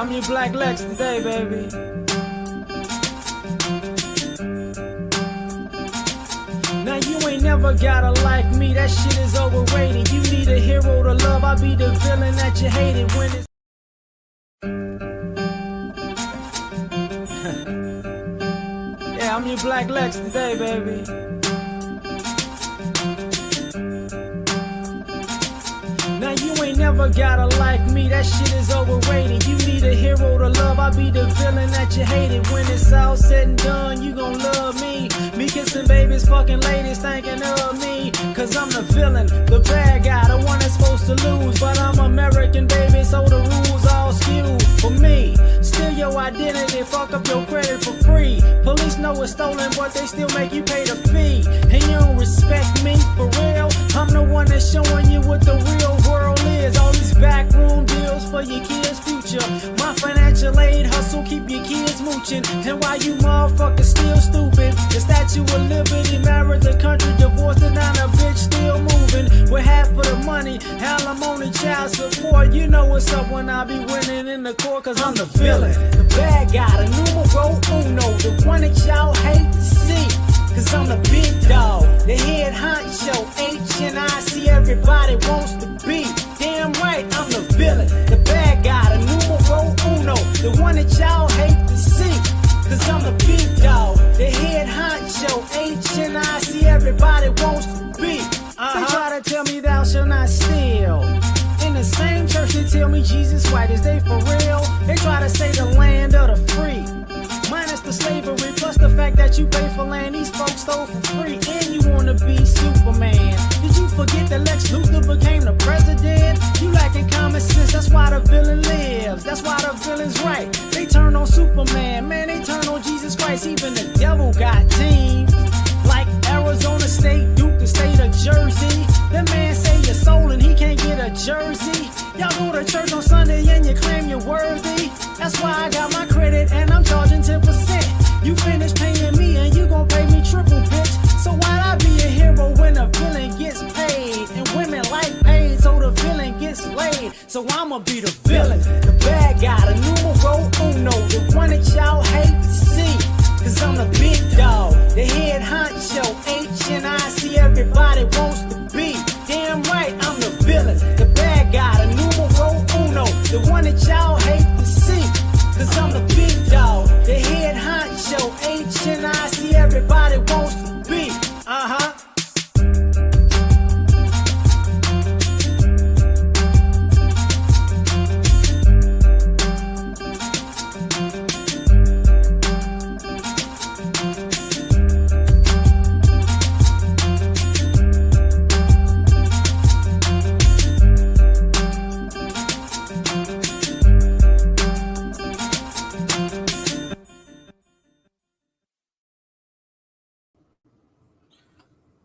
I'm your Black Lex today, baby. Now you ain't never gotta like me, that shit is overrated. You need a hero to love, I'll be the villain that you hated when it's yeah, I'm your Black Lex today, baby. Now you ain't never gotta like me, that shit is overrated. You need a hero to love, I'll be the villain that you hated. When it's all said and done, you gon' love me. Me kissing babies, fucking ladies thinking of me. Cause I'm the villain, the bad guy, the one that's supposed to lose. But I'm American, baby, so the rules all skewed for me. Steal your identity, fuck up your credit for free. Police know it's stolen, but they still make you pay the fee. And you don't respect me, for real? I'm the one that's showing you what the real world is. All these backroom deals for your kids' future. My financial aid hustle keep your kids mooching. And while you motherfuckers still stupid, the Statue of Liberty married the country, divorced and now the bitch still moving. With half of the money, alimony, child support. You know what's up when I be winning in the court, cause I'm the villain, the bad guy, the numero uno, the one that y'all hate to see. Cause I'm the big dog, the head honcho, H&I-C, everybody wants to be. Damn right, I'm the villain, the bad guy, the numero uno, the one that y'all hate to see. Cause I'm the big dog, the head honcho, H&I-C, everybody wants to be. They try to tell me thou shalt not steal. In the same church they tell me Jesus white, is they for real? They try to say the land of the free, minus the slavery, plus the fact that you pay for land these folks stole for free. And you wanna be Superman. Did you forget that Lex Luthor became the president? You lacking common sense, that's why the villain lives. That's why the villain's right. They turn on Superman, man, they turn on Jesus Christ. Even the devil got teams like Arizona State, Duke, the state of Jersey. That man say you're sold and he can't get a jersey. Y'all go to church on Sunday and you claim you're worthy. That's why I got my credit and I'm charging 10%. You finish paying me and you gon' pay me triple, bitch. So why'd I be a hero when a villain gets paid? And women like paid, so the villain gets laid. So I'ma be the villain, the bad guy, the numero uno, the one that y'all hate to see. Cause I'm the big dog, the head honcho, H&I-C, everybody wants to be. Damn right, I'm the villain, the bad guy, the numero uno, the one that y'all hate to see. Cause I'm the big dog, the head honcho, H&I-C, everybody wants to be.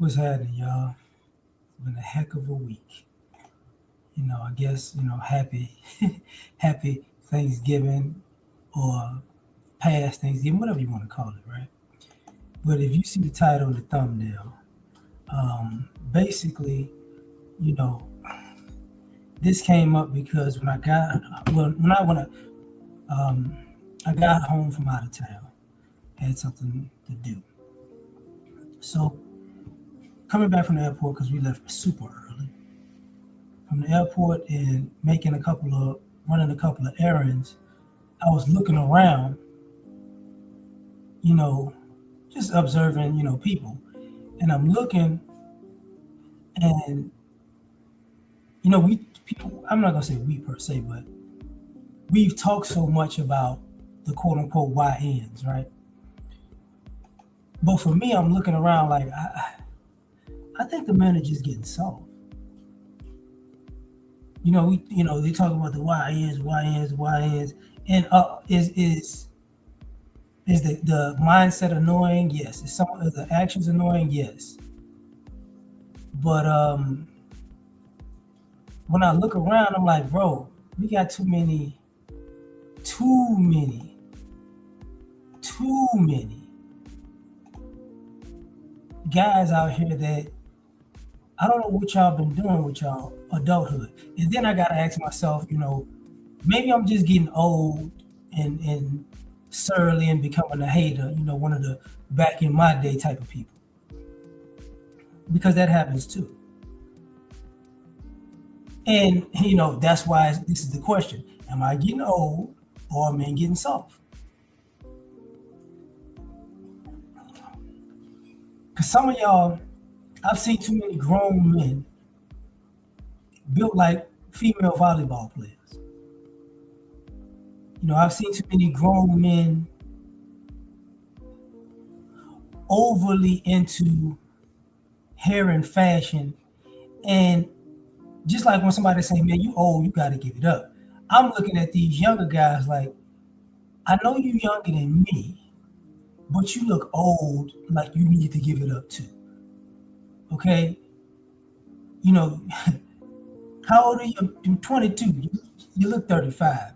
What's happening, y'all? It's been a heck of a week. I guess, happy, happy Thanksgiving or past Thanksgiving, whatever you want to call it, right? But if you see the title and the thumbnail, basically, this came up because when I got home from out of town, I had something to do. So coming back from the airport, because we left super early, from the airport and running a couple of errands, I was looking around, just observing, people. And I'm looking and, I'm not going to say we per se, but we've talked so much about the quote unquote YNs, right? But for me, I'm looking around like, I think the men are just getting soft. They talk about the YNs, and is the mindset annoying? Yes. Is some of the actions annoying? Yes. But when I look around, I'm like, bro, we got too many guys out here that I don't know what y'all been doing with y'all adulthood. And then I gotta ask myself, Maybe I'm just getting old and surly and becoming a hater, one of the back in my day type of people. Because that happens too. And that's why this is the question. Am I getting old or am I getting soft? Because some of y'all, I've seen too many grown men built like female volleyball players. I've seen too many grown men overly into hair and fashion. And just like when somebody say, man, you old, you got to give it up. I'm looking at these younger guys like, I know you younger than me, but you look old, like you need to give it up too. Okay? You know, how old are you? I'm 22. You look 35,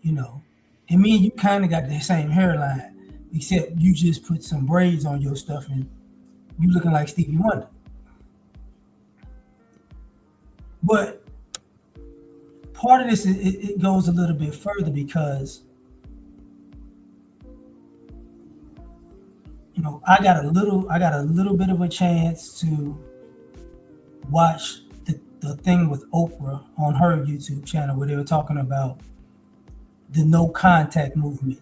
you know. And me and you kind of got the same hairline, except you just put some braids on your stuff and you looking like Stevie Wonder. But part of this, it goes a little bit further because, I got a little bit of a chance to watch the thing with Oprah on her YouTube channel where they were talking about the no contact movement.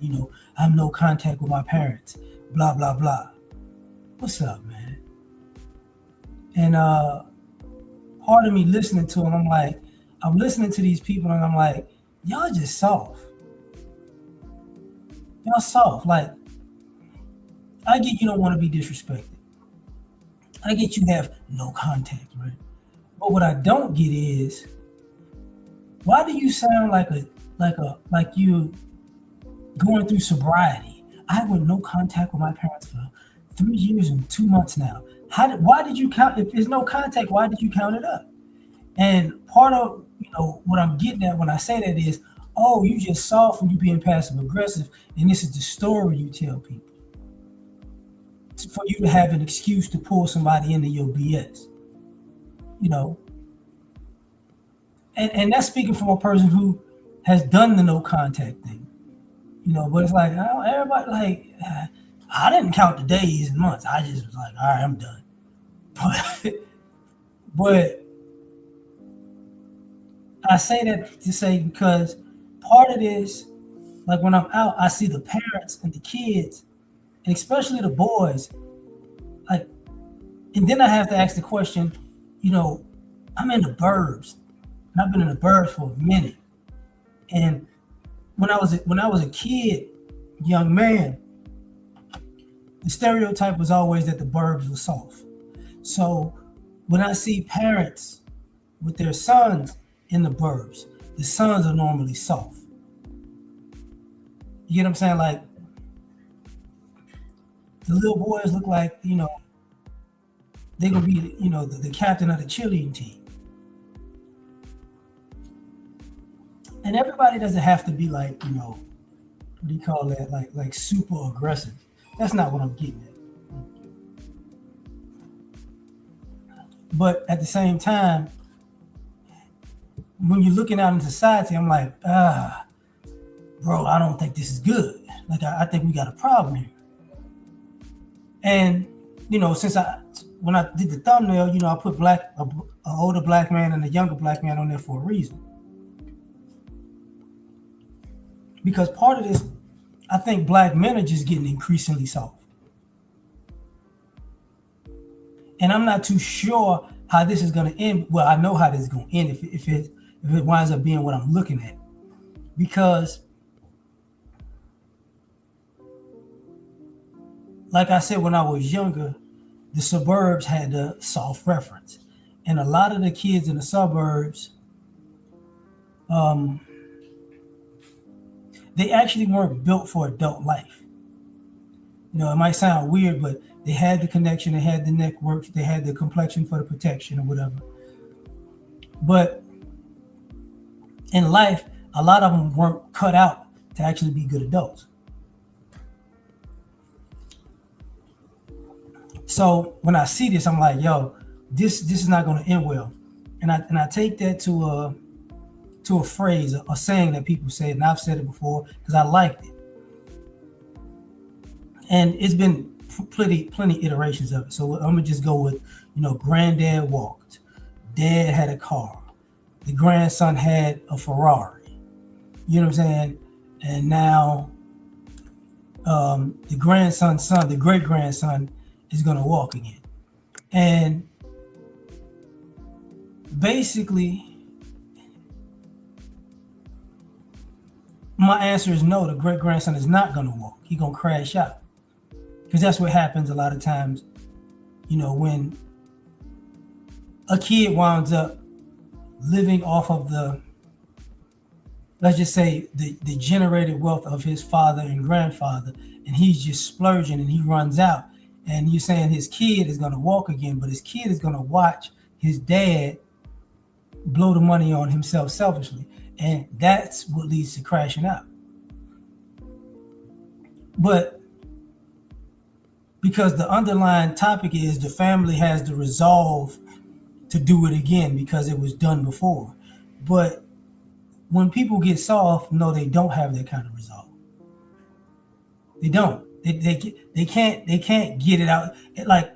I'm no contact with my parents, blah blah blah. What's up, man? And part of me listening to them, I'm listening to these people and I'm like, y'all just soft. Y'all soft. Like, I get you don't want to be disrespected. I get you have no contact, right? But what I don't get is why do you sound like you going through sobriety? I went no contact with my parents for 3 years and 2 months now. Why did you count? If there's no contact, why did you count it up? And part of what I'm getting at when I say that is, oh, you just soft and you being passive aggressive, and this is the story you tell people for you to have an excuse to pull somebody into your BS. You know, and that's speaking from a person who has done the no contact thing. But it's like everybody like I didn't count the days and months. I just was like, all right, I'm done. But but I say that to say because part of this, like when I'm out, I see the parents and the kids, and especially the boys, like, and then I have to ask the question, you know, I'm in the burbs, and I've been in the burbs for a minute, and when I was a kid, young man, the stereotype was always that the burbs were soft. So when I see parents with their sons in the burbs, the sons are normally soft. You get what I'm saying? Like the little boys look like, they're gonna be, the captain of the cheerleading team. And everybody doesn't have to be like, what do you call that? Like super aggressive. That's not what I'm getting at. But at the same time, when you're looking out in society, I'm like, bro, I don't think this is good. Like I think we got a problem here. And since when I did the thumbnail, I put an older black man and a younger black man on there for a reason. Because part of this, I think black men are just getting increasingly soft. And I'm not too sure how this is going to end. Well, I know how this is going to end if it winds up being what I'm looking at. Because, like I said, when I was younger, the suburbs had the soft reference. And a lot of the kids in the suburbs, they actually weren't built for adult life. It might sound weird, but they had the connection, they had the network, they had the complexion for the protection or whatever. But in life, a lot of them weren't cut out to actually be good adults. So when I see this, I'm like, yo, this is not going to end well. And I take that to to a phrase, a saying that people say, and I've said it before because I liked it. And it's been plenty iterations of it. So I'm gonna just go with, granddad walked, dad had a car, the grandson had a Ferrari. You know what I'm saying? And now the grandson's son, the great grandson, is gonna walk again. And basically, my answer is no. The great grandson is not gonna walk. He's gonna crash out, because that's what happens a lot of times. When a kid winds up living off of let's just say the generated wealth of his father and grandfather, and he's just splurging and he runs out, and you're saying his kid is going to walk again, but his kid is going to watch his dad blow the money on himself selfishly, and that's what leads to crashing out. But because the underlying topic is the family has the resolve to do it again because it was done before. But when people get soft, no, they don't have that kind of resolve. They don't. They can't get it out. Like,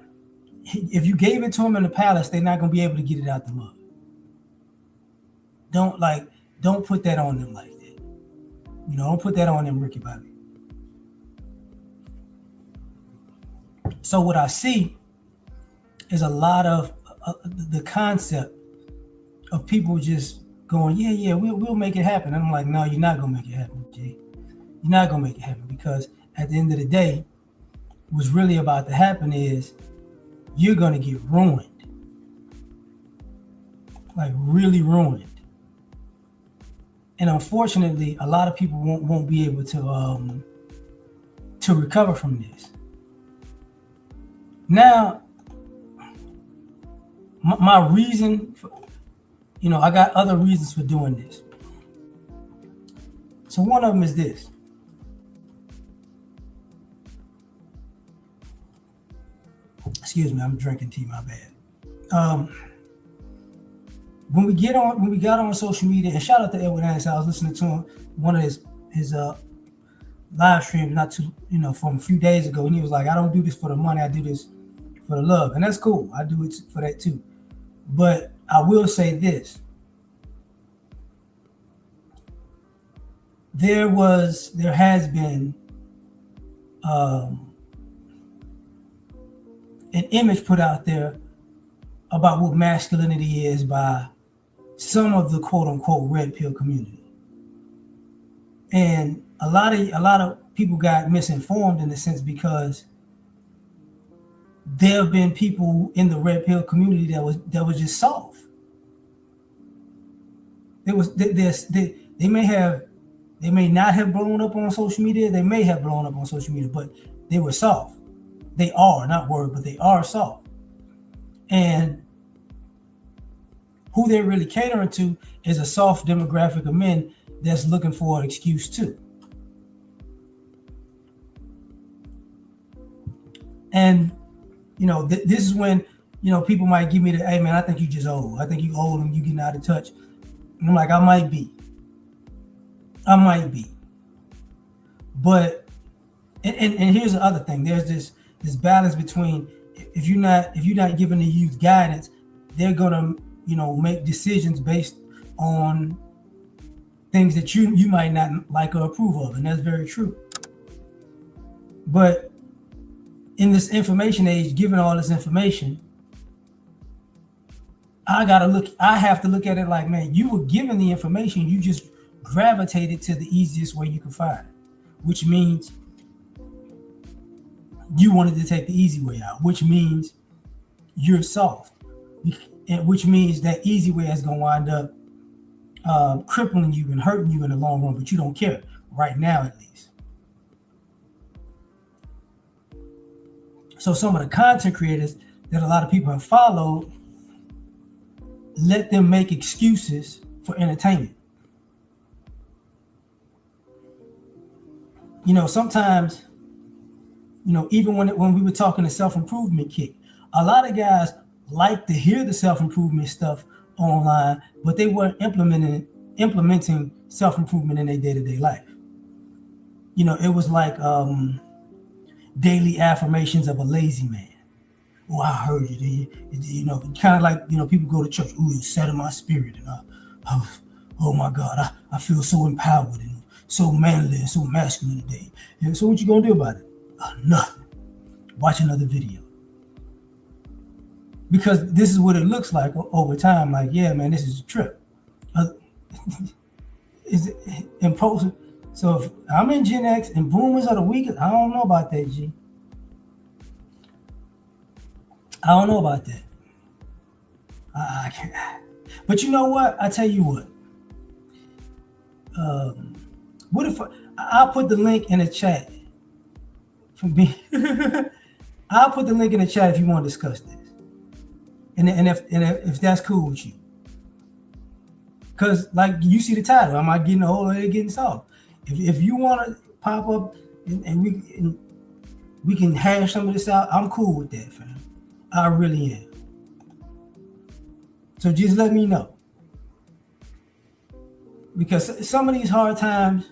if you gave it to them in the palace, they're not gonna be able to get it out the mud. Don't put that on them like that. Don't put that on them, Ricky Bobby. So what I see is a lot of the concept of people just going, yeah, we'll make it happen. And I'm like, no, you're not gonna make it happen, Jay. You're not gonna make it happen, because at the end of the day, what's really about to happen is you're gonna get ruined, like really ruined. And unfortunately, a lot of people won't be able to recover from this. Now, my reason for, I got other reasons for doing this. So one of them is this. Excuse me, I'm drinking tea, my bad. When we got on social media, and shout out to Edward Anderson, I was listening to him, one of his live streams from a few days ago, and he was like, I don't do this for the money, I do this for the love. And that's cool. I do it for that too. But I will say this. There has been an image put out there about what masculinity is by some of the quote unquote red pill community. And a lot of people got misinformed in a sense, because there have been people in the red pill community that was just soft. They may not have blown up on social media. They may have blown up on social media, but they were soft. They are, not word, but they are soft. And who they're really catering to is a soft demographic of men that's looking for an excuse too. And this is when people might give me the, hey man, I think you just old. I think you old and you getting out of touch. And I'm like, I might be. But and here's the other thing. There's this balance between, if you're not giving the youth guidance, they're gonna make decisions based on things that you might not like or approve of, and that's very true. But in this information age, given all this information, I have to look at it like, man, you were given the information, you just gravitated to the easiest way you could find, which means you wanted to take the easy way out, which means you're soft, and which means that easy way is going to wind up crippling you and hurting you in the long run, but you don't care right now, at least. So some of the content creators that a lot of people have followed, let them make excuses for entertainment. Sometimes, even when we were talking to self-improvement kick, a lot of guys like to hear the self-improvement stuff online, but they weren't implementing it implementing self-improvement in their day-to-day life. It was like daily affirmations of a lazy man. Oh, I heard you. Kind of like people go to church. Ooh, it set in my spirit, and oh, oh my God, I feel so empowered and so manly and so masculine today. And so, what you gonna do about it? Nothing. Watch another video. Because this is what it looks like over time. Like, yeah, man, this is a trip. Is it impulsive? So if I'm in Gen X and boomers are the weakest, I don't know about that, G. I don't know about that. I can't. But you know what? I tell you what. What if I'll put the link in the chat from me? I'll put the link in the chat if you want to discuss this, and if that's cool with you. Because like you see the title, am I getting old or getting soft? If you want to pop up and we can hash some of this out, I'm cool with that, fam. I really am. So just let me know. Because some of these hard times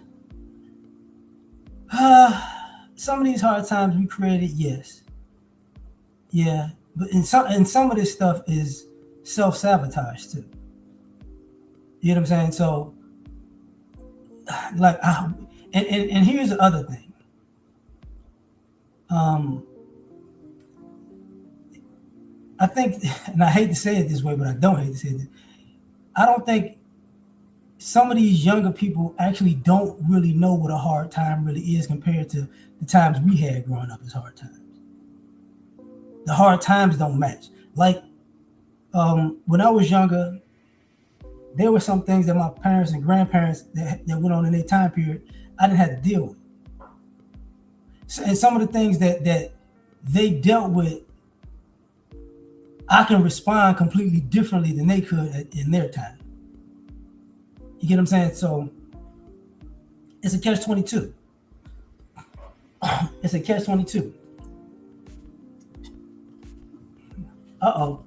we created, yes. Yeah. But some of this stuff is self-sabotage too. You know what I'm saying? So like and here's the other thing. I think, and I hate to say it this way, but I don't hate to say it. I don't think some of these younger people actually don't really know what a hard time really is compared to the times we had growing up as hard times. The hard times don't match. Like when I was younger, there were some things that my parents and grandparents that went on in their time period I didn't have to deal with. So, and some of the things that they dealt with, I can respond completely differently than they could in their time. You get what I'm saying? So it's a catch-22. It's a catch-22. Uh-oh.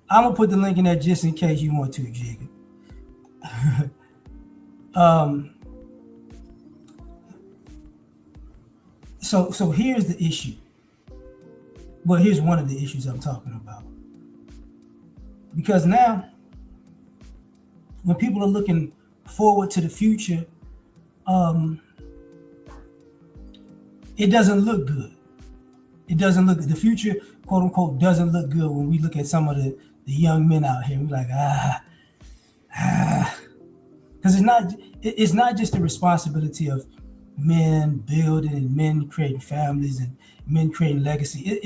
I'm gonna put the link in there just in case you want to, Jacob. So here's the issue. Well, here's one of the issues I'm talking about. Because now, when people are looking forward to the future, it doesn't look good. It doesn't look, the future, quote unquote, doesn't look good when we look at some of the young men out here. We're like, because it's not just the responsibility of men building and men creating families and men creating legacy.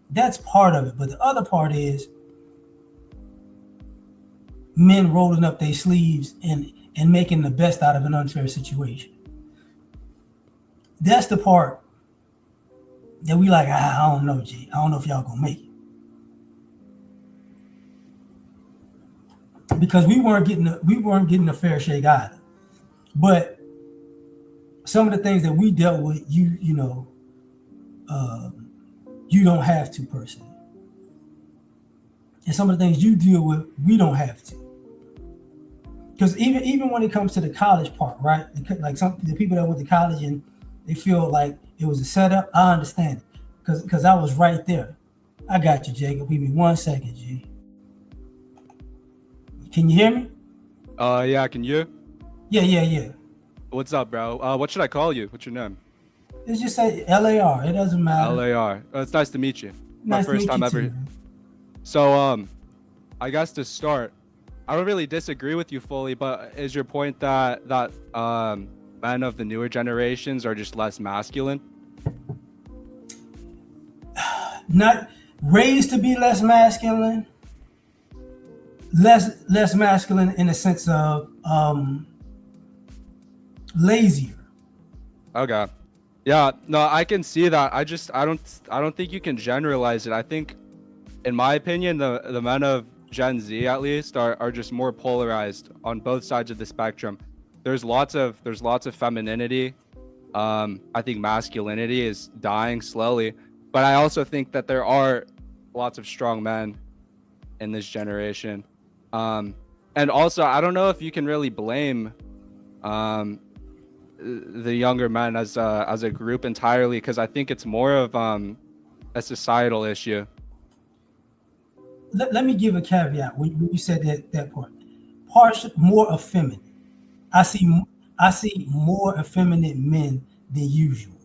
That's part of it. But the other part is men rolling up their sleeves and making the best out of an unfair situation. That's the part that we like, I don't know, G. I don't know if y'all gonna make it. Because we weren't getting a fair shake either. But some of the things that we dealt with, you don't have to personally. And some of the things you deal with, we don't have to. Because even when it comes to the college part, right? Like the people that went to college and they feel like it was a setup, I understand it. Because I was right there. I got you, Jacob. Give me 1 second, G. Can you hear me? Yeah, can you? Yeah. What's up, bro? What should I call you? What's your name? It's just say L.A.R. It doesn't matter. L.A.R. It's nice to meet you. Nice My first time ever. Too, so, I guess to start, I don't really disagree with you fully, but is your point that men of the newer generations are just less masculine? Not raised to be less masculine. Less masculine in the sense of lazier. Okay. Yeah, no, I can see that. I don't think you can generalize it. I think, in my opinion, the men of Gen Z at least are just more polarized on both sides of the spectrum. There's lots of femininity. I think masculinity is dying slowly, but I also think that there are lots of strong men in this generation. And also, I don't know if you can really blame the younger men as a group entirely, because I think it's more of a societal issue. Let me give a caveat when you said that part. Partial, more effeminate. I see more effeminate men than usual,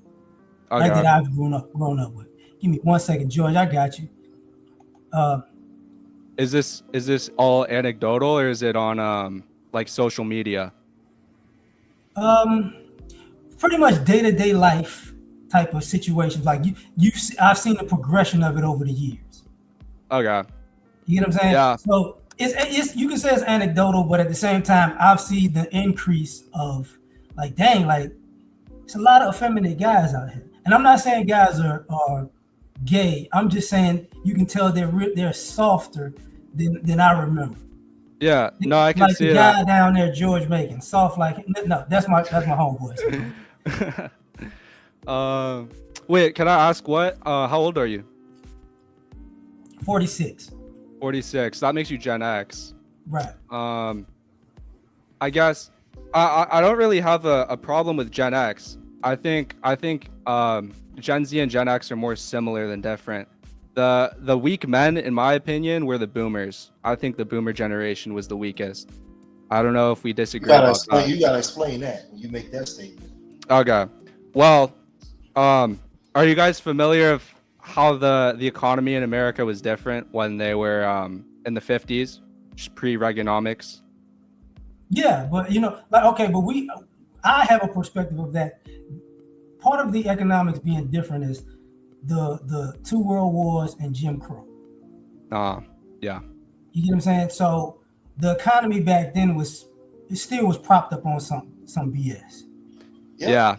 like that Okay. I've grown up with. Give me 1 second, George. I got you. Is this all anecdotal, or is it on like social media? Pretty much day-to-day life type of situations. Like I've seen the progression of it over the years. Okay. You get what I'm saying? Yeah. So it's you can say it's anecdotal, but at the same time, I've seen the increase of like, dang, like it's a lot of effeminate guys out here. And I'm not saying guys are gay. I'm just saying you can tell they're softer than I remember. Yeah. No, I can Like the see guy that. down there, George Macon, soft like no, that's my homeboy. Wait, can I ask what? How old are you? 46. 46. That makes you Gen X. Right. I guess I don't really have a problem with Gen X. I think Gen Z and Gen X are more similar than different. The weak men, in my opinion, were the boomers. I think the boomer generation was the weakest. I don't know if we disagree about that. You gotta explain that when you make that statement. Okay. Well, are you guys familiar of how the economy in America was different when they were in the 50s, just pre-Reaganomics? Yeah, but like okay, but I have a perspective of that. Part of the economics being different is the two world wars and Jim Crow. Yeah. You get what I'm saying? So the economy back then still was propped up on some BS. Yeah.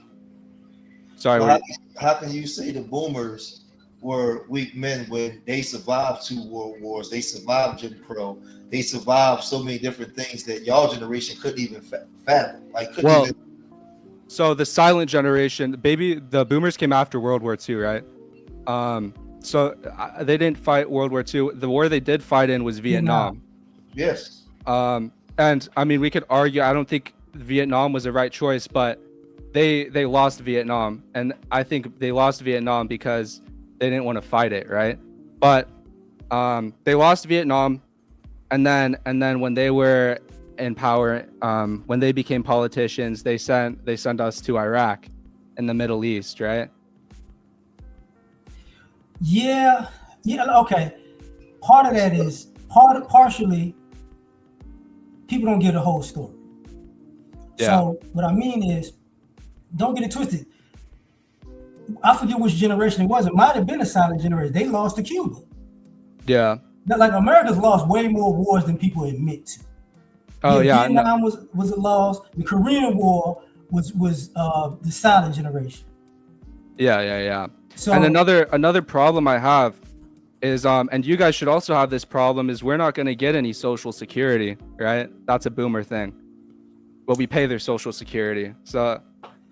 Sorry. Well, how can you say the boomers were weak men when they survived two world wars? They survived Jim Crow. They survived so many different things that y'all generation couldn't even fathom. So the silent generation, the boomers came after World War II, right? So they didn't fight World War II. The war they did fight in was Vietnam. Yes. And I mean, we could argue, I don't think Vietnam was the right choice, but they lost Vietnam. And I think they lost Vietnam because they didn't want to fight it, right? But they lost Vietnam, and then when they were in power, when they became politicians, they sent us to Iraq in the Middle East, right? Yeah, okay. Part of that is partially people don't get the whole story. Yeah. So what I mean is, don't get it twisted. I forget which generation it was. It might have been a silent generation. They lost to Cuba. Yeah. Like America's lost way more wars than people admit to. Oh yeah. Vietnam was a loss. The Korean War was the silent generation. Yeah. So, and another problem I have is and you guys should also have this problem, is we're not going to get any social security, right? That's a boomer thing. But we pay their social security. So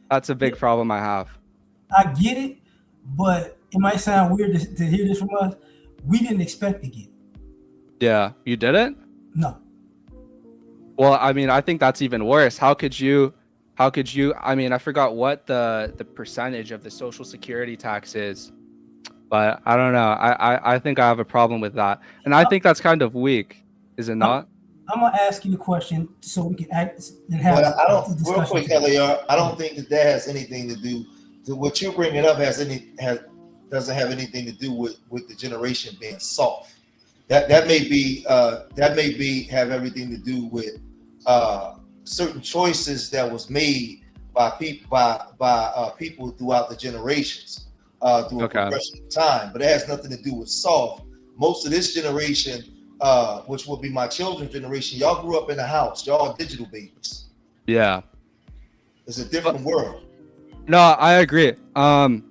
that's a big problem I have. I get it, but it might sound weird to hear this from us. We didn't expect to get it. Yeah, you didn't? No. Well, I mean, I think that's even worse. How could you, I mean, I forgot what the percentage of the social security tax is, but I don't know. I think I have a problem with that. And I think that's kind of weak, is it not? I'm going to ask you a question so we can act and have a discussion. Real quick, L.A.R., I don't think that has anything to do to what you're bringing up doesn't have anything to do with the generation being soft. That may have everything to do with certain choices that was made by people throughout the generations through a progression of time, but it has nothing to do with soft. Most of this generation, which will be my children's generation, y'all grew up in a house. Y'all are digital babies. Yeah, it's a different world. No, I agree. But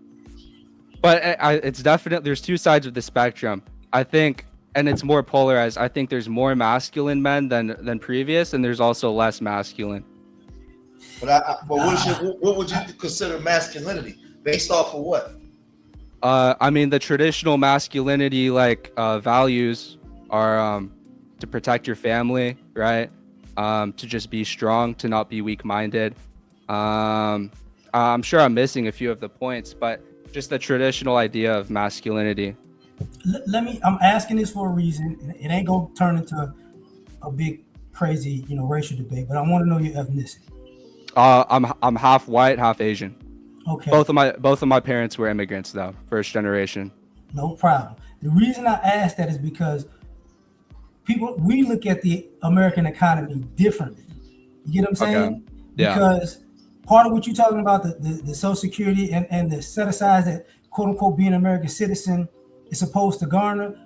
it's definitely, there's two sides of the spectrum. I think, and it's more polarized. I think there's more masculine men than previous, and there's also less masculine. But what would you consider masculinity based off of what? I mean, the traditional masculinity, like values, are to protect your family, right? To just be strong, to not be weak-minded. I'm sure I'm missing a few of the points, but just the traditional idea of masculinity. Let me. I'm asking this for a reason. It ain't gonna turn into a big, crazy, racial debate. But I want to know your ethnicity. I'm half white, half Asian. Okay. Both of my parents were immigrants, though, first generation. No problem. The reason I ask that is because we look at the American economy differently. You get what I'm saying? Okay. Yeah. Because part of what you're talking about, the Social Security and the set aside that quote unquote being an American citizen is supposed to garner,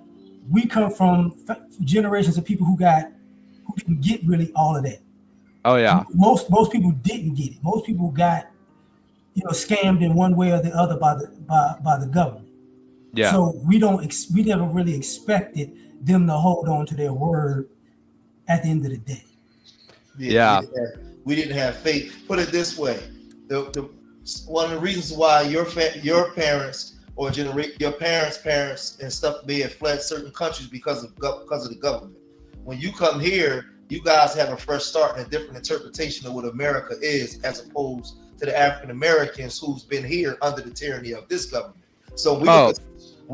we come from generations of people who didn't get really all of that. Oh yeah. Most people didn't get it. Most people got scammed in one way or the other by the government. Yeah. So we never really expected them to hold on to their word at the end of the day. Yeah. We didn't have faith. Put it this way: one of the reasons why your parents or your parents and stuff may have fled certain countries because of the government. When you come here, you guys have a fresh start and a different interpretation of what America is, as opposed to the African Americans who's been here under the tyranny of this government. So we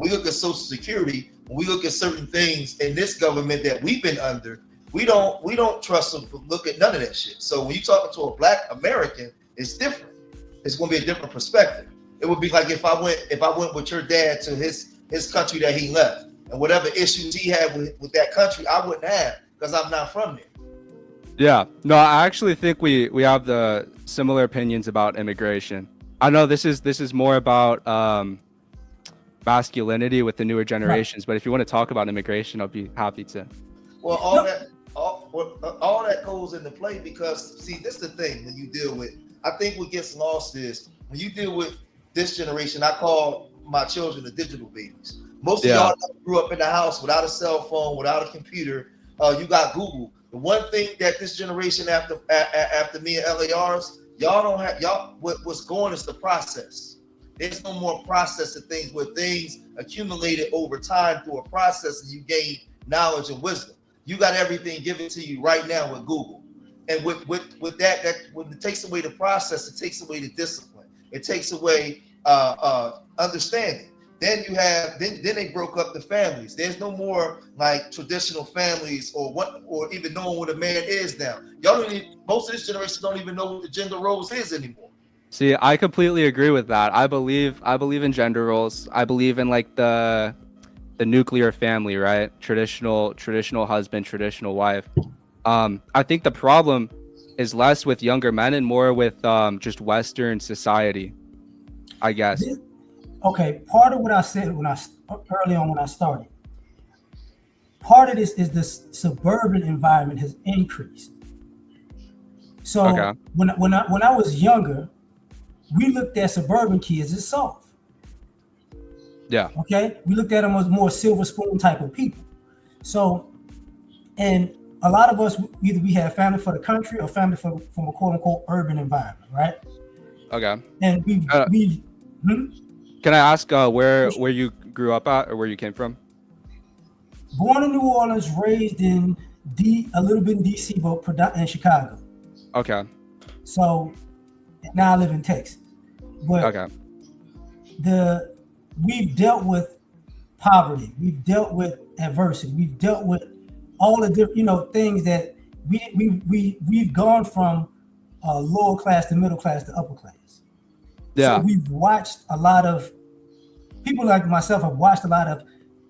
look at Social Security, when we look at certain things in this government that we've been under, we don't trust them to look at none of that shit. So when you're talking to a Black American, it's different. It's going to be a different perspective. It would be like if I went with your dad to his country that he left, and whatever issues he had with that country, I wouldn't have, because I'm not from there. Yeah. No, I actually think we have the similar opinions about immigration. I know this is more about masculinity with the newer generations, but if you want to talk about immigration, I'll be happy to. Well, all that goes into play because, see, this is the thing when you deal with. I think what gets lost is when you deal with this generation. I call my children the digital babies. Most of y'all grew up in the house without a cell phone, without a computer. You got Google. The one thing that this generation after me and L.A.R's, what's going is the process. There's no more process of things where things accumulated over time through a process and you gain knowledge and wisdom. You got everything given to you right now with Google. And with that when it takes away the process, it takes away the discipline. It takes away understanding. Then then they broke up the families. There's no more like traditional families or even knowing what a man is now. Most of this generation don't even know what the gender roles is anymore. See, I completely agree with that. I believe in gender roles. I believe in like the nuclear family, right? Traditional husband, traditional wife. I think the problem is less with younger men and more with just Western society, I guess. Okay, part of what I said early on when I started, part of this is the suburban environment has increased. So when I was younger, we looked at suburban kids as soft. Yeah. Okay, we looked at them as more silver spoon type of people. So, and a lot of us either we had family for the country or family from a quote unquote urban environment, right? Okay. And Can I ask where you grew up at or where you came from? Born in New Orleans, raised in a little bit in DC, but in Chicago. Okay. So now I live in Texas. But okay. We've dealt with poverty, we've dealt with adversity, we've dealt with all the different things that we've gone from lower class to middle class to upper class. Yeah. So we've watched a lot of people like myself have watched a lot of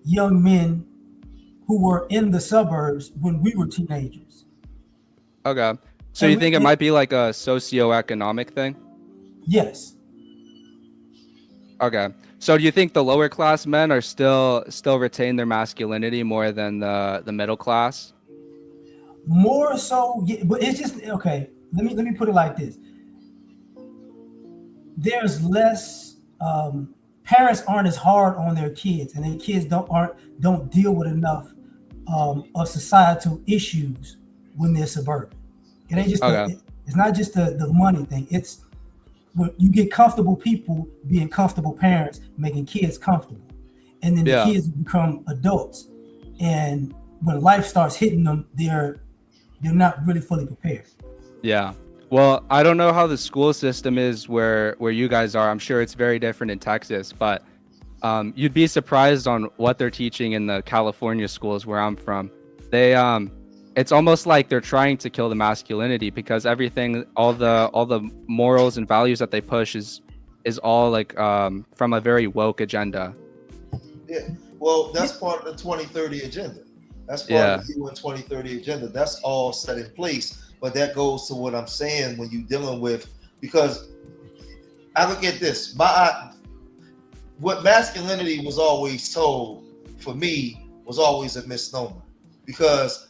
young men who were in the suburbs when we were teenagers. Okay. So you think it might be like a socioeconomic thing? Yes. Okay. So do you think the lower class men are still retain their masculinity more than the middle class? More so, yeah, but it's just okay. Let me put it like this. There's less parents aren't as hard on their kids, and their kids don't deal with enough of societal issues when they're suburban. It ain't just it's not just the money thing. It's you get comfortable people being comfortable parents, making kids comfortable, and then the kids become adults, and when life starts hitting them, they're not really fully prepared. Yeah. Well, I don't know how the school system is where you guys are. I'm sure it's very different in Texas, but you'd be surprised on what they're teaching in the California schools where I'm from. They it's almost like they're trying to kill the masculinity because everything, all the morals and values that they push is all like from a very woke agenda. Yeah. Well, that's part of the 2030 agenda. That's part Yeah. of the UN 2030 agenda. That's all set in place. But that goes to what I'm saying when you're dealing with, because I look at this. What masculinity was always told for me was always a misnomer, because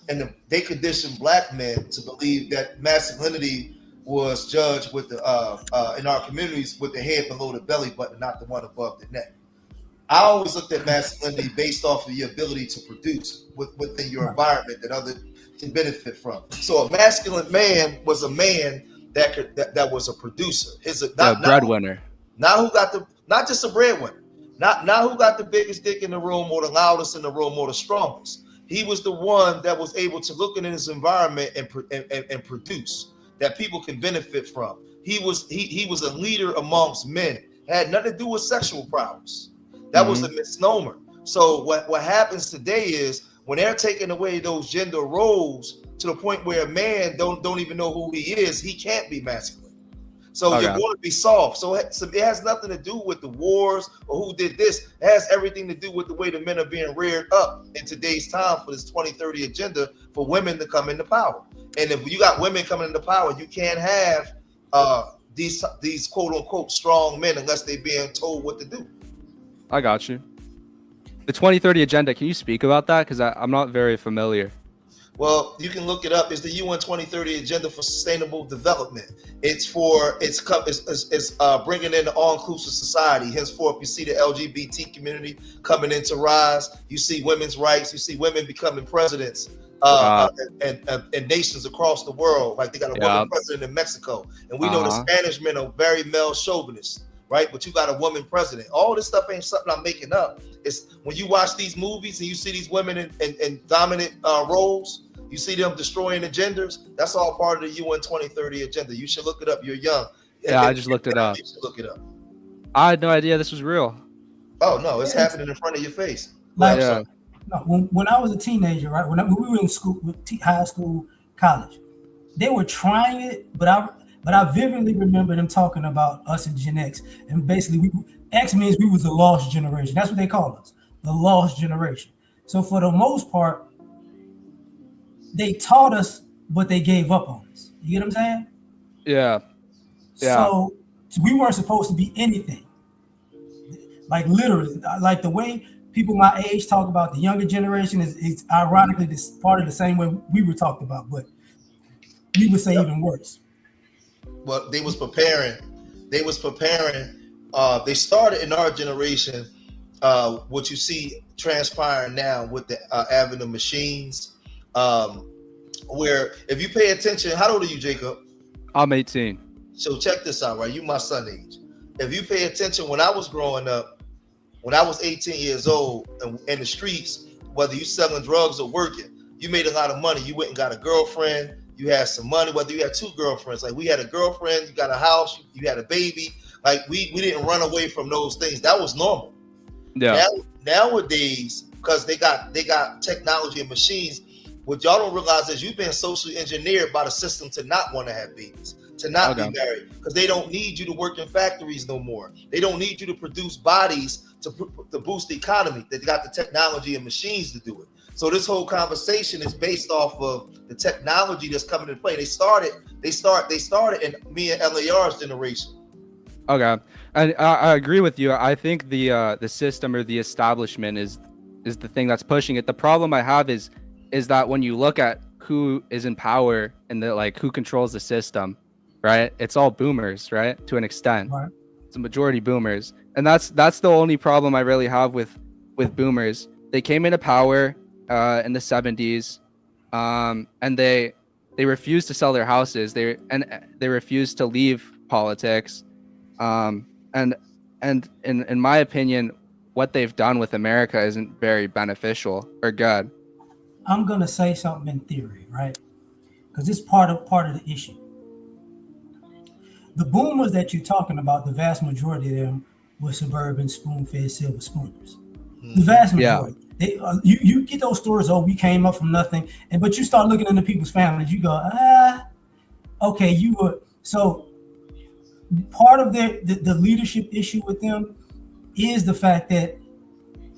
they conditioned black men to believe that masculinity was judged with the in our communities with the head below the belly button, not the one above the neck. I always looked at masculinity based off of your ability to produce within your environment that others can benefit from. So a masculine man was a man that was a producer. The breadwinner. Not who got the, not just a breadwinner, not who got the biggest dick in the room or the loudest in the room or the strongest. He was the one that was able to look in his environment and produce that people can benefit from. He was a leader amongst men. It had nothing to do with sexual problems. That was a misnomer. So what happens today is when they're taking away those gender roles to the point where a man don't even know who he is, he can't be masculine. So you're going to be soft. So it has nothing to do with the wars or who did this. It has everything to do with the way the men are being reared up in today's time for this 2030 agenda for women to come into power. And if you got women coming into power, you can't have these quote unquote strong men unless they're being told what to do. I got you. The 2030 agenda, can you speak about that? Because I'm not very familiar. Well, you can look it up. It's the UN 2030 Agenda for Sustainable Development. It's bringing in the all-inclusive society. Henceforth, you see the LGBT community coming into rise. You see women's rights. You see women becoming presidents and nations across the world. Like they got a woman president in Mexico. And we know the Spanish men are very male chauvinists, right? But you got a woman president. All this stuff ain't something I'm making up. It's when you watch these movies and you see these women in dominant roles, you see them destroying the genders. That's all part of the UN 2030 agenda. You should look it up. You're young. Yeah, I just looked it up. You should look it up. I had no idea this was real. Oh no, it's happening in front of your face. Like, no, when I was a teenager, right? When we were in school, high school, college, they were trying it, but I vividly remember them talking about us in Gen X, and basically, X means we was the lost generation. That's what they call us, the lost generation. So for the most part, they taught us, but they gave up on us. You get what I'm saying? Yeah. So we weren't supposed to be anything. Like literally, like the way people my age talk about the younger generation is ironically this part of the same way we were talked about, but we would say even worse. Well, they was preparing. They started in our generation. What you see transpiring now with the advent of machines. Where if you pay attention, how old are you, Jacob? I'm 18. So check this out, right? You my son age. If you pay attention, when I was growing up, when I was 18 years old and in the streets, whether you selling drugs or working, you made a lot of money. You went and got a girlfriend, you had some money, whether you had two girlfriends. Like we had a girlfriend, you got a house, you had a baby. Like we didn't run away from those things. That was normal. Yeah. Nowadays, because they got technology and machines, what y'all don't realize is you've been socially engineered by the system to not want to have babies, to not be married, because they don't need you to work in factories no more. They don't need you to produce bodies to boost the economy. They got the technology and machines to do it. So this whole conversation is based off of the technology that's coming into play. They started in me and L.A.R's generation. Okay, and I agree with you. I think the system or the establishment is the thing that's pushing it. The problem I have is that when you look at who is in power and who controls the system, right? It's all boomers, right? To an extent, right. It's a majority boomers, and that's the only problem I really have with boomers. They came into power in the 70s, and they refused to sell their houses. They refused to leave politics, and in my opinion, what they've done with America isn't very beneficial or good. I'm gonna say something in theory, right? Because it's part of the issue. The boomers that you're talking about, the vast majority of them were suburban spoon-fed silver spooners. The Mhm. vast Yeah. majority. You get those stories. Oh, we came up from nothing, and but you start looking into people's families. You go, okay, you were so part of the leadership issue with them is the fact that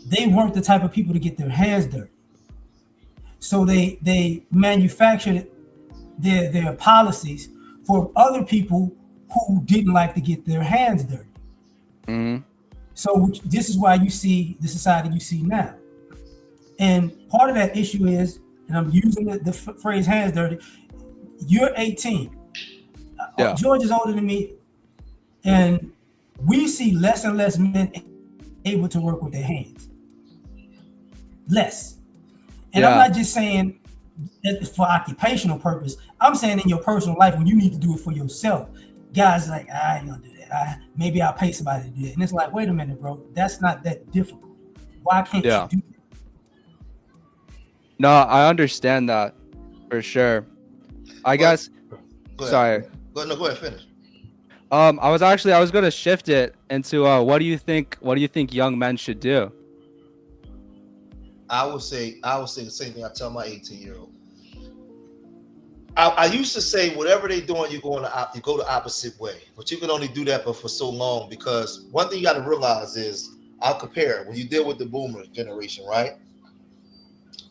they weren't the type of people to get their hands dirty. So they manufactured their policies for other people who didn't like to get their hands dirty. Hmm. So this is why you see the society you see now. And part of that issue is, and I'm using the phrase hands dirty, you're 18. Yeah. George is older than me, and we see less and less men able to work with their hands. Less. And I'm Yeah. not just saying that for occupational purpose. I'm saying in your personal life when you need to do it for yourself. Guys like, I ain't gonna do that. Maybe I'll pay somebody to do that. And it's like, wait a minute, bro. That's not that difficult. Why can't you Yeah. do that? No, I understand that for sure. I But guess. go ahead. Sorry. Go ahead. Finish. I was gonna shift it into what do you think? What do you think young men should do? I would say the same thing I tell my 18-year-old. I used to say whatever they're doing, you go the opposite way, but you can only do that but for so long because one thing you got to realize is I'll compare when you deal with the boomer generation, right?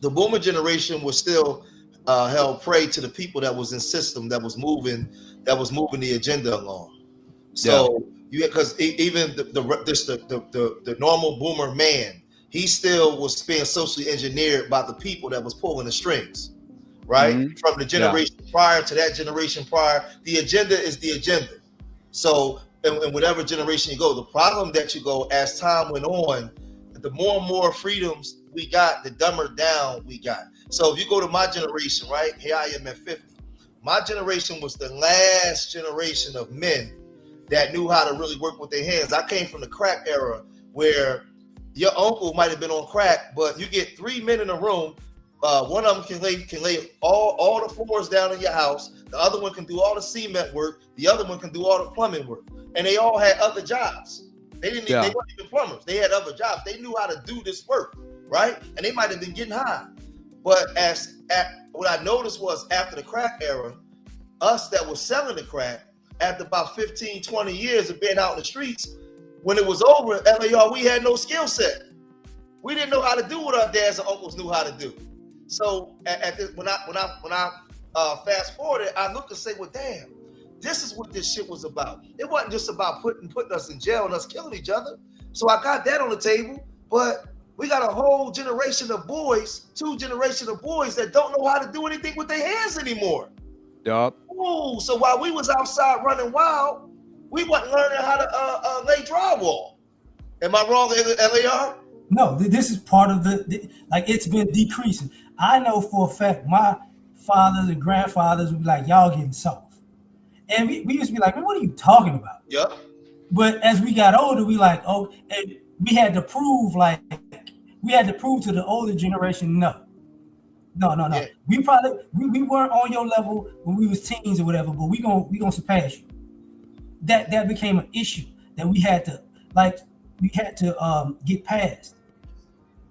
The boomer generation was still held prey to the people that was in system that was moving the agenda along. Yeah. So you because even the normal boomer man, he still was being socially engineered by the people that was pulling the strings, right? Hmm. From the Yeah. generation prior to that generation prior, the agenda is the agenda. So in whatever generation you go, the problem that you go as time went on, the more and more freedoms we got, the dumber down we got. So if you go to my generation, right? Here I am at 50. My generation was the last generation of men that knew how to really work with their hands. I came from the crack era where your uncle might have been on crack, but you get 3 men in a room. One of them can lay all the floors down in your house. The other one can do all the cement work. The other one can do all the plumbing work. And they all had other jobs. They Yeah. weren't even plumbers. They had other jobs. They knew how to do this work, right? And they might have been getting high. But what I noticed was after the crack era, us that was selling the crack, after about 15, 20 years of being out in the streets, when it was over, L.A.R, we had no skill set. We didn't know how to do what our dads and uncles knew how to do. So when I fast forwarded, I looked and say, well, damn, this is what this shit was about. It wasn't just about putting us in jail and us killing each other. So I got that on the table, but we got a whole generation of boys, 2 generations of boys that don't know how to do anything with their hands anymore. Yup. Ooh, so while we was outside running wild, we wasn't learning how to lay drywall. Am I wrong, L.A.R? No, this is part of like it's been decreasing. I know for a fact my fathers and grandfathers would be like, y'all getting soft. And we used to be like, man, what are you talking about? Yep. But as we got older, we like, oh, and we had to prove to the older generation, no. Yeah. We probably we weren't on your level when we was teens or whatever, but we gonna surpass you. That became an issue that we had to get past.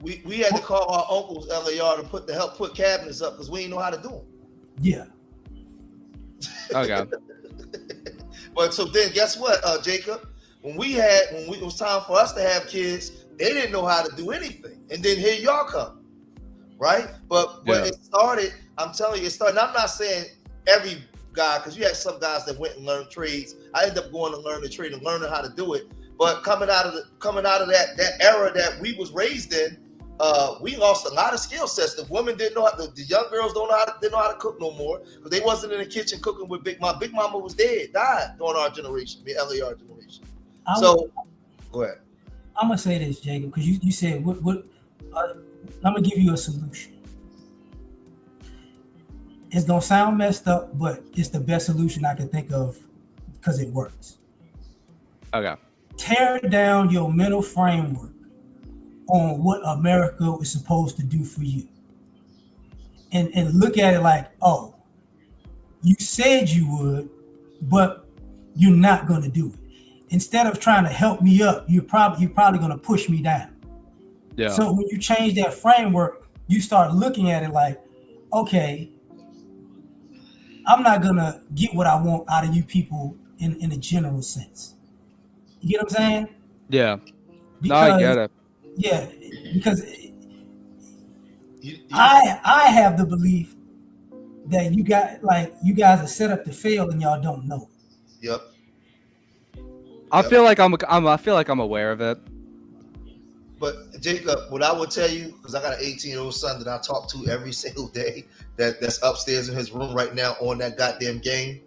We had to call our uncles L.A.R to help put cabinets up because we didn't know how to do them. Yeah. Okay. But so then guess what, Jacob? When it was time for us to have kids, they didn't know how to do anything. And then here y'all come. Right? But Yeah. it started, I'm telling you, it started. I'm not saying every guy, because you had some guys that went and learned trades. I ended up going to learn the trade and learning how to do it. But coming out of that era that we was raised in, we lost a lot of skill sets. The women didn't know the young girls didn't know how to cook no more because they wasn't in the kitchen cooking with Big Mama. Big Mama was died during our generation, the L.A.R generation. Go ahead. I'm gonna say this, Jacob, because you said what I'm gonna give you a solution. It's gonna sound messed up, but it's the best solution I can think of because it works. Okay. Tear down your mental framework on what America is supposed to do for you. and look at it like, oh, you said you would, but you're not going to do it. Instead of trying to help me up, you're probably going to push me down. Yeah. So when you change that framework, you start looking at it like, okay, I'm not going to get what I want out of you people in a general sense. You get what I'm saying? Yeah. No, I Because get it. yeah, because You I have the belief that you guys are set up to fail and y'all don't know. yep, I yep. feel like I feel like I'm aware of it. But Jacob, what I would tell you, because I got an 18-year-old son that I talk to every single day, that's upstairs in his room right now on that goddamn game.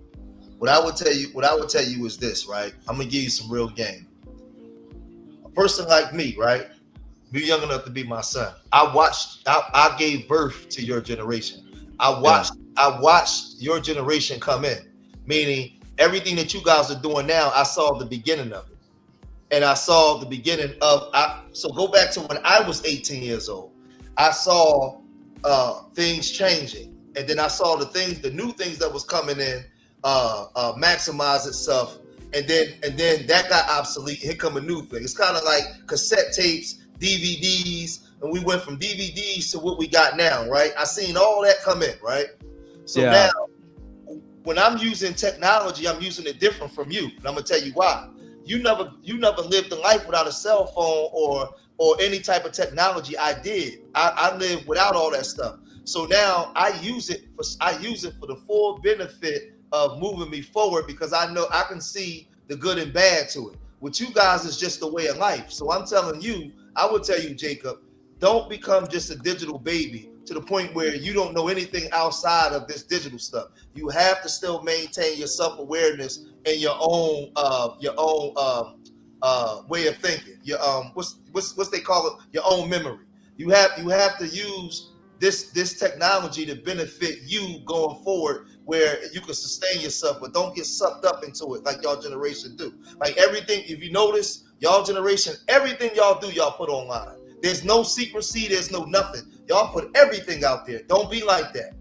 What I would tell you is this, right? I'm gonna give you some real game. A person like me, right? You're young enough to be my son. I gave birth to your generation. Yeah. I watched your generation come in. Meaning everything that you guys are doing now, I saw the beginning of it. And I saw the beginning of so go back to when I was 18 years old. I saw things changing. And then I saw the new things that was coming in maximize itself. And then that got obsolete. Here come a new thing. It's kind of like cassette tapes, DVDs, and we went from DVDs to what we got now, right? I seen all that come in, right? So Yeah. now when I'm using technology, I'm using it different from you. And I'm gonna tell you why. You never lived a life without a cell phone or any type of technology. I did. I lived without all that stuff. So now I use it for the full benefit of moving me forward because I know I can see the good and bad to it. With you guys, it's just a way of life. So I'm telling you, I would tell you, Jacob, don't become just a digital baby to the point where you don't know anything outside of this digital stuff. You have to still maintain your self-awareness and your own way of thinking. Your what's they call it? Your own memory. You have to use this technology to benefit you going forward where you can sustain yourself, but don't get sucked up into it like y'all generation do. Like everything, if you notice, y'all generation, everything y'all do, y'all put online. There's no secrecy, there's no nothing. Y'all put everything out there. Don't be like that.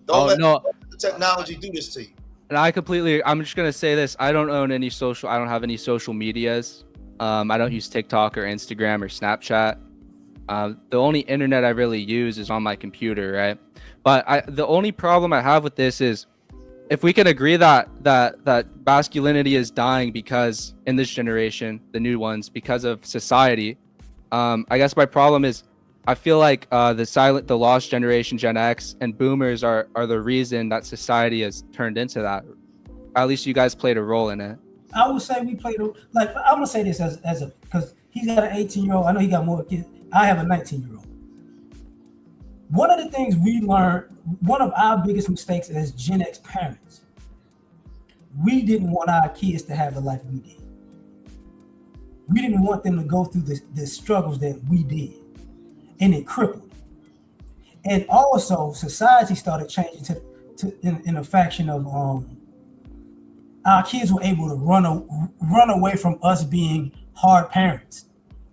Don't Oh let no. the technology do this to you. And I'm just gonna say this. I don't have any social medias. I don't use TikTok or Instagram or Snapchat. The only internet I really use is on my computer, right? But the only problem I have with this is if we can agree that masculinity is dying because in this generation, the new ones, because of society. I guess my problem is I feel like the lost generation, Gen X and Boomers are the reason that society has turned into that. At least you guys played a role in it. I would say we played like I'm gonna say this as a because he's got an 18-year-old. I know he got more kids. I have a 19-year-old. One of the things we learned, one of our biggest mistakes as Gen X parents, we didn't want our kids to have the life we did. We didn't want them to go through the struggles that we did, and it crippled. And also, society started changing in a faction of our kids were able to run away from us being hard parents.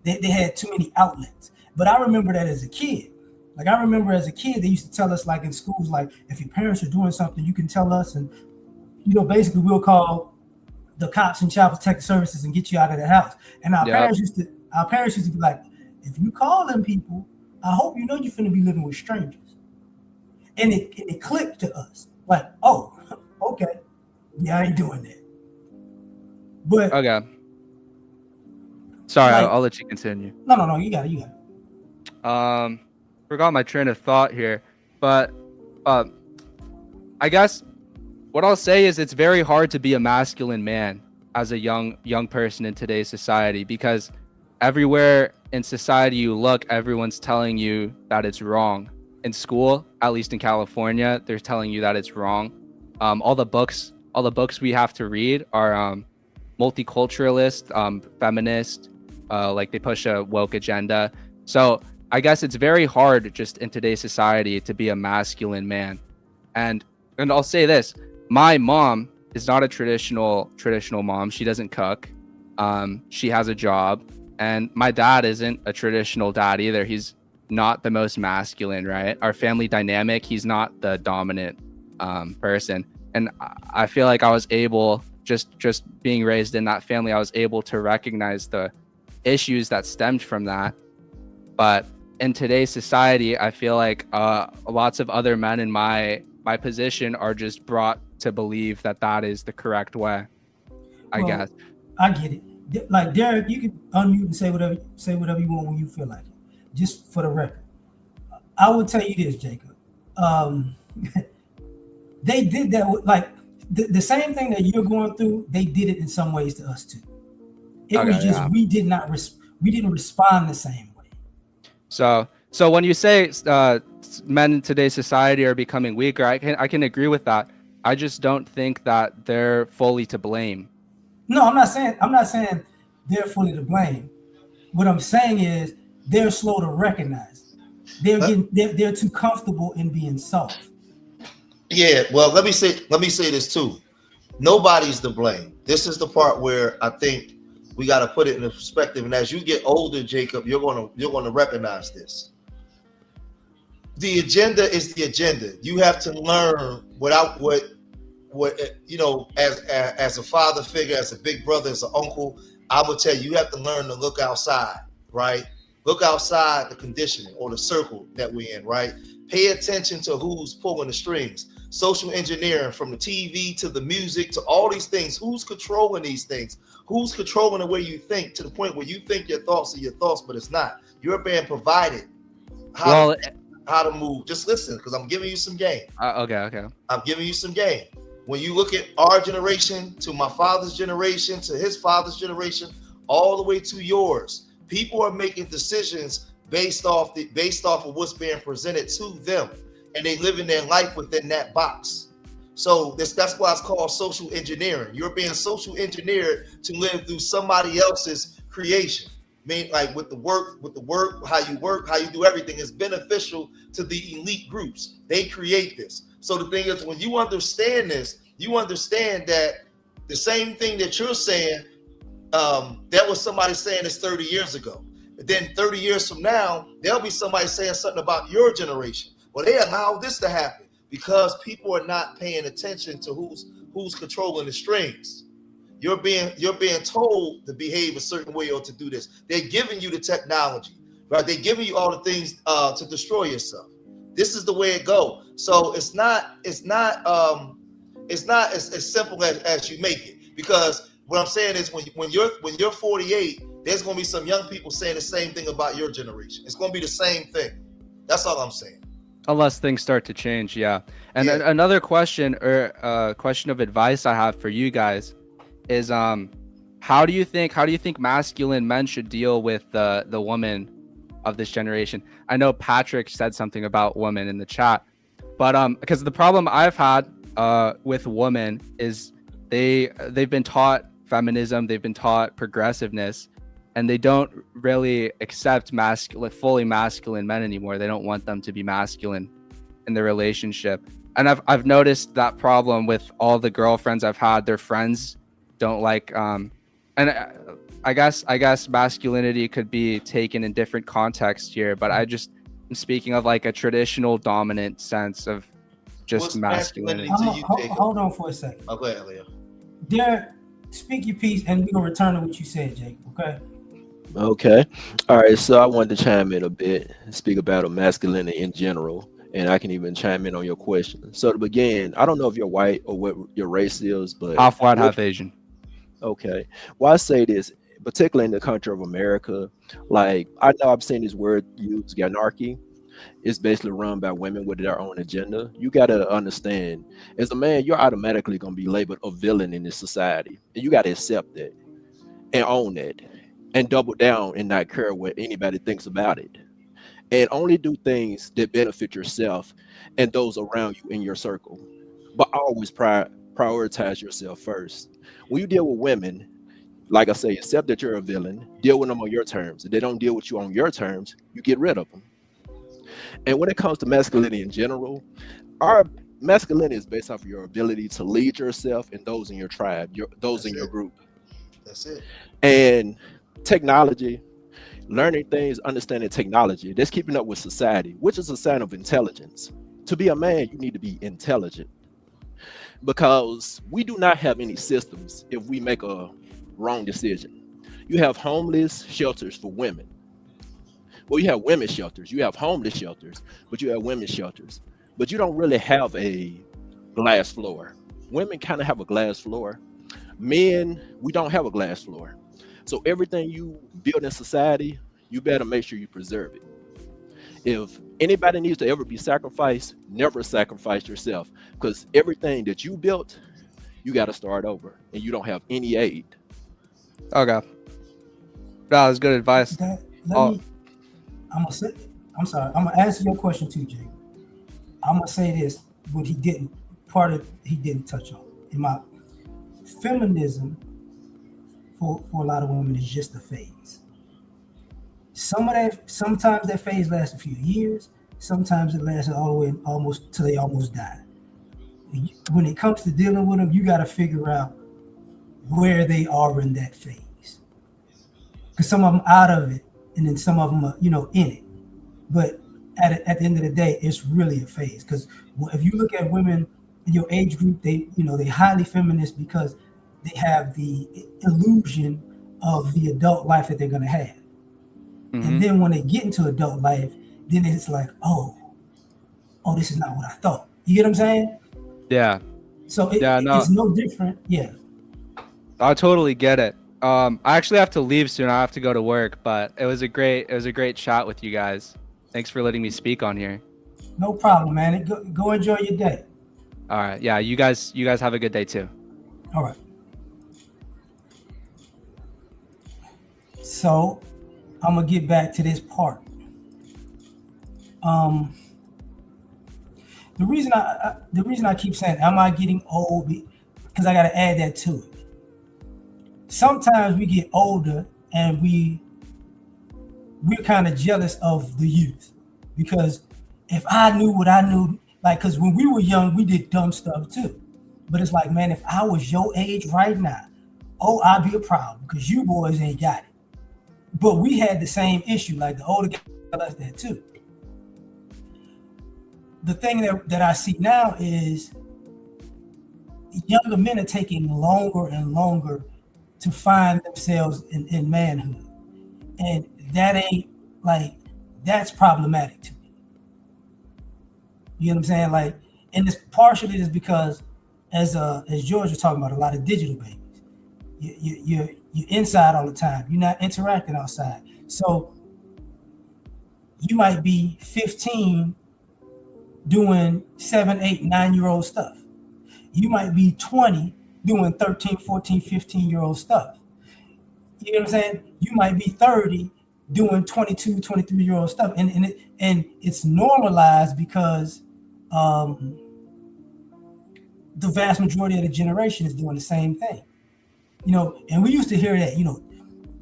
They had too many outlets. But I remember that as a kid. Like I remember as a kid, they used to tell us like in schools, like if your parents are doing something, you can tell us, and basically we'll call the cops and child protective services and get you out of the house. And our parents used to be like, if you call them people, I hope you know you're finna be living with strangers. And it clicked to us. Like, oh, okay. Yeah, I ain't doing that. But Okay. Sorry, like, I'll let you continue. No, you got it. Forgot my train of thought here, but I guess what I'll say is it's very hard to be a masculine man as a young person in today's society because everywhere in society you look, everyone's telling you that it's wrong. In school, at least in California, they're telling you that it's wrong. All the books we have to read are multiculturalist, feminist, like they push a woke agenda. So I guess it's very hard just in today's society to be a masculine man. And I'll say this, my mom is not a traditional mom. She doesn't cook. She has a job. And my dad isn't a traditional dad either. He's not the most masculine, right? Our family dynamic, he's not the dominant person. And I feel like I was able, just being raised in that family, I was able to recognize the issues that stemmed from that. But in today's society, I feel like lots of other men in my position are just brought to believe that that is the correct way, I Well, guess. I get it. Like Derek, you can unmute and say whatever you want when you feel like it. Just for the record, I will tell you this, Jacob. Um, they did that with, like the same thing that you're going through. They did it in some ways to us too. It was Okay, just yeah. we didn't respond the same way. So when you say men in today's society are becoming weaker, I can agree with that. I just don't think that they're fully to blame. No, I'm not saying they're fully to blame. What I'm saying is they're slow to recognize. They're too comfortable in being soft. Yeah, well, let me say this too. Nobody's to blame. This is the part where I think we got to put it in perspective. And as you get older, Jacob, you're gonna recognize this. The agenda is the agenda. You have to learn without what as a father figure, as a big brother, as an uncle. I would tell you, you have to learn to look outside, right? Look outside the conditioning or the circle that we're in, right? Pay attention to who's pulling the strings. Social engineering, from the TV to the music to all these things. Who's controlling these things? Who's controlling the way you think, to the point where you think your thoughts are your thoughts, but it's not. You're being provided how to move. Just listen, because I'm giving you some game. Okay. I'm giving you some game. When you look at our generation, to my father's generation, to his father's generation, all the way to yours, people are making decisions based off of what's being presented to them, and they living their life within that box. So that's why it's called social engineering. You're being social engineered to live through somebody else's creation. I mean, like with the work, how you do everything is beneficial to the elite groups. They create this. So the thing is, when you understand this, you understand that the same thing that you're saying, that was somebody saying this 30 years ago. Then 30 years from now, there'll be somebody saying something about your generation. Well, they allowed this to happen because people are not paying attention to who's controlling the strings. You're being told to behave a certain way or to do this. They're giving you the technology, right? They're giving you all the things to destroy yourself. This is the way it goes. So it's not as simple as you make it. Because what I'm saying is, when you're 48, there's going to be some young people saying the same thing about your generation. It's going to be the same thing. That's all I'm saying. Unless things start to change, yeah. And then another question, or question of advice I have for you guys is, how do you think masculine men should deal with the woman of this generation? I know Patrick said something about women in the chat, but because the problem I've had with women is they've been taught feminism, they've been taught progressiveness, and they don't really accept fully masculine men anymore. They don't want them to be masculine in their relationship. And I've noticed that problem with all the girlfriends I've had. Their friends don't like, and I guess masculinity could be taken in different contexts here, but I'm speaking of like a traditional dominant sense of just masculinity. Hold on for a second. Oh, go ahead, Leo. Derek, speak your piece, and we're gonna return to what you said, Jacob. Okay. Okay. All right. So I wanted to chime in a bit, speak about masculinity in general, and I can even chime in on your question. So to begin, I don't know if you're white or what your race is, but half white, half Asian. Okay. Well, I say this, particularly in the country of America, like I know I've seen this word used, anarchy. It's basically run by women with their own agenda. You got to understand, as a man, you're automatically going to be labeled a villain in this society. And you got to accept that and own that and double down and not care what anybody thinks about it. And only do things that benefit yourself and those around you in your circle. But always prioritize yourself first. When you deal with women, like I say, accept that you're a villain, deal with them on your terms. If they don't deal with you on your terms, you get rid of them. And when it comes to masculinity in general, our masculinity is based off of your ability to lead yourself and those in your tribe, those in your group. That's it. And technology, Learning things, understanding technology. That's keeping up with society, which is a sign of intelligence. To be a man, you need to be intelligent because we do not have any systems if we make a wrong decision. You have homeless shelters for women. Well, you have women's shelters, you have homeless shelters, but you have women's shelters. But you don't really have a glass floor. Women kind of have a glass floor. Men, we don't have a glass floor. So everything you build in society, you better make sure you preserve it. If anybody needs to ever be sacrificed, never sacrifice yourself because everything that you built, you got to start over and you don't have any aid. Okay. That was good advice. That, let Oh, me. I'm gonna say. I'm sorry. I'm gonna answer your question too, Jay. I'm gonna say this. What he didn't. Part of he didn't touch on. In my feminism, for a lot of women, is just a phase. Sometimes that phase lasts a few years. Sometimes it lasts all the way almost till they almost die. When it comes to dealing with them, you got to figure out where they are in that phase. Because some of them out of it, and then some of them are, in it. But at the end of the day, it's really a phase. Because if you look at women in your age group, they highly feminist because they have the illusion of the adult life that they're gonna have. And mm-hmm. then when they get into adult life, then it's like, oh, this is not what I thought. You get what I'm saying? Yeah. So Yeah, no, it's no different. Yeah. I totally get it. I actually have to leave soon. I have to go to work, but it was a great chat with you guys. Thanks for letting me speak on here. No problem, man. Go enjoy your day. All right. Yeah, you guys have a good day too. All right. So I'm gonna get back to this part. Um, the reason I keep saying, am I getting old? Because I got to add that to it. Sometimes we get older and we're kind of jealous of the youth because if I knew what I knew, like, because when we were young, we did dumb stuff too. But it's like, man, if I was your age right now, I'd be a problem because you boys ain't got it. But we had the same issue, like the older guys tell us that too. The thing that I see now is younger men are taking longer and longer to find themselves in manhood. And that ain't like, that's problematic to me. You know what I'm saying? Like, and it's partially just because as George was talking about, a lot of digital babies. You're inside all the time. You're not interacting outside. So you might be 15 doing 7, 8, 9-year-old stuff. You might be 20 doing 13, 14, 15-year-old stuff. You know what I'm saying? You might be 30 doing 22, 23-year-old stuff. And it's normalized because the vast majority of the generation is doing the same thing. And we used to hear that,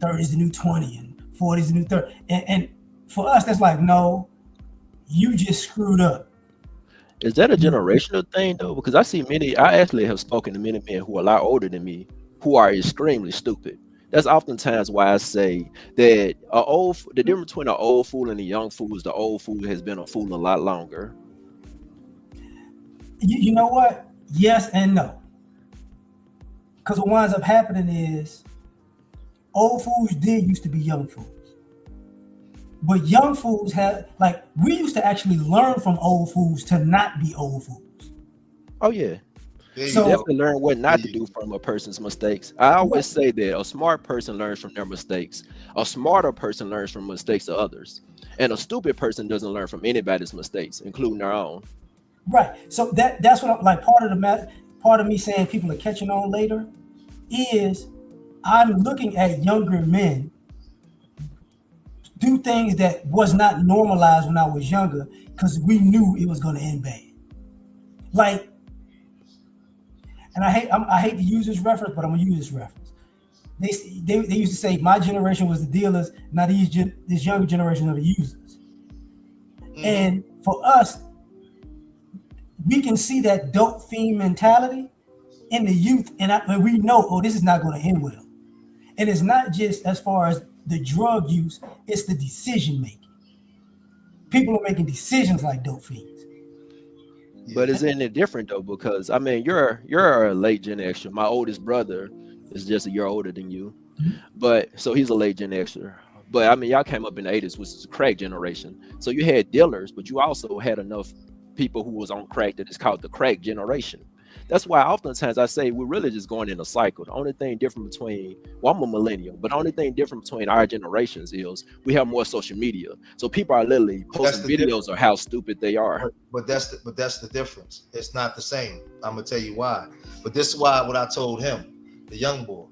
30 is the new 20 and 40 is the new 30. And for us, that's like, no, you just screwed up. Is that a generational thing though? Because I actually have spoken to many men who are a lot older than me who are extremely stupid. That's oftentimes why I say that the difference between an old fool and a young fool is the old fool has been a fool a lot longer. You know what? Yes and no. Because what winds up happening is old fools did used to be young fools. But young fools we used to actually learn from old fools to not be old fools. Oh yeah. You So definitely learn what not to do from a person's mistakes. I always say that a smart person learns from their mistakes. A smarter person learns from mistakes of others. And a stupid person doesn't learn from anybody's mistakes, including their own. right. So that's what like part of me saying people are catching on later is I'm looking at younger men do things that was not normalized when I was younger because we knew it was going to end bad. Like, and I hate to use this reference, but I'm gonna use this reference. They used to say my generation was the dealers, now this younger generation are the users. And for us, we can see that dope fiend mentality in the youth, and we know, this is not going to end well. And it's not just as far as the drug use, it's the decision making. People are making decisions like dope fiends. But isn't it different though? Because I mean, you're a late Gen Xer. My oldest brother is just a year older than you, but so he's a late Gen Xer. But I mean, y'all came up in the '80s, which is a crack generation. So you had dealers, but you also had enough people who was on crack that is called the crack generation. That's why oftentimes I say we're really just going in a cycle. The only thing different between, well, I'm a millennial, but the only thing different between our generations is we have more social media. So people are literally posting videos of how stupid they are. But that's the difference. It's not the same. I'm gonna tell you why. But this is why what I told him, the young boy.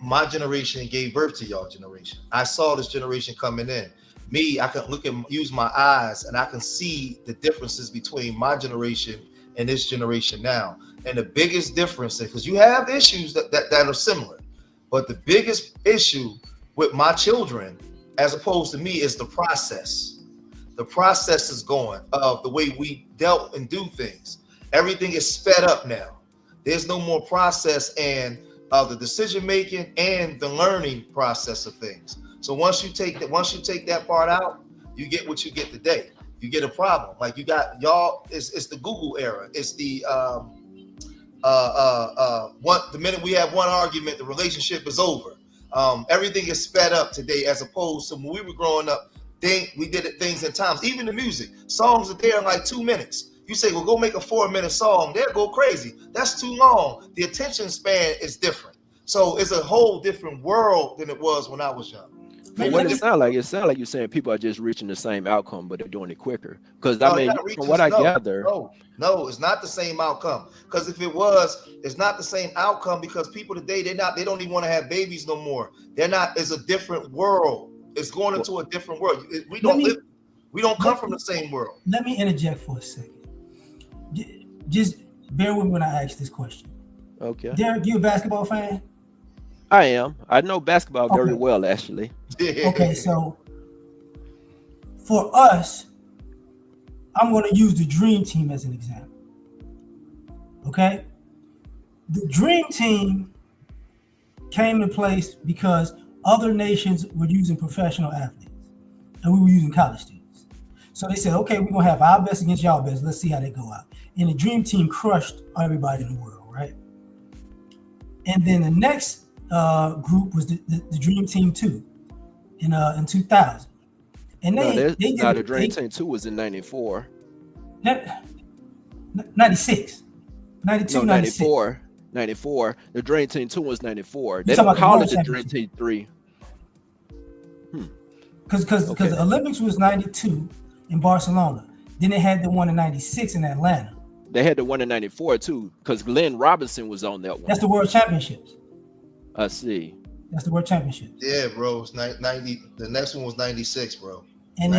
My generation gave birth to y'all generation. I saw this generation coming in. Me, I can use my eyes, and I can see the differences between my generation and this generation now. And the biggest difference, because you have issues that are similar, but the biggest issue with my children, as opposed to me, is the process. The process is going of the way we dealt and do things. Everything is sped up now. There's no more process and the decision making and the learning process of things. So once you take that part out, you get what you get today. You get a problem. Like you got y'all. It's the Google era. It's the the minute we have one argument, the relationship is over. Everything is sped up today, as opposed to when we were growing up. We did things in times. Even the music, songs are there in like 2 minutes. You say, well, go make a 4-minute song. They'll go crazy. That's too long. The attention span is different. So it's a whole different world than it was when I was young. But what it sounds like you're saying people are just reaching the same outcome, but they're doing it quicker. Because I mean, from what I gather, no, it's not the same outcome. Because if it was, it's not the same outcome. Because people today, they don't even want to have babies no more. They're not. It's a different world. It's going into a different world. We don't come from the same world. Let me interject for a second. Just bear with me when I ask this question. Okay. Derek, you a basketball fan? I am. I know basketball very well, actually. Okay, so for us, I'm going to use the Dream Team as an example. Okay? The Dream Team came in place because other nations were using professional athletes and we were using college students. So they said, okay, we're going to have our best against y'all best. Let's see how they go out. And the Dream Team crushed everybody in the world, right? And then the next group was the Dream Team 2 in 2000. And the Dream Team 2 was in 94. 96. 92, no, 94. 94. The Dream Team 2 was 94. They don't call it the Dream Team 3. Because the Olympics was 92 in Barcelona. Then they had the one in 96 in Atlanta. They had the one in 94 too, because Glenn Robinson was on that one. That's the World Championships. I see. That's the World Championships. Yeah, bro. It's 90. The next one was 96, bro. And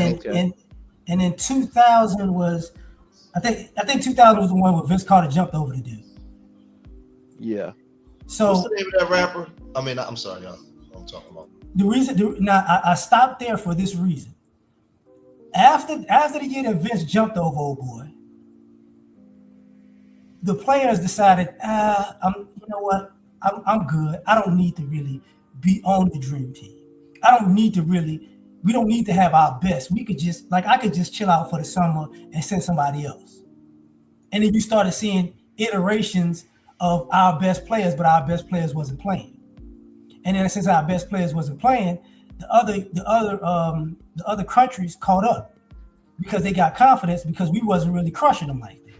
then 2000 was, I think 2000 was the one where Vince Carter jumped over the dude. Yeah. So what's the name of that rapper? I mean, I'm sorry, y'all. I'm talking about. The reason now I stopped there for this reason. After the year that Vince jumped over old boy, the players decided, you know what? I'm good. I don't need to really be on the Dream Team. We don't need to have our best. We could just, I could just chill out for the summer and send somebody else. And then you started seeing iterations of our best players, but our best players wasn't playing. And then since our best players wasn't playing, the other countries caught up because they got confidence because we wasn't really crushing them like that.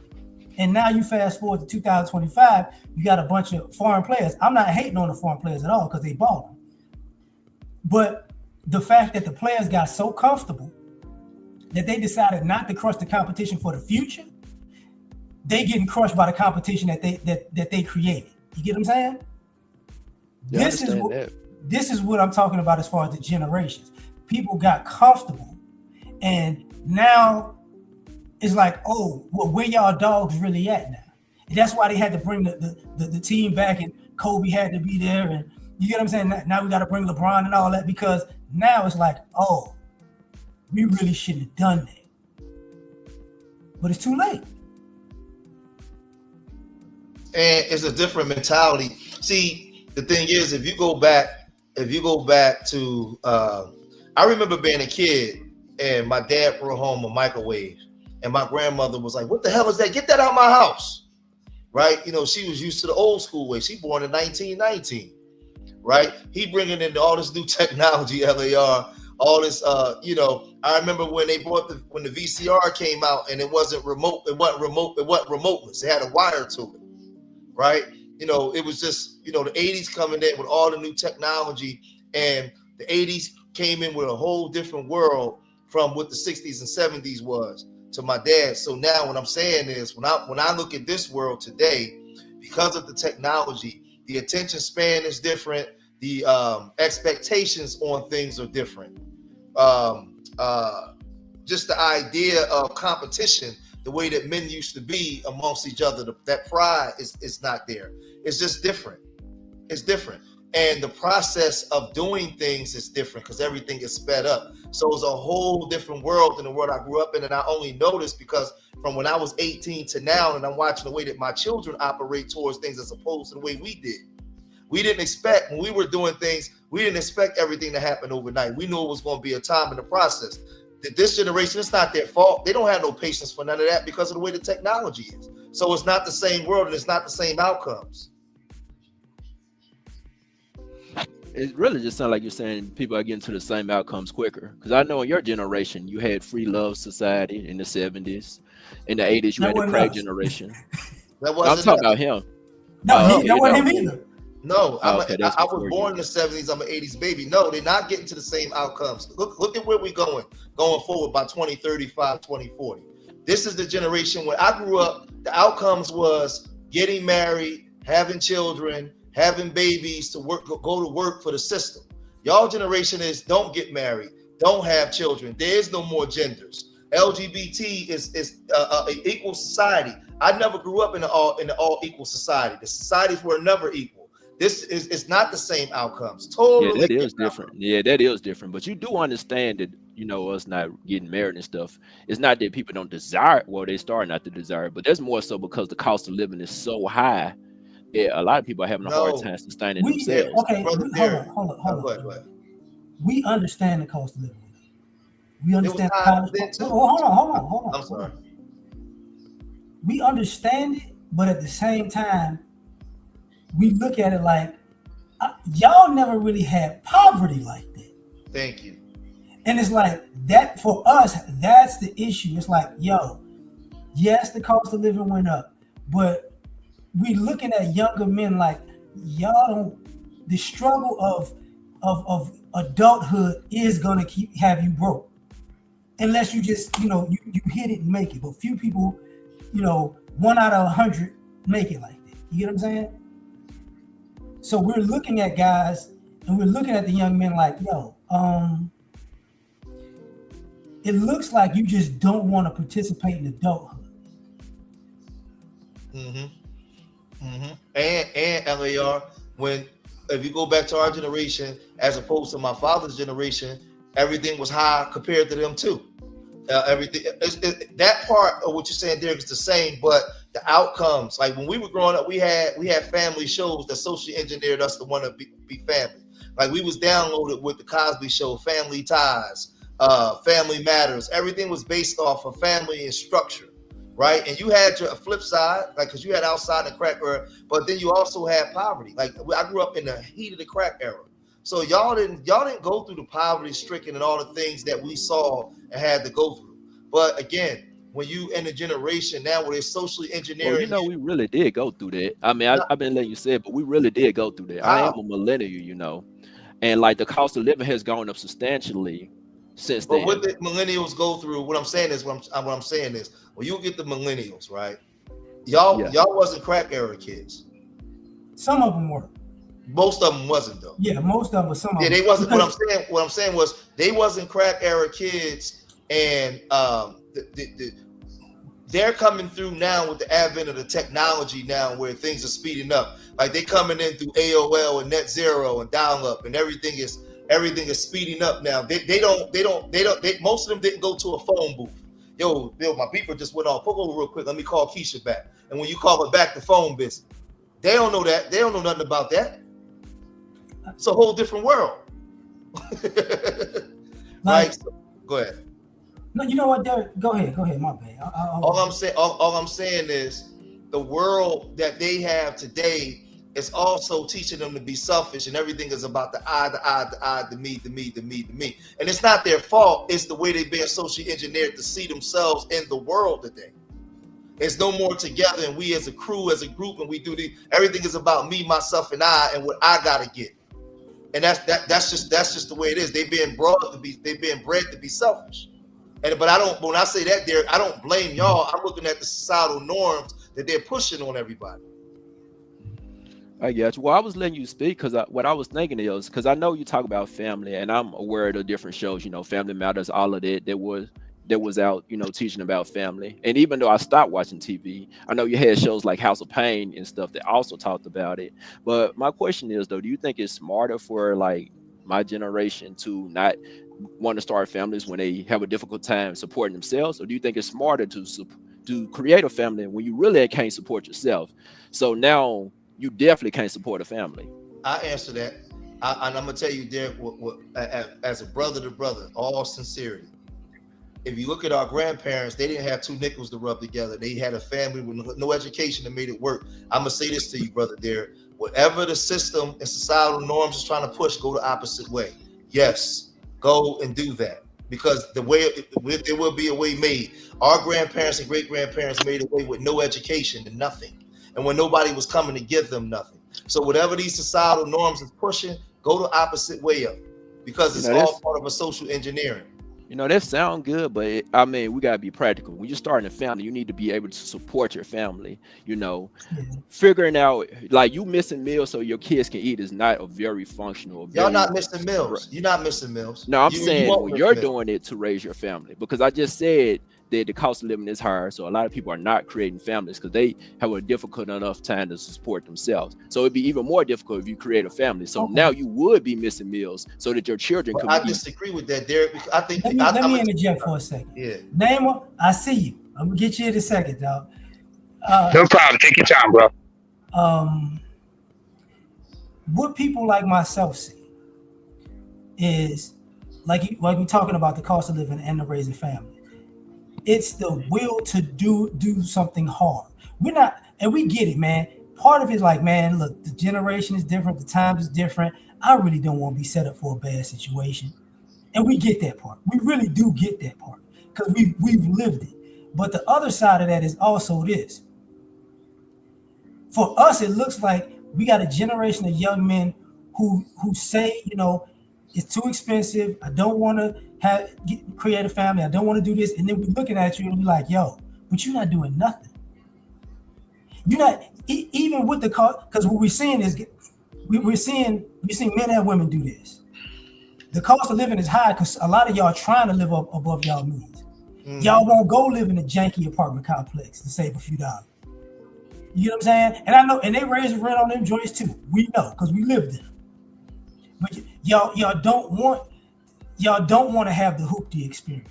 And now you fast forward to 2025, you got a bunch of foreign players. I'm not hating on the foreign players at all because they bought them. But the fact that the players got so comfortable that they decided not to crush the competition for the future, they getting crushed by the competition that they created. You get what I'm saying? Yeah, this is what I'm talking about as far as the generations. People got comfortable, and now it's like, oh, well, where y'all dogs really at now? And that's why they had to bring the team back, and Kobe had to be there, and you get what I'm saying? Now we got to bring LeBron and all that, because now it's like, oh, we really shouldn't have done that. But it's too late. And it's a different mentality. See, the thing is, if you go back, if you go back to, I remember being a kid and my dad brought home a microwave, and my grandmother was like, "What the hell is that? Get that out of my house!" Right? You know, she was used to the old school way. She born in 1919. Right? He bringing in all this new technology, L.A.R. All this, you know. I remember when they brought when the VCR came out, and it wasn't remote. It wasn't remote. It wasn't remoteless. It had a wire to it. Right? You know, it was just, you know, the 80s coming in with all the new technology, and the 80s came in with a whole different world from what the 60s and 70s was to my dad. So now what I'm saying is, when I look at this world today, because of the technology, the attention span is different. The expectations on things are different. Just the idea of competition, the way that men used to be amongst each other, that pride is not there. It's just different. It's different. And the process of doing things is different because everything is sped up. So it's a whole different world than the world I grew up in. And I only noticed because from when I was 18 to now, and I'm watching the way that my children operate towards things as opposed to the way we did. We didn't expect, when we were doing things, we didn't expect everything to happen overnight. We knew it was going to be a time in the process. This generation, it's not their fault. They don't have no patience for none of that because of the way the technology is. So it's not the same world and it's not the same outcomes. It really just sounds like you're saying people are getting to the same outcomes quicker. Because I know in your generation, you had free love society in the 70s. In the 80s, you had the crack generation. That I'm talking about him. No, that wasn't him either. No, I was before born in the 70s. I'm an 80s baby. No, they're not getting to the same outcomes. Look at where we're going forward by 2035, 2040. This is the generation when I grew up. The outcomes was getting married, having children, having babies to work, go to work for the system. Y'all generation is don't get married, don't have children. There is no more genders. LGBT is equal society. I never grew up in the all equal society. The societies were never equal. This is it's not the same outcomes. Totally. Yeah, that is different. Yeah, that is different. But you do understand that, you know, us not getting married and stuff. It's not that people don't desire it. Well, they start not to desire it, but that's more so because the cost of living is so high. Yeah, a lot of people are having a hard time sustaining themselves. Okay, hold on. Go ahead. We understand the cost of living. We understand hold on. I'm sorry. We understand it, but at the same time, we look at it like y'all never really had poverty like that. Thank you. And it's like that for us, that's the issue. It's like, yo, yes, the cost of living went up, but we looking at younger men like y'all don't. The struggle of adulthood is gonna have you broke, unless you just you hit it and make it. But few people, 1 out of 100 make it like that. You get what I'm saying? So we're looking at guys and we're looking at the young men like, yo, it looks like you just don't want to participate in adulthood. And L.A.R. If you go back to our generation, as opposed to my father's generation, everything was high compared to them too. Everything that part of what you're saying, Derek, is the same, but the outcomes, like when we were growing up, we had family shows that socially engineered us to want to be family. Like we was downloaded with the Cosby Show, Family Ties, Family Matters. Everything was based off of family and structure, right? And you had your flip side, like because you had outside the crack era, but then you also had poverty. Like I grew up in the heat of the crack era. So y'all didn't go through the poverty stricken and all the things that we saw and had to go through. But again, when you in a generation now where they're socially engineering, we really did go through that. I mean, I've been letting you say it, but we really did go through that. I am a millennial, and like the cost of living has gone up substantially since then. But what the millennials go through, what I'm saying is when you get the millennials, right? Y'all wasn't crack era kids. Some of them were. Most of them wasn't though. Yeah, most of them. Some of them. They wasn't. What I'm saying was they wasn't crack era kids, and they're coming through now with the advent of the technology now, where things are speeding up. Like they coming in through AOL and Net Zero and dial up, and everything is speeding up now. Most of them didn't go to a phone booth. Yo, Bill, my beeper just went off. Pull over real quick. Let me call Keisha back. And when you call her back, the phone busy. They don't know that. They don't know nothing about that. It's a whole different world. Like, Right? So, go ahead. no, you know what, Derek? Go ahead. My bad. All I'm saying is the world that they have today is also teaching them to be selfish, and everything is about the I, the me, the me. And it's not their fault. It's the way they've been socially engineered to see themselves in the world today. It's no more together, and we as a crew, as a group, and we do everything is about me, myself, and I, and what I gotta get. And that's just the way it is. They've been bred to be selfish. But when I say that, Derek, I don't blame y'all. I'm looking at the societal norms that they're pushing on everybody. I got you. Well, I was letting you speak because what I was thinking is because I know you talk about family, and I'm aware of the different shows. Family Matters, all of that. That was out, teaching about family. And even though I stopped watching TV, I know you had shows like House of Pain and stuff that also talked about it. But my question is, though, do you think it's smarter for like my generation to not want to start families when they have a difficult time supporting themselves, or do you think it's smarter to create a family when you really can't support yourself? So now you definitely can't support a family. I answer that, and I'm gonna tell you, Derek, as a brother to brother, all sincerity. If you look at our grandparents, they didn't have two nickels to rub together. They had a family with no education that made it work. I'm gonna say this to you, brother Derek. Whatever the system and societal norms is trying to push, go the opposite way. Yes, go and do that, because there will be a way made. Our grandparents and great grandparents made a way with no education and nothing, and when nobody was coming to give them nothing. So whatever these societal norms is pushing, go the opposite way of it, because it's all part of a social engineering. That sounds good, but we gotta be practical. When you're starting a family, you need to be able to support your family. Figuring out like you missing meals so your kids can eat is not a very functional. Y'all not missing meals. You're not missing meals. No, I'm saying when you're doing it to raise your family, because I just said that the cost of living is higher, so a lot of people are not creating families because they have a difficult enough time to support themselves. So it'd be even more difficult if you create a family. So now you would be missing meals so that your children could. I disagree with that, Derek. Because I think let me interject for a second. Yeah. Name one. I see you. I'm gonna get you in a second, dog. No problem. Take your time, bro. What people like myself see is like we're talking about the cost of living and the raising family. It's the will to do something hard. We're not, and we get it, man. Part of it is like, man, look, the generation is different, the times is different. I really don't want to be set up for a bad situation. And we get that part. We really do get that part because we've lived it. But the other side of that is also this. For us, it looks like we got a generation of young men who say, it's too expensive. I don't want to create a family. I don't want to do this. And then we're looking at you and we're like, yo, but you're not doing nothing. You're not, even with the cost, because what we're seeing is, we're seeing men and women do this. The cost of living is high because a lot of y'all trying to live up above y'all means. Y'all won't go live in a janky apartment complex to save a few dollars. You know what I'm saying? And I know, and they raise rent on them joints too. We know because we lived in them. But y'all don't want to have the hoopty experience.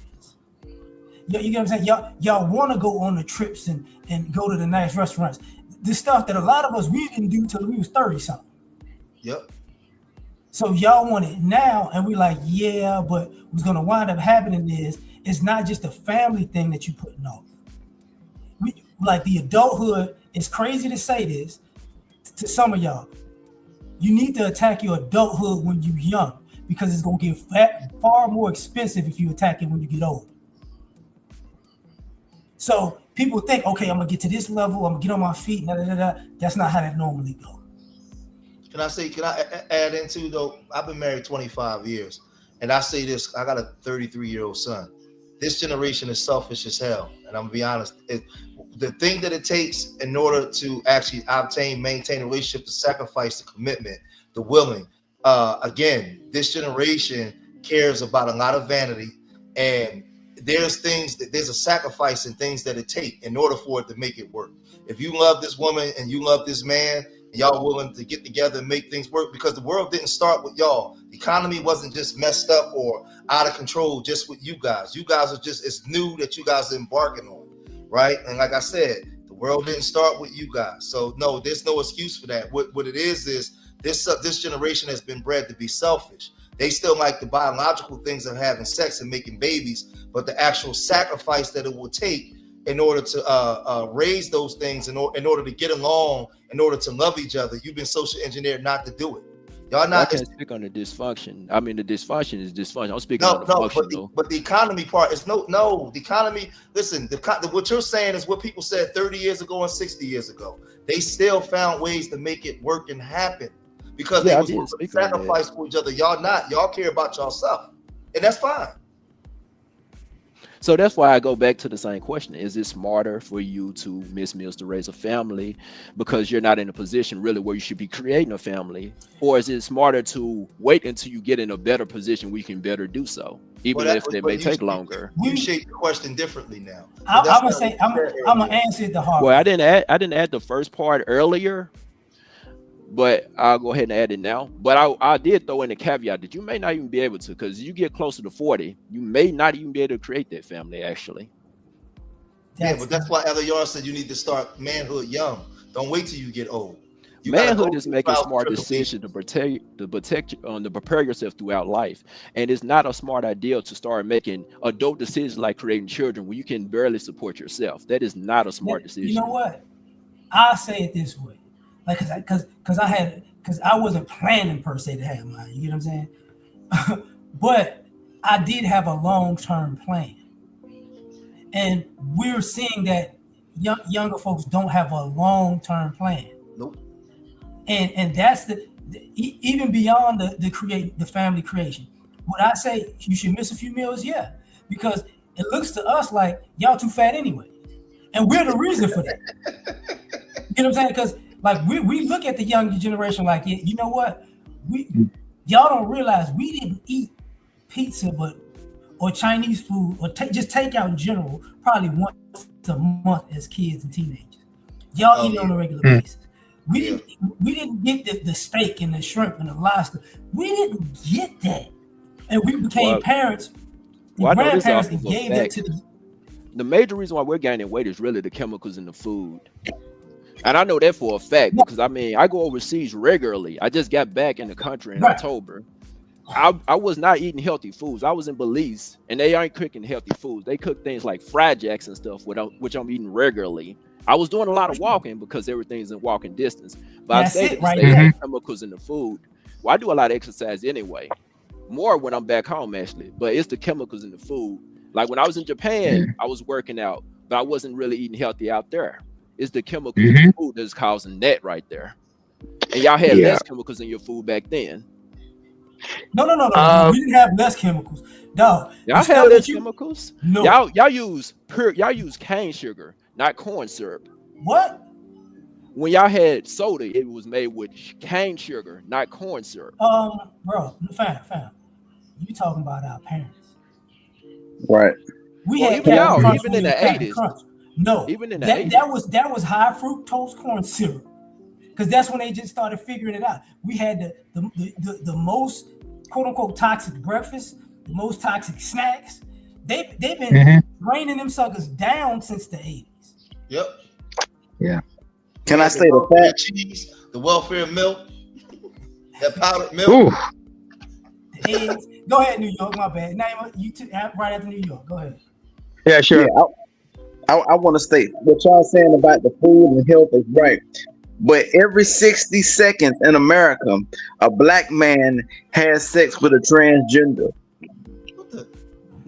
You get what I'm saying? Y'all want to go on the trips and go to the nice restaurants. The stuff that a lot of us we didn't do till we was 30 something. Yep. So y'all want it now, and we like, yeah, but what's gonna wind up happening is it's not just a family thing that you putting off. Like the adulthood, it's crazy to say this to some of y'all. You need to attack your adulthood when you're young because it's gonna get far more expensive if you attack it when you get old. So people think, okay, I'm gonna get to this level, I'm gonna get on my feet, That's not how that normally goes. Can I add into though? I've been married 25 years, and I say this: I got a 33-year-old son. This generation is selfish as hell, and I'm gonna be honest. The thing that it takes in order to actually maintain a relationship, to sacrifice the commitment, the willing. Again, this generation cares about a lot of vanity, and there's a sacrifice and things that it takes in order for it to make it work. If you love this woman and you love this man, and y'all willing to get together and make things work, because the world didn't start with y'all. The economy wasn't just messed up or out of control just with you guys. You guys are just, it's new that you guys are embarking on, right? And like I said, the world didn't start with you guys. So no, there's no excuse for that. What it is This generation has been bred to be selfish. They still like the biological things of having sex and making babies, but the actual sacrifice that it will take in order to raise those things, in order to get along, in order to love each other, you've been social engineered not to do it. Y'all Well, I not. can't speak on the dysfunction. I mean, the dysfunction is dysfunction. I'm speaking on the function, though. But the economy part is no. The economy. Listen, what you're saying is what people said 30 years ago and 60 years ago. They still found ways to make it work and happen because they was sacrifice for each other. Y'all not. Y'all care about yourself, and that's fine. So that's why I go back to the same question. Is it smarter for you to, Miss Mills, to raise a family because you're not in a position really where you should be creating a family? Or is it smarter to wait until you get in a better position where you can better do so, even if it may take longer? You shape the question differently now. I'm gonna answer it the hard way. Well, I didn't add the first part earlier, but I'll go ahead and add it now. But I did throw in a caveat that you may not even be able to, because you get closer to 40, you may not even be able to create that family, actually. Yeah, but that's why L.A.R. said you need to start manhood young. Don't wait till you get old. Manhood is making smart decisions to prepare yourself throughout life. And it's not a smart idea to start making adult decisions like creating children when you can barely support yourself. That is not a smart decision. You know what? I'll say it this way. Like, because I wasn't planning per se to have mine. You get what I'm saying? But I did have a long-term plan, and we're seeing that younger folks don't have a long-term plan. Nope. And that's even beyond the family creation. Would I say you should miss a few meals? Yeah, because it looks to us like y'all too fat anyway, and we're the reason for that. You know what I'm saying? Because like we look at the younger generation like, you know what? Y'all don't realize we didn't eat pizza or Chinese food or just takeout in general probably once a month as kids and teenagers. Y'all eat it on a regular basis. We didn't get the steak and the shrimp and the lobster. We didn't get that, and we became parents, grandparents, and gave that to the major reason why we're gaining weight is really the chemicals in the food. And I know that for a fact because I mean I go overseas regularly. I just got back in the country in October. I was not eating healthy foods. I was in Belize and they aren't cooking healthy foods. They cook things like fried jacks and stuff, which I'm eating regularly. I was doing a lot of walking because everything's in walking distance. But I say chemicals in the food. Well, I do a lot of exercise anyway. More when I'm back home actually, but it's the chemicals in the food. Like when I was in Japan, I was working out, but I wasn't really eating healthy out there. It's the chemicals in the food that's causing that right there. And y'all had less chemicals in your food back then. No. We didn't have less chemicals. No. Y'all had less chemicals? No. Y'all use cane sugar, not corn syrup. What? When y'all had soda, it was made with cane sugar, not corn syrup. Bro, fam. You talking about our parents. Right. We had even in the 80s. No, even in the 80s. that was high fructose corn syrup, because that's when they just started figuring it out. We had the most quote unquote toxic breakfast, the most toxic snacks. They've been raining them suckers down since the 80s. Yep. Yeah. Can I say the fat cheese, the welfare milk, that powdered milk? Ooh. The eggs. Go ahead, New York. My bad. Now you right after New York. Go ahead. Yeah, sure. Yeah, I want to state what y'all saying about the food and health is right. But every 60 seconds in America, a black man has sex with a transgender.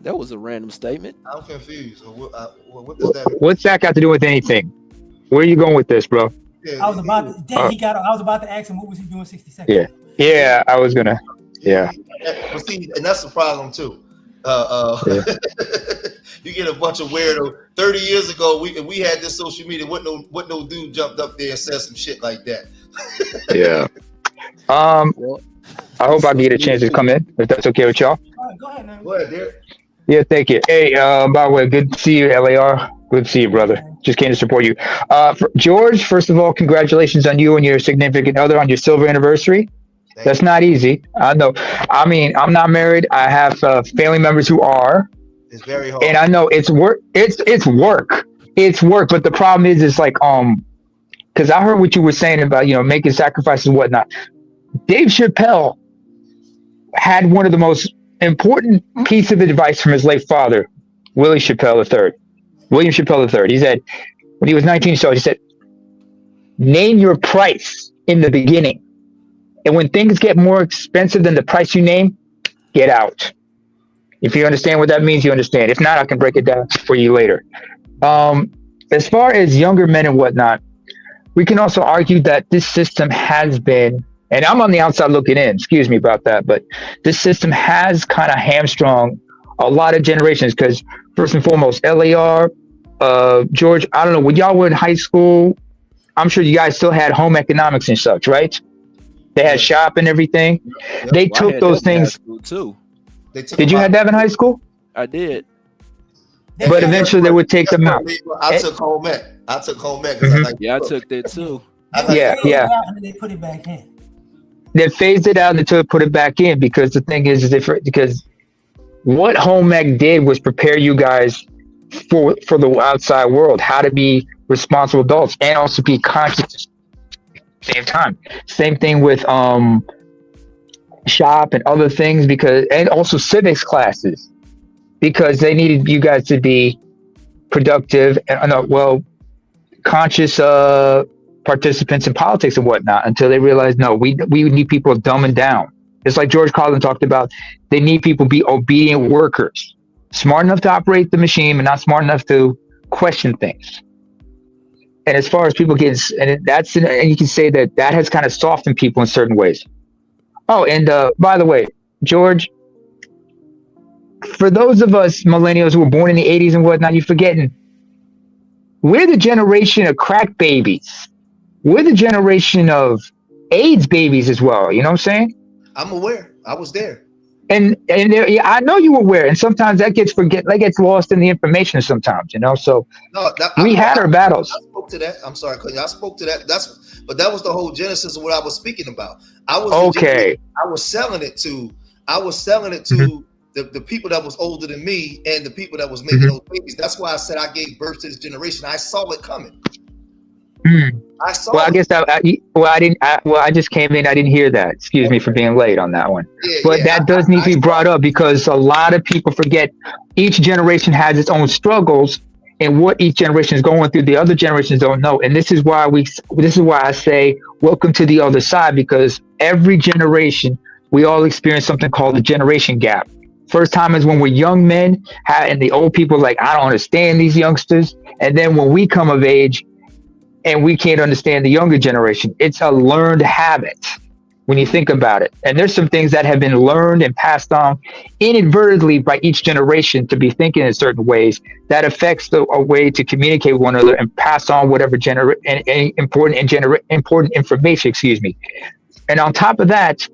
That was a random statement. I'm confused. What does that mean? What's that got to do with anything? Where are you going with this, bro? I was about to ask him what was he doing 60 seconds. Yeah, I was gonna. Yeah. Well, see, and that's the problem too. You get a bunch of weirdo. 30 years ago, we had this social media. What no dude jumped up there and said some shit like that. Yeah. I hope I get a chance to come in if that's okay with y'all. Go ahead, man. Go ahead, Derek. Yeah, thank you. Hey, by the way, good to see you, L.A.R. Good to see you, brother. Just came to support you. George, first of all, congratulations on you and your significant other on your silver anniversary. That's not easy. I know. I mean, I'm not married. I have family members who are. It's very hard. And I know it's work. It's work. It's work. But the problem is, it's like, because I heard what you were saying about, making sacrifices and whatnot. Dave Chappelle had one of the most important pieces of advice from his late father, Willie Chappelle III. William Chappelle III. He said, when he was 19 years old, he said, name your price in the beginning. And when things get more expensive than the price you name, get out. If you understand what that means, you understand. If not, I can break it down for you later. As far as younger men and whatnot, we can also argue that this system has been, and I'm on the outside looking in, excuse me about that, but this system has kind of hamstrung a lot of generations because, first and foremost, L.A.R., George, I don't know, when y'all were in high school, I'm sure you guys still had home economics and such, right? They had Yeah. shop and everything. Yep. They Well, I took had those that in high things. school too. They took Did you them have out. that in high school? I did. But eventually they would take them out. I took home ec. I took home ec because I Mhm. like. Yeah, I took that too. I They like Yeah, phased yeah. it out and then they put it back in. They phased it out until they put it back in because the thing is because what home ec did was prepare you guys for the outside world, how to be responsible adults and also be conscious at the same time. Same thing with shop and other things and also civics classes because they needed you guys to be productive and conscious participants in politics and whatnot until they realized no, we need people dumbing down. It's like George Carlin talked about. They need people to be obedient workers, smart enough to operate the machine, but not smart enough to question things. And as far as people getting, and you can say that has kind of softened people in certain ways. Oh, and by the way, George, for those of us millennials who were born in the '80s and whatnot, you're forgetting we're the generation of crack babies. We're the generation of AIDS babies as well. You know what I'm saying? I'm aware. I was there. And yeah, I know you were aware, and sometimes that gets lost in the information sometimes. You know, so No, we had our battles. I spoke to that. I'm sorry, Clinton. I spoke to that. But that was the whole genesis of what I was speaking about. I was Okay. I was selling it to. I was selling it to Mm-hmm. the people that was older than me and the people that was making Mm-hmm. those babies. That's why I said I gave birth to this generation. I saw it coming. Mm. I saw Well, I it. guess I didn't. I just came in. I didn't hear that. Excuse me for being late on that one. Yeah, But yeah. that does need to be brought up because a lot of people forget each generation has its own struggles and what each generation is going through. The other generations don't know, and this is why I say welcome to the other side because every generation we all experience something called the generation gap. First time is when we're young men, and the old people are like I don't understand these youngsters, and then when we come of age and we can't understand the younger generation. It's a learned habit when you think about it. And there's some things that have been learned and passed on inadvertently by each generation to be thinking in certain ways that affects a way to communicate with one another and pass on whatever important information, excuse me. And on top of that,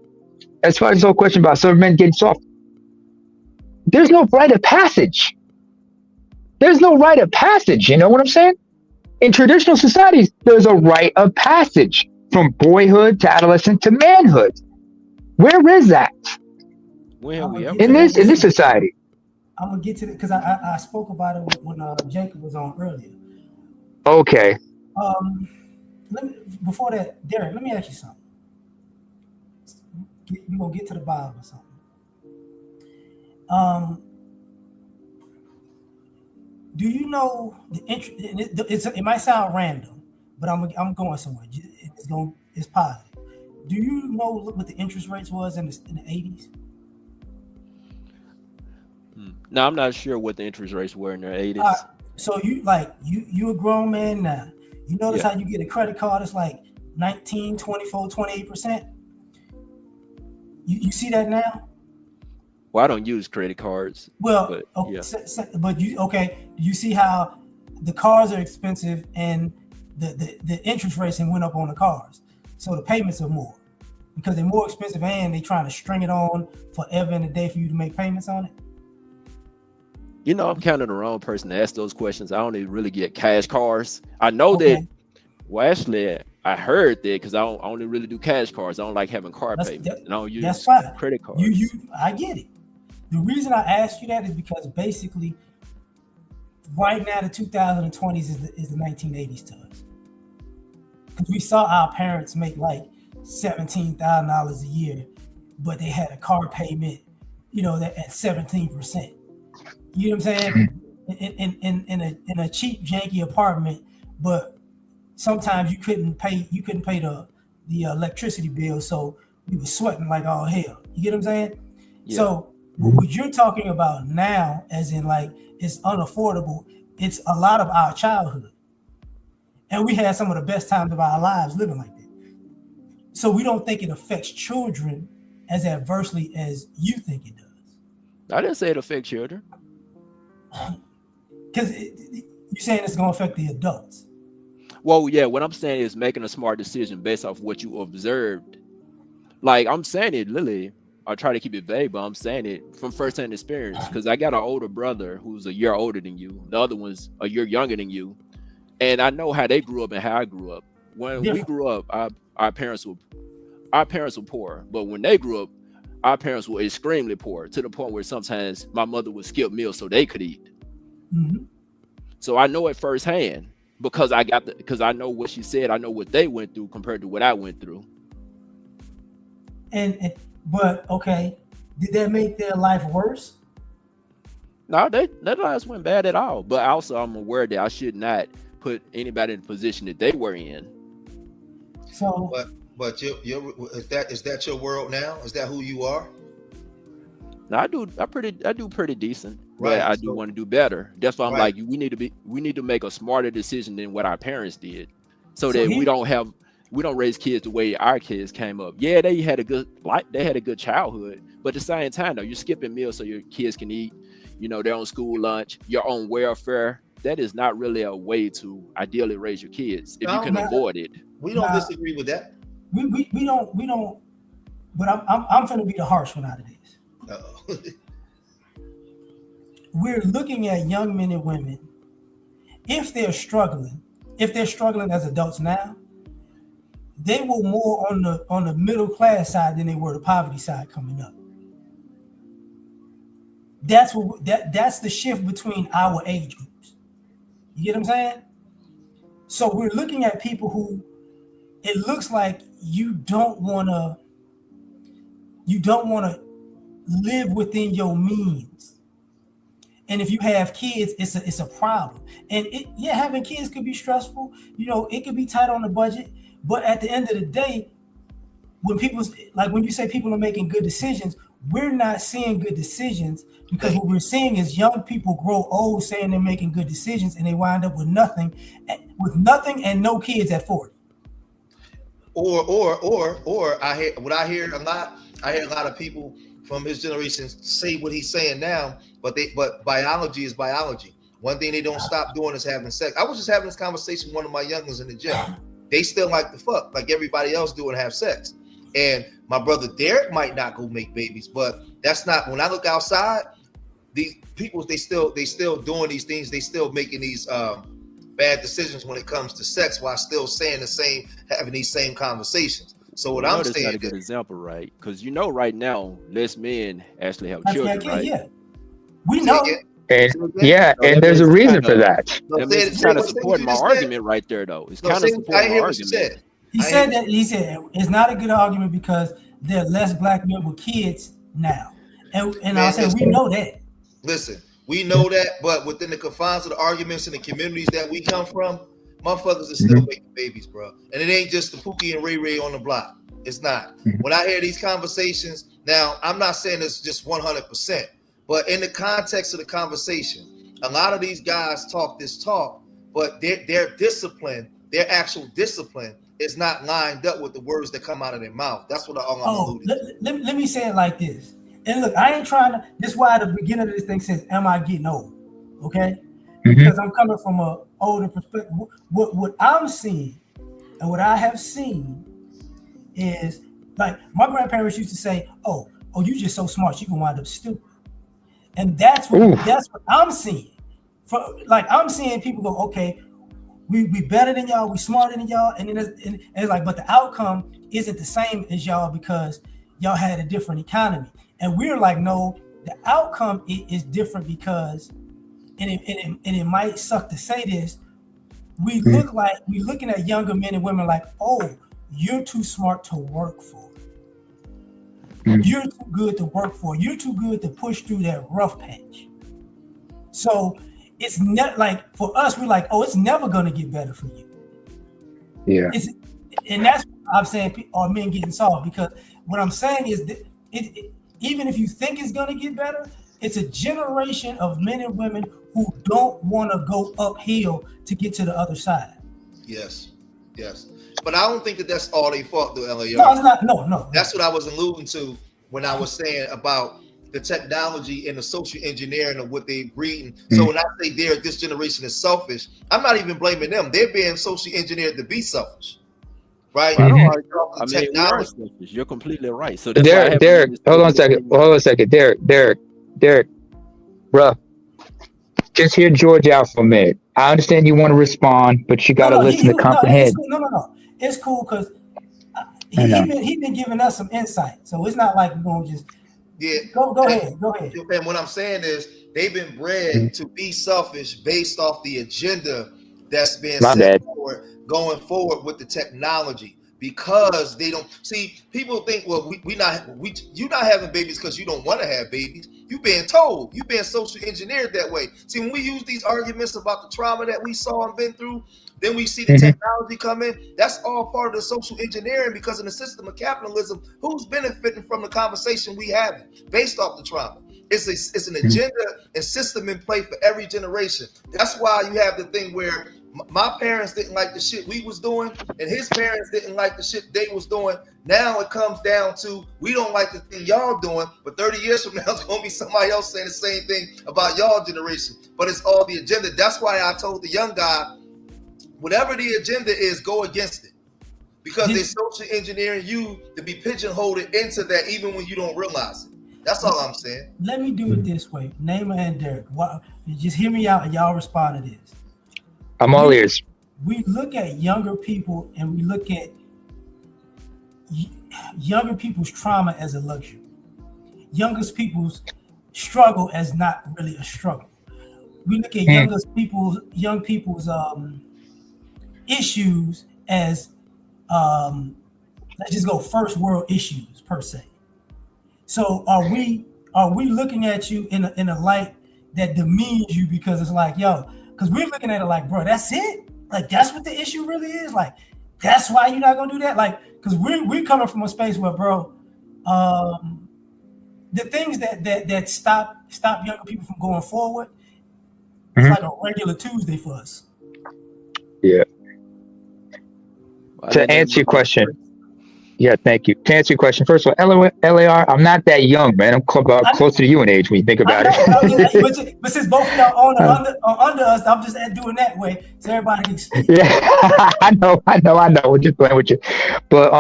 as far as the whole question about some men getting soft, there's no rite of passage. There's no rite of passage. You know what I'm saying? In traditional societies, there's a rite of passage from boyhood to adolescent to manhood. Where is that When have we ever in this society? I'm gonna get to it because I spoke about it when Jacob was on earlier. Okay. Before that, Derek, let me ask you something. We're gonna get to the Bible or something. Do you know the interest? It might sound random, but I'm going somewhere. It's positive. Do you know what the interest rates was in the 80s? No, I'm not sure what the interest rates were in the 80s. So you a grown man now. You notice how you get a credit card, it's like 19, 24, 28%. You see that now? Well, I don't use credit cards. Well, but you see how the cars are expensive and the interest rates went up on the cars. So the payments are more because they're more expensive and they're trying to string it on forever and a day for you to make payments on it. You know, I'm kind of the wrong person to ask those questions. I don't even really get cash cars. I know that. Well, actually, I heard that because I only really do cash cards. I don't like having car payments. And I don't use credit cards. I get it. The reason I asked you that is because basically, right now the 2020s is the 1980s to us. Because we saw our parents make like $17,000 a year, but they had a car payment, that at 17%. You know what I'm saying? In a cheap janky apartment, but sometimes you couldn't pay the electricity bill, so we were sweating like all hell. You get what I'm saying? Yeah. So what you're talking about now, as in like it's unaffordable, it's a lot of our childhood. And we had some of the best times of our lives living like that. So we don't think it affects children as adversely as you think it does. I didn't say it affects children. Because you're saying it's going to affect the adults. Well, yeah, what I'm saying is making a smart decision based off what you observed. Like, I'm saying it literally, I try to keep it vague, but I'm saying it from first-hand experience, because I got an older brother who's a year older than you. The other one's a year younger than you. And I know how they grew up and how I grew up. When we grew up, our parents were poor, but when they grew up, our parents were extremely poor, to the point where sometimes my mother would skip meals so they could eat. Mm-hmm. So I know it firsthand because because I know what she said. I know what they went through compared to what I went through. But okay, did that make their life worse? No, their lives weren't bad at all. But also, I'm aware that I should not put anybody in the position that they were in. So, but is that your world now? Is that who you are? No, I do pretty decent, Right. but I do want to do better. That's why I'm Right. like, we need to make a smarter decision than what our parents did, so So that he- we don't raise kids the way our kids came up. Yeah, they had a good childhood, but at the same time, though, you're skipping meals so your kids can eat, their own school lunch, your own welfare. That is not really a way to ideally raise your kids if you can avoid it. We don't disagree with that. we don't. But I'm going to be the harsh one out of this. Uh-oh. We're looking at young men and women. If they're struggling as adults now, they were more on the middle class side than they were the poverty side coming up. That's the shift between our age groups. You get what I'm saying? So we're looking at people who it looks like you don't want to live within your means. And if you have kids, it's a problem. And having kids could be stressful. It could be tight on the budget. But at the end of the day, when you say people are making good decisions, we're not seeing good decisions, because what we're seeing is young people grow old saying they're making good decisions, and they wind up with nothing and no kids at 40. Or I hear a lot of people from his generation say what he's saying now, but biology is biology. One thing they don't stop doing is having sex. I was just having this conversation with one of my youngers in the gym. They still like to fuck like everybody else do and have sex. And my brother Derek might not go make babies, but that's not, when I look outside, these people, they still doing these things. They still making these bad decisions when it comes to sex, while still having these same conversations. So what I'm saying, that's not a good example, right? Because right now, less men actually have That's children, okay, right? yeah. We know. And there's a reason for that. It's kind of supporting my argument right there, though. It's kind of supporting my argument. He said it's not a good argument because there are less black men with kids now. And I said, we know that. Listen, we know that, but within the confines of the arguments and the communities that we come from, motherfuckers are still making babies, bro. And it ain't just the Pookie and Ray Ray on the block. It's not. When I hear these conversations, now I'm not saying it's just 100%, but in the context of the conversation, a lot of these guys talk this talk, but their discipline, their actual discipline, is not lined up with the words that come out of their mouth. That's what I'm alluding to. Let me say it like this. And look, I ain't trying to. This is why the beginning of this thing says, "Am I getting old?" Okay, because I'm coming from an older perspective. What I'm seeing and what I have seen is, like, my grandparents used to say, "Oh, you just so smart, you can wind up stupid," and that's what I'm seeing. I'm seeing people go, "Okay, we better than y'all, we smarter than y'all," and it's like, but the outcome isn't the same as y'all because y'all had a different economy. And we're like, no, the outcome is different because, and it might suck to say this, we're looking at younger men and women like, oh, you're too smart to work for. Mm. You're too good to work for. You're too good to push through that rough patch. So it's not like for us, we're like, oh, it's never gonna get better for you. Yeah. And that's what I'm saying, are men getting soft? Because what I'm saying is that even if you think it's gonna get better, it's a generation of men and women who don't want to go uphill to get to the other side. Yes, yes. But I don't think that that's all they fought though, LAR. No, it's not. No. That's what I was alluding to when I was saying about the technology and the social engineering of what they're breeding. So when I say this generation is selfish, I'm not even blaming them. They're being socially engineered to be selfish, right? But I don't Mhm. argue. I mean, we are Technology. selfish. You're completely right. So that's why I Derek, have Derek, hold on a second. Derek, bruh. Just hear George out for a minute. I understand you want to respond, but you got to No. listen to No. It's comprehend. cool. No. It's cool because I know. he been giving us some insight. So it's not like we're gonna just Yeah. go ahead. And what I'm saying is they've been bred to be selfish based off the agenda that's being My set bad. forward going forward with the technology. Because they don't see, people think, well, you not having babies because you don't want to have babies. You being told, you being social engineered that way. See, when we use these arguments about the trauma that we saw and been through, then we see the technology come in. That's all part of the social engineering, because in the system of capitalism, who's benefiting from the conversation we having based off the trauma? It's an agenda and system in play for every generation. That's why you have the thing where my parents didn't like the shit we was doing, and his parents didn't like the shit they was doing. Now it comes down to, we don't like the thing y'all doing, but 30 years from now, it's going to be somebody else saying the same thing about y'all generation. But it's all the agenda. That's why I told the young guy, whatever the agenda is, go against it. Because they're social engineering you to be pigeonholed into that even when you don't realize it. That's all I'm saying. Let me do it this way. Naima and Derek, just hear me out and y'all respond to this. I'm all ears. We look at younger people and we look at younger people's trauma as a luxury. Youngest people's struggle as not really a struggle. We look at young people's issues as let's just go first world issues per se. So are we looking at you in a light that demeans you because it's like, yo, because we're looking at it like, bro, that's it? Like, that's what the issue really is? Like, that's why you're not gonna do that? Like, because we're coming from a space where, bro, the things that stop younger people from going forward, it's like a regular Tuesday for us. Yeah. To answer your question. Yeah, thank you. To answer your question, first of all, LAR, I'm not that young, man. I'm closer to you in age when you think about it. But since both of y'all under us, I'm just doing that way so everybody can speak. Yeah, I know. We're just playing with you. But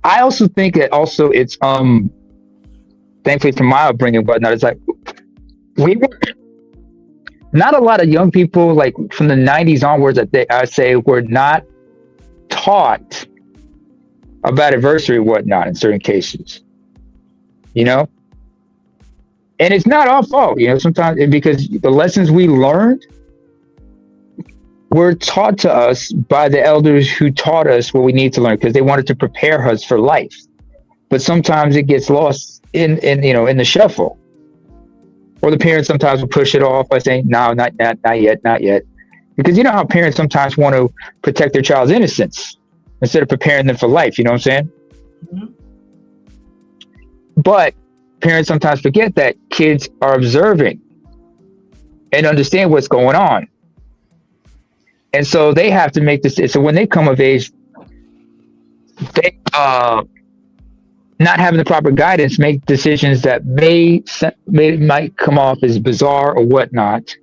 I also think that also it's thankfully from my upbringing and whatnot, it's like we were not a lot of young people like from the 90s onwards I say were not taught about adversity and whatnot in certain cases, you know, and it's not our fault, you know, sometimes because the lessons we learned were taught to us by the elders who taught us what we need to learn because they wanted to prepare us for life. But sometimes it gets lost in the shuffle, or the parents sometimes will push it off by saying, no, not yet. Because you know how parents sometimes want to protect their child's innocence instead of preparing them for life. You know what I'm saying? Mm-hmm. But parents sometimes forget that kids are observing and understand what's going on. And so they have to make this. So when they come of age, they not having the proper guidance, make decisions that might come off as bizarre or whatnot.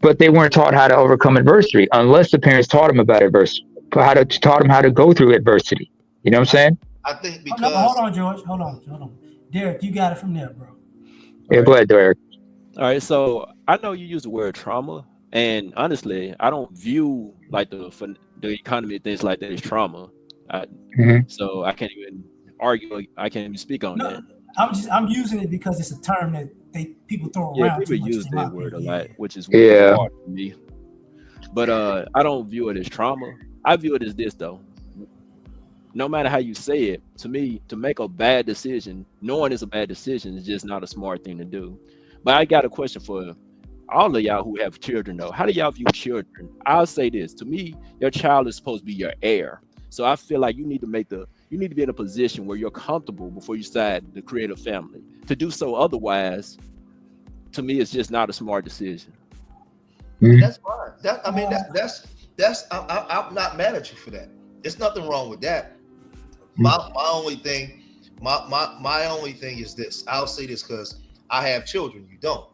But they weren't taught how to overcome adversity unless the parents taught them about adversity, taught them how to go through adversity. You know what I'm saying? I think because hold on, George. Hold on. Derek, you got it from there, bro. Yeah, go ahead, Derek. All right, so I know you use the word trauma, and honestly, I don't view like the economy and things like that as trauma. So I can't even argue. I can't even speak on that. I'm using it because it's a term that people throw around. Yeah, people use that word a lot, which is hard for me. But I don't view it as trauma. I view it as this though. No matter how you say it, to me, to make a bad decision, knowing it's a bad decision is just not a smart thing to do. But I got a question for all of y'all who have children though. How do y'all view children? I'll say this: to me, your child is supposed to be your heir. So I feel like you need to be in a position where you're comfortable before you decide to create a family. To do so otherwise, to me, it's just not a smart decision. And that's fine. I mean, I'm not mad at you for that. There's nothing wrong with that. My only thing, my only thing is this. I'll say this because I have children. You don't.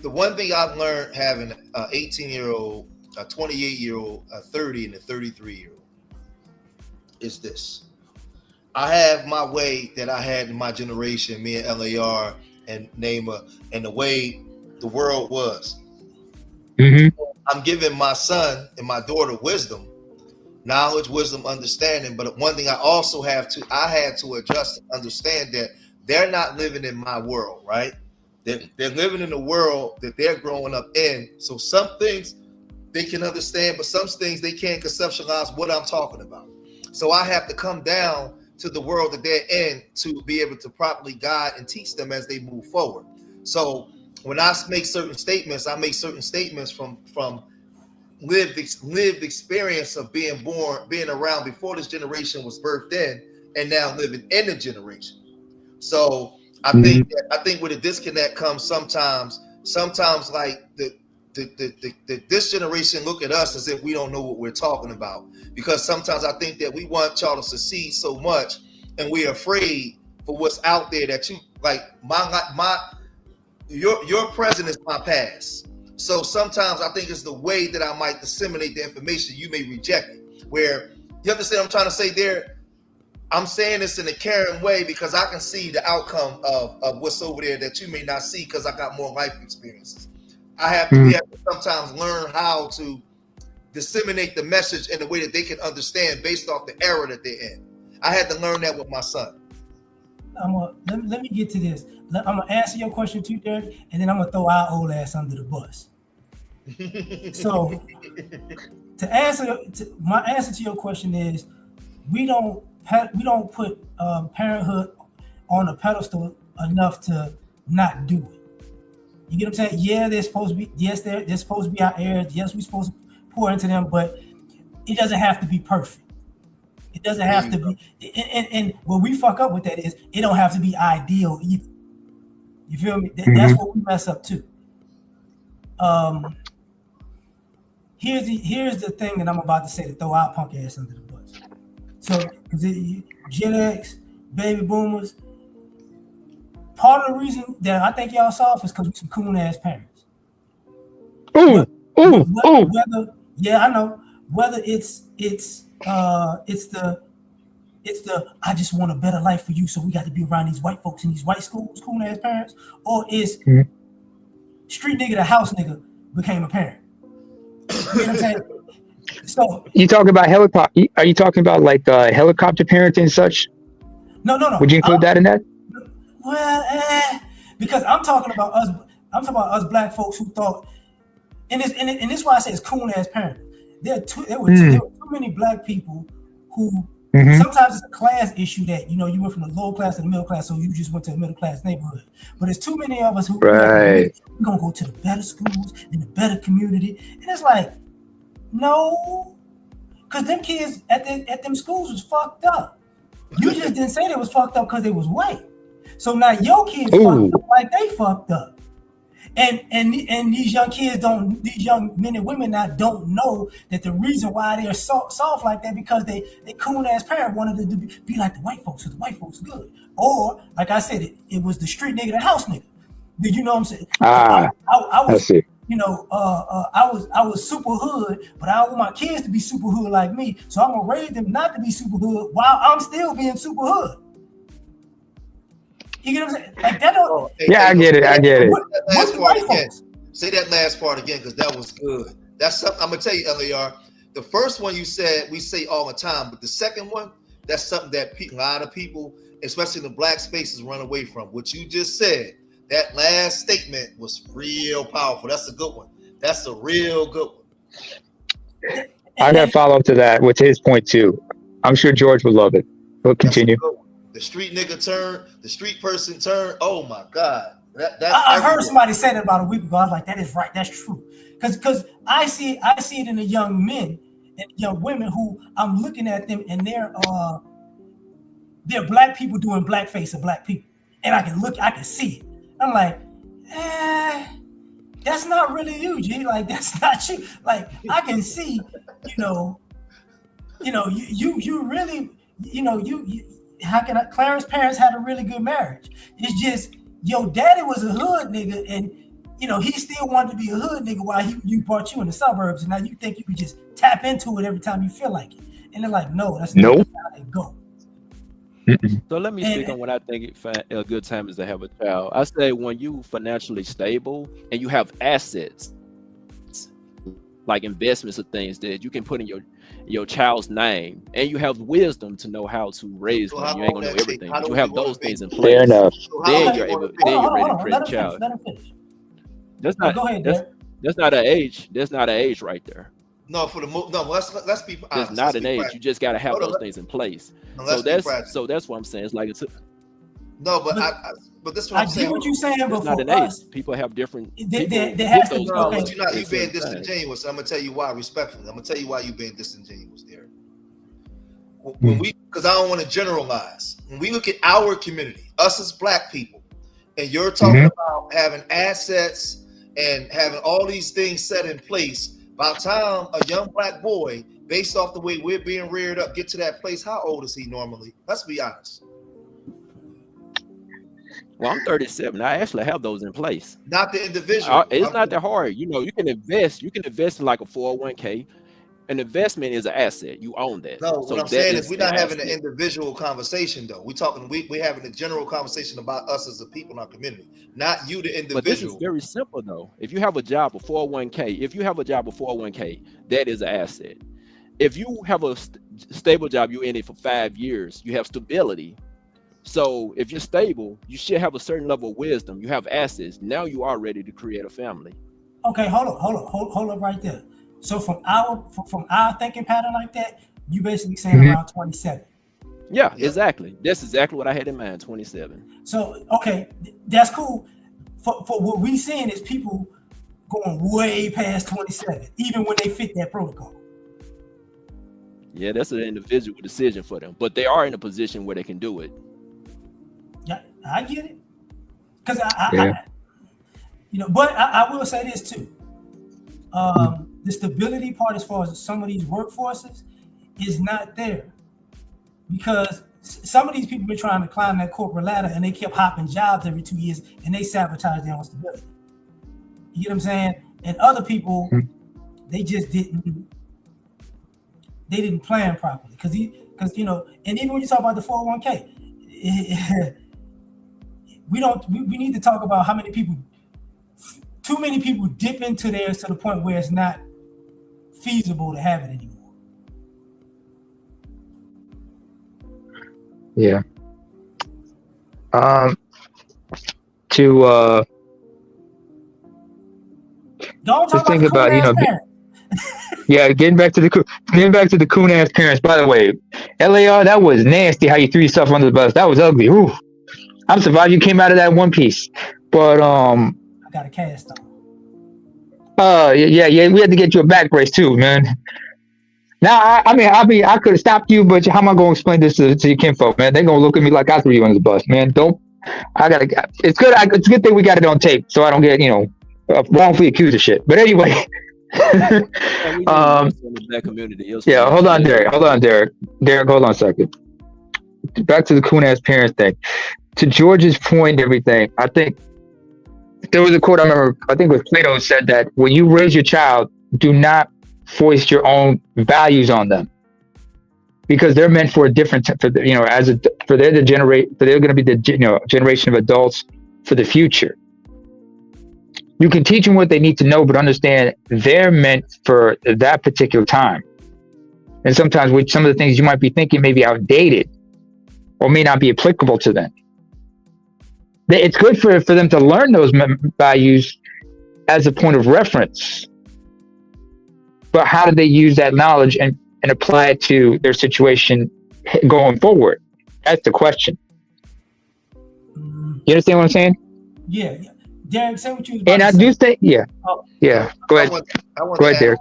The one thing I've learned having an 18-year-old, a 28-year-old, a 30, and a 33-year-old is this. I have my way that I had in my generation, me and L.A.R. and Naima, and the way the world was. I'm giving my son and my daughter wisdom, knowledge, wisdom, understanding. But one thing I also had to adjust and understand that they're not living in my world, right? They're living in the world that they're growing up in. So some things they can understand, but some things they can't conceptualize what I'm talking about. So I have to come down to the world that they're in to be able to properly guide and teach them as they move forward. So when I make certain statements, I make certain statements from lived experience of being born, being around before this generation was birthed in, and now living in the generation. So I think where the disconnect comes sometimes like this generation look at us as if we don't know what we're talking about, because sometimes I think that we want y'all to succeed so much and we're afraid for what's out there that you like your present is my past. So sometimes I think it's the way that I might disseminate the information you may reject it. Where you understand what I'm trying to say there? I'm saying this in a caring way because I can see the outcome of what's over there that you may not see because I got more life experiences. I have to sometimes learn how to disseminate the message in a way that they can understand based off the era that they're in. I had to learn that with my son. Let me get to this. I'm gonna answer your question too, Derek, and then I'm gonna throw our old ass under the bus. So, my answer to your question is, we don't put parenthood on a pedestal enough to not do it. You get what I'm saying? Yeah, they're supposed to be our heirs. Yes, we're supposed to pour into them, but it doesn't have to be perfect. It doesn't have to be, and where we fuck up with that is it don't have to be ideal either. You feel me? That's what we mess up too. Here's the thing that I'm about to say to throw our punk ass under the bus. So Gen X, baby boomers, part of the reason that I think y'all soft is because we some coon ass parents. Whether I know whether it's the I just want a better life for you, so we got to be around these white folks in these white schools, cool ass parents, or is street nigga the house nigga became a parent. You know what I'm saying? So you talking about helicopter? Are you talking about like helicopter parenting and such? No. Would you include that in that? Well, because I'm talking about us. I'm talking about us black folks who thought, and this is why I say it's cool ass parenting. There were too many black people who sometimes it's a class issue that you went from the lower class to the middle class, so you just went to a middle class neighborhood. But there's too many of us who we're gonna go to the better schools in the better community, and it's like, no, because them kids at them schools was fucked up. You just didn't say they was fucked up because they was white. So now your kids fucked up like they fucked up. And these young kids these young men and women now don't know that the reason why they're soft like that because they coon ass parent wanted to be like the white folks, so the white folks good. Or like I said, it was the street nigga, the house nigga. Did you know what I'm saying? I was I was super hood, but I want my kids to be super hood like me. So I'm gonna raise them not to be super hood while I'm still being super hood. You get what I'm saying? Like that don't. I get it. Say that last part again, because that was good. That's something I'm gonna tell you, L.A.R. The first one you said we say all the time, but the second one, that's something that a lot of people, especially in the black spaces, run away from. What you just said, that last statement was real powerful. That's a good one. That's a real good one. I got to follow up to that with his point too. I'm sure George would love it. We'll continue. The street nigga turn, the street person turn. Oh my God. That's I heard somebody say that about a week ago. I was like, that is right. That's true. Because I see it in the young men and young women who I'm looking at them and they're black people doing blackface of black people. And I can see it. I'm like, that's not really you, G. Like, that's not you. Like, I can see, you really, how can Clarence parents had a really good marriage. It's just your daddy was a hood nigga and he still wanted to be a hood nigga while you brought you in the suburbs, and now you think you can just tap into it every time you feel like it. And they're like, no, that's not how they go. So let me speak on what I think a good time is to have a child. I say when you financially stable and you have assets like investments or things that you can put in your child's name, and you have wisdom to know how to raise them. You ain't gonna know everything, but you have those things in place. Fair enough. Then you're ready to create a child. Let him finish. That's not. Go ahead, that's not an age. That's not an age right there. No, let's be honest. It's not an age. You just got to have those things in place. So that's what I'm saying. It's like but this is what I'm saying. I get what you're saying, but it's not for an us, age. People have different. There has to be. But you're being disingenuous. I'm gonna tell you why. Respectfully, I'm gonna tell you why you're being disingenuous there. Because I don't want to generalize. When we look at our community, us as black people, and you're talking about having assets and having all these things set in place. By the time a young black boy, based off the way we're being reared up, get to that place, how old is he normally? Let's be honest. Well, I'm 37. I actually have those in place. Not the individual. It's not that hard. You can invest. You can invest in like a 401k. An investment is an asset. You own that. No, what I'm saying is we're not having an individual conversation though. We're talking. We're having a general conversation about us as a people in our community, not you, the individual. But this is very simple though. If you have a job, a 401k, that is an asset. If you have a stable job, you're in it for 5 years. You have stability. So if you're stable, you should have a certain level of wisdom. You have assets. Now you are ready to create a family. Okay, hold up right there. So from our thinking pattern like that, you basically saying around 27. Yeah, exactly. That's exactly what I had in mind, 27. So, okay, that's cool. For what we seeing is people going way past 27, even when they fit that protocol. Yeah, that's an individual decision for them, but they are in a position where they can do it. Yeah, I get it. Because but I will say this too. The stability part as far as some of these workforces is not there, because some of these people been trying to climb that corporate ladder and they kept hopping jobs every 2 years and they sabotage their own stability. You get what I'm saying? And other people, they just didn't plan properly because and even when you talk about the 401k, we need to talk about how many people, too many people dip into theirs to the point where it's not feasible to have it anymore. Yeah. Don't talk think about getting back to the coon ass parents. By the way, L.A.R, that was nasty how you threw yourself under the bus. That was ugly. Ooh. I'm surprised you came out of that one piece. But I got a cast on. Yeah, we had to get you a back brace too, man. Now, I could have stopped you, but how am I going to explain this to your kinfolk, man? They're going to look at me like I threw you under the bus, man. It's good. It's a good thing we got it on tape, so I don't get, wrongfully accused of shit. But anyway. That community. Hold on, Derek. Derek, hold on a second. Back to the coon ass parents thing. To George's point and everything, I think there was a quote I remember, I think it was Plato, said that when you raise your child, do not foist your own values on them, because they're meant for a different, they're going to be the generation of adults for the future. You can teach them what they need to know, but understand they're meant for that particular time. And sometimes with some of the things you might be thinking may be outdated or may not be applicable to them. It's good for them to learn those values as a point of reference. but how do they use that knowledge and apply it to their situation going forward? That's the question. You understand what I'm saying? Yeah. Derek, say what you was about And to I say. do think, yeah. Oh, Go ahead. I want Go to ahead, Derek.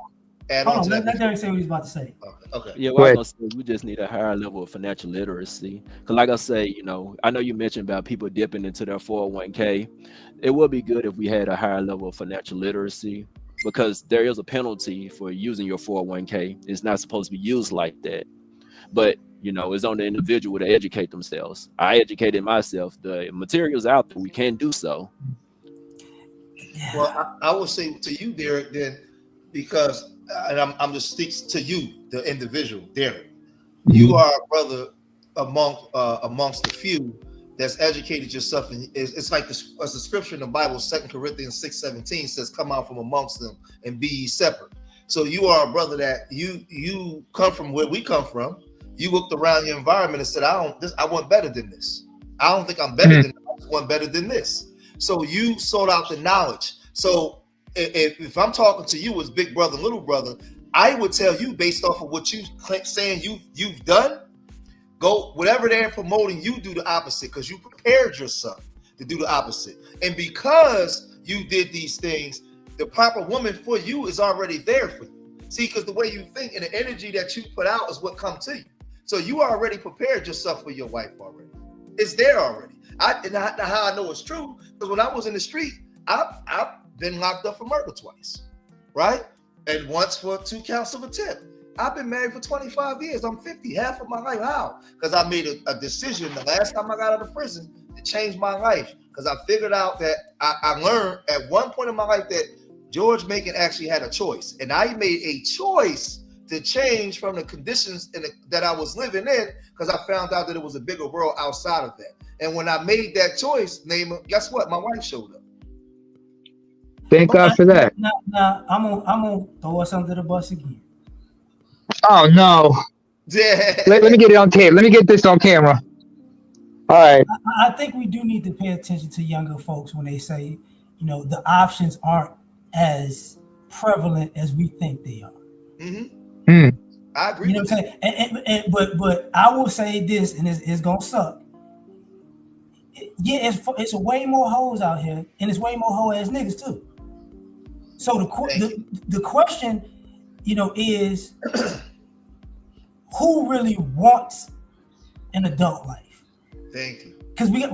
add hold on on. to Let that. Derek say what he's about to say. Okay. Yeah, Go well, I ahead. was gonna say we just need a higher level of financial literacy. Because, like I say, you know, I know you mentioned about people dipping into their 401k. It would be good if we had a higher level of financial literacy because there is a penalty for using your 401k. It's not supposed to be used like that. But you know, it's on the individual to educate themselves. I educated myself. The materials out there, we can do so. Well, I will say to you, Derek, then, because, and I'm just speaks to you, the individual, Derek. You are a brother amongst the few that's educated yourself, and it's like as the scripture in the Bible, 2 Corinthians 6:17 says, "Come out from amongst them and be ye separate." So you are a brother that you come from where we come from. You looked around your environment and said, I want better than this. I don't think I'm better than this. I just want better than this. So you sought out the knowledge. So if I'm talking to you as big brother, little brother, I would tell you based off of what you saying you've done, go whatever they're promoting, you do the opposite because you prepared yourself to do the opposite. And because you did these things, the proper woman for you is already there for you. See, because the way you think and the energy that you put out is what comes to you. So you already prepared yourself for your wife already. It's there already. And how I know it's true, because when I was in the street, I've been locked up for murder twice, right? And once for 2 counts of attempt. I've been married for 25 years. I'm 50, half of my life. How? Because I made a decision the last time I got out of prison to change my life. Because I figured out that I learned at one point in my life that George Macon actually had a choice. And I made a choice to change from the conditions that I was living in because I found out that it was a bigger world outside of that. And when I made that choice, guess what? My wife showed up. Thank God for that. Now I'm gonna throw us under the bus again. Oh no. Yeah. Let me get it on tape. Let me get this on camera. All right. I think we do need to pay attention to younger folks when they say, you know, the options aren't as prevalent as we think they are. Mm-hmm. I agree. You know what I'm saying? But I will say this, and it's gonna suck. Yeah, it's way more hoes out here, and it's way more hoe ass niggas too. So the question, you know, is who really wants an adult life? Thank you. Because we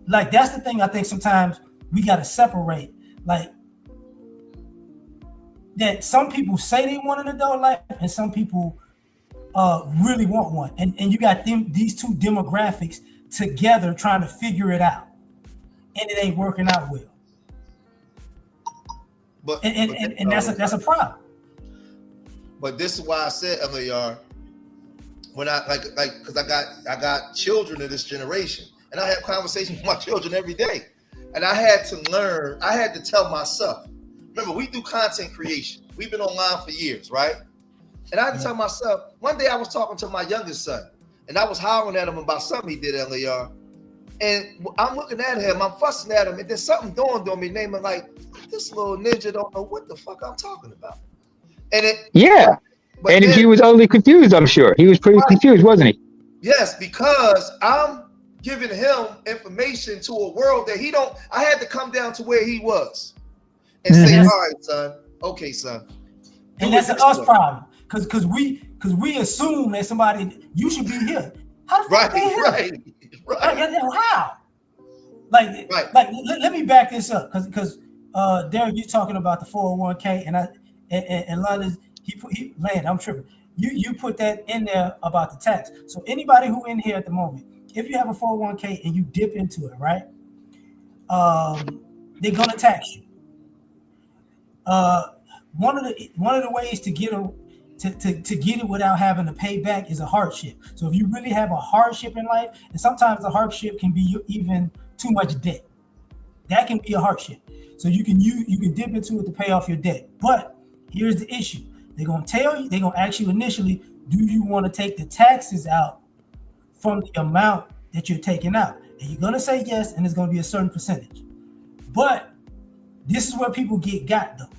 like that's the thing. I think sometimes we got to separate, like that. Some people say they want an adult life, and some people really want one. And you got these two demographics together trying to figure it out, and it ain't working out well. But that's a problem. But this is why I said, L.A.R. when I because I got children of this generation, and I have conversations with my children every day, and I had to learn. I had to tell myself. Remember, we do content creation. We've been online for years, right? And I had to tell myself. One day, I was talking to my youngest son, and I was hollering at him about something he did, L.A.R. And I'm looking at him, I'm fussing at him, and then something dawned on me, naming like, this little ninja don't know what the fuck I'm talking about. And and he was only confused, I'm sure. He was pretty confused, wasn't he? Yes, because I'm giving him information to a world that he don't. I had to come down to where he was and say, all right, son, okay, son. And that's an us problem. Because we assume that somebody, you should be here. How the fuck they here? Right. How? Like, let me back this up because Derek, you're talking about the 401k, and London, I'm tripping. You put that in there about the tax. So anybody who in here at the moment, if you have a 401k and you dip into it, right? They're gonna tax you. One of the ways to get it without having to pay back is a hardship. So if you really have a hardship in life, and sometimes the hardship can be even too much debt. That can be a hardship. So you can dip into it to pay off your debt. But here's the issue. They're gonna ask you initially, do you want to take the taxes out from the amount that you're taking out? And you're gonna say yes, and it's gonna be a certain percentage. But this is where people got though.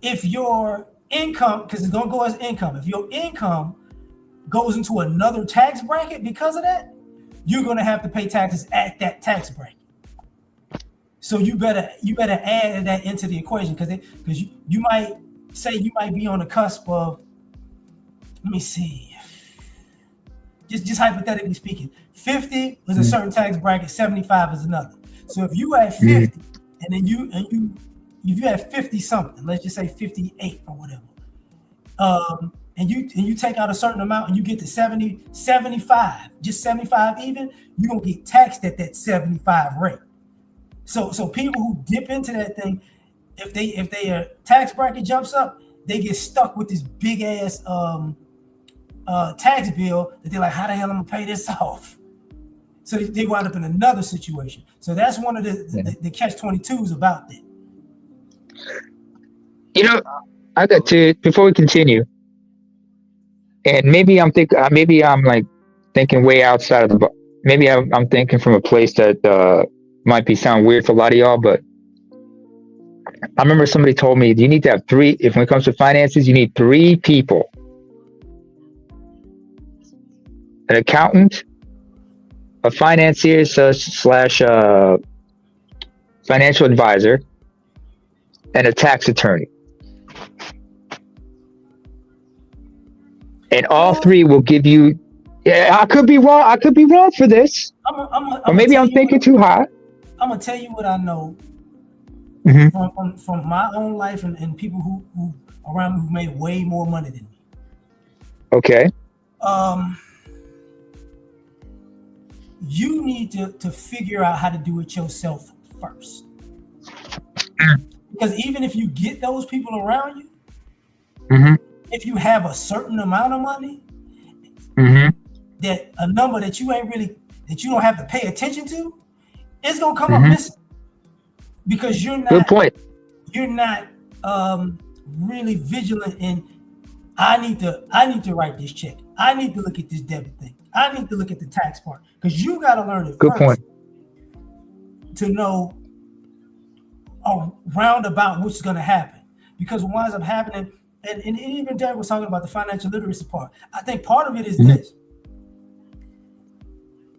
if your income, because it's gonna go as income, if your income goes into another tax bracket because of that, you're gonna have to pay taxes at that tax bracket. So you better add that into the equation because you might say you might be on the cusp of, let me see, just hypothetically speaking, 50 is a certain tax bracket, 75 is another. So if you had 50 and then if you had 50 something, let's just say 58 or whatever, and you take out a certain amount and you get to 70, 75, just 75 even, you're gonna get taxed at that 75 rate. So people who dip into that thing, if their tax bracket jumps up, they get stuck with this big ass tax bill that they're like, how the hell am I gonna pay this off? So they wind up in another situation. So that's one of the catch-22s about that. You know, I got to, before we continue, and maybe I'm like thinking way outside of the box. Maybe I'm thinking from a place that might be sound weird for a lot of y'all, but I remember somebody told me you need to have three. If when it comes to finances, you need 3 people: an accountant, a financier slash financial advisor, and a tax attorney. And all 3 will give you. Yeah, I could be wrong. I could be wrong for this, or maybe I'm thinking too high. I'm gonna tell you what I know from my own life and people who around me who made way more money than me. Okay. You need to figure out how to do it yourself first. Because even if you get those people around you, if you have a certain amount of money, that a number that you don't have to pay attention to, it's gonna come up missing. Because you're not Good point. You're not really vigilant in I need to write this check. I need to look at this debit thing. I need to look at the tax part. Because you gotta learn it first to know around about what's gonna happen. Because what winds up happening, and even Derek was talking about the financial literacy part. I think part of it is this.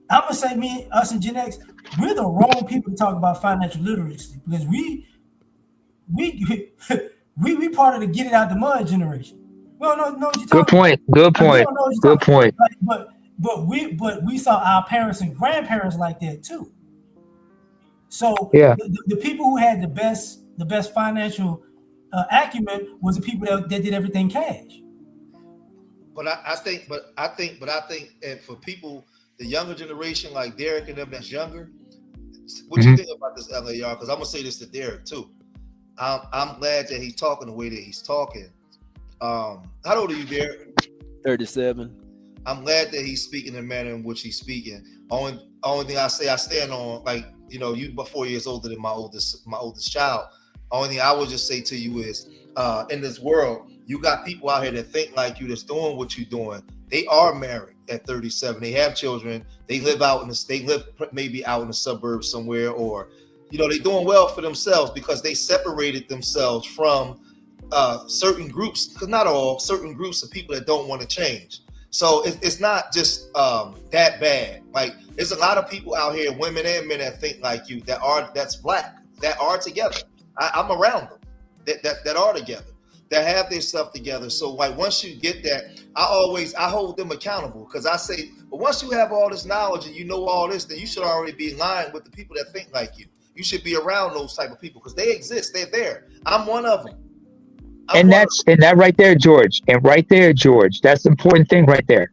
I'm gonna say us and Gen X, we're the wrong people to talk about financial literacy because we part of the get it out the mud generation. We don't know what you're talking about. Good point. But we saw our parents and grandparents like that too. So the people who had the best financial acumen was the people that did everything cash. But I think, and for people, the younger generation like Derek and them that's younger, what you think about this L.A.R? Because I'm gonna say this to Derek too. I'm glad that he's talking the way that he's talking. How old are you, Derek? 37. I'm glad that he's speaking in the manner in which he's speaking. Only thing I say, I stand on, like, you know, you about 4 years older than my oldest child. Only thing I would just say to you is, in this world, you got people out here that think like you, that's doing what you're doing. They are married at 37. They have children. They live maybe out in the suburbs somewhere, or, you know, they're doing well for themselves because they separated themselves from certain groups, because not all, certain groups of people that don't want to change. So it's not just that bad. Like, there's a lot of people out here, women and men, that think like you, that's black, that are together. I'm around them that are together, that have their stuff together. So like, once you get that, I hold them accountable, because I say, but once you have all this knowledge and you know all this, then you should already be in line with the people that think like you. You should be around those type of people because they exist. They're there. I'm one of them. And that right there, George. That's the important thing right there.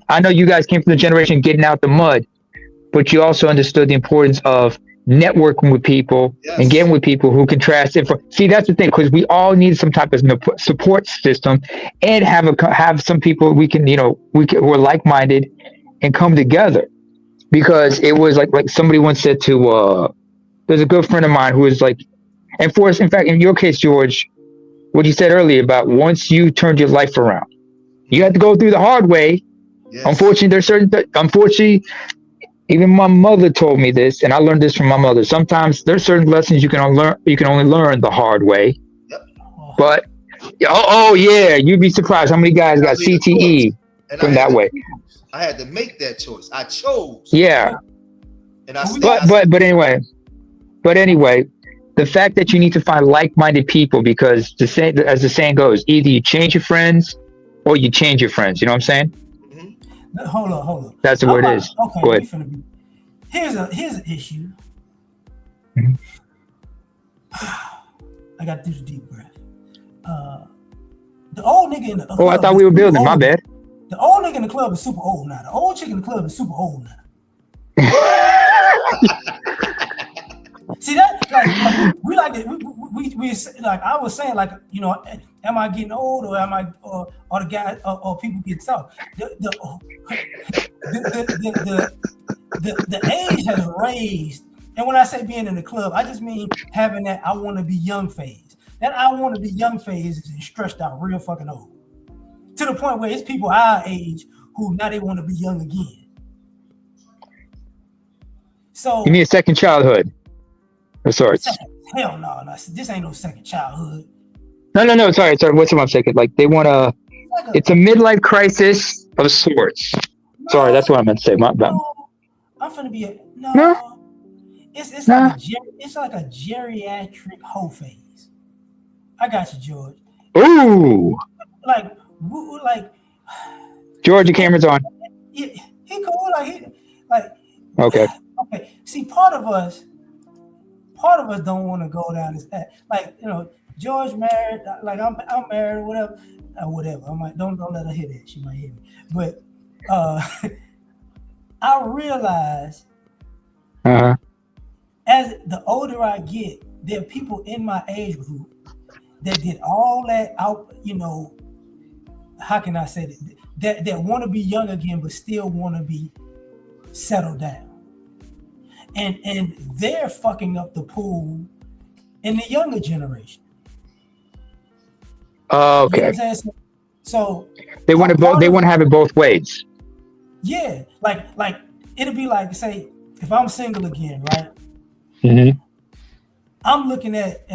I know you guys came from the generation getting out the mud, but you also understood the importance of networking with people and getting with people who can transfer. See, that's the thing, because we all need some type of support system, and have some people we can who are like-minded and come together. Because it was like somebody once said to there's a good friend of mine who was like, and for us, in fact, in your case, George, what you said earlier about once you turned your life around, you had to go through the hard way. Yes. Unfortunately, even my mother told me this, and I learned this from my mother. Sometimes there's certain lessons you can only learn the hard way. Yep. But yeah, you'd be surprised how many guys got CTE and from that way. I had to make that choice. I chose. Yeah. And I but anyway, the fact that you need to find like-minded people, because as the saying goes, either you change your friends or you change your friends. You know what I'm saying? Mm-hmm. Hold on. That's the word it is. Okay, go ahead. Here's an issue. Mm-hmm. I got to do the deep breath. The old nigga in the club. Oh, I thought we were building. My bad. The old nigga in the club is super old now. The old chick in the club is super old now. See that? Like we like it. We like I was saying, like, you know, am I getting old, or am I, or the guy, or people get soft? The age has raised, and when I say being in the club, I just mean having that I want to be young phase. That I want to be young phase is stretched out real fucking old, to the point where it's people our age who now they want to be young again. So you mean a second childhood of sorts? Hell no, this ain't no second childhood. No. Sorry. What's my second? Like they want to. It's a midlife crisis of sorts. No, sorry, that's what I meant to say. I'm finna be no. It's like a geriatric hoe phase. I got you, George. Ooh. Like George, your camera's on. He cool. Okay. Okay. See, part of us don't want to go down this path. Like, you know, George married. Like I'm married or whatever. Whatever. I'm like, don't let her hear that. She might hear me. But I realize as the older I get, there are people in my age group that did all that out, you know, how can I say that want to be young again, but still want to be settled down. And they're fucking up the pool in the younger generation. Okay. You know what I'm saying? So they want to have it both ways. Yeah, like it'll be like, say, if I'm single again, right? Mm-hmm. I'm looking at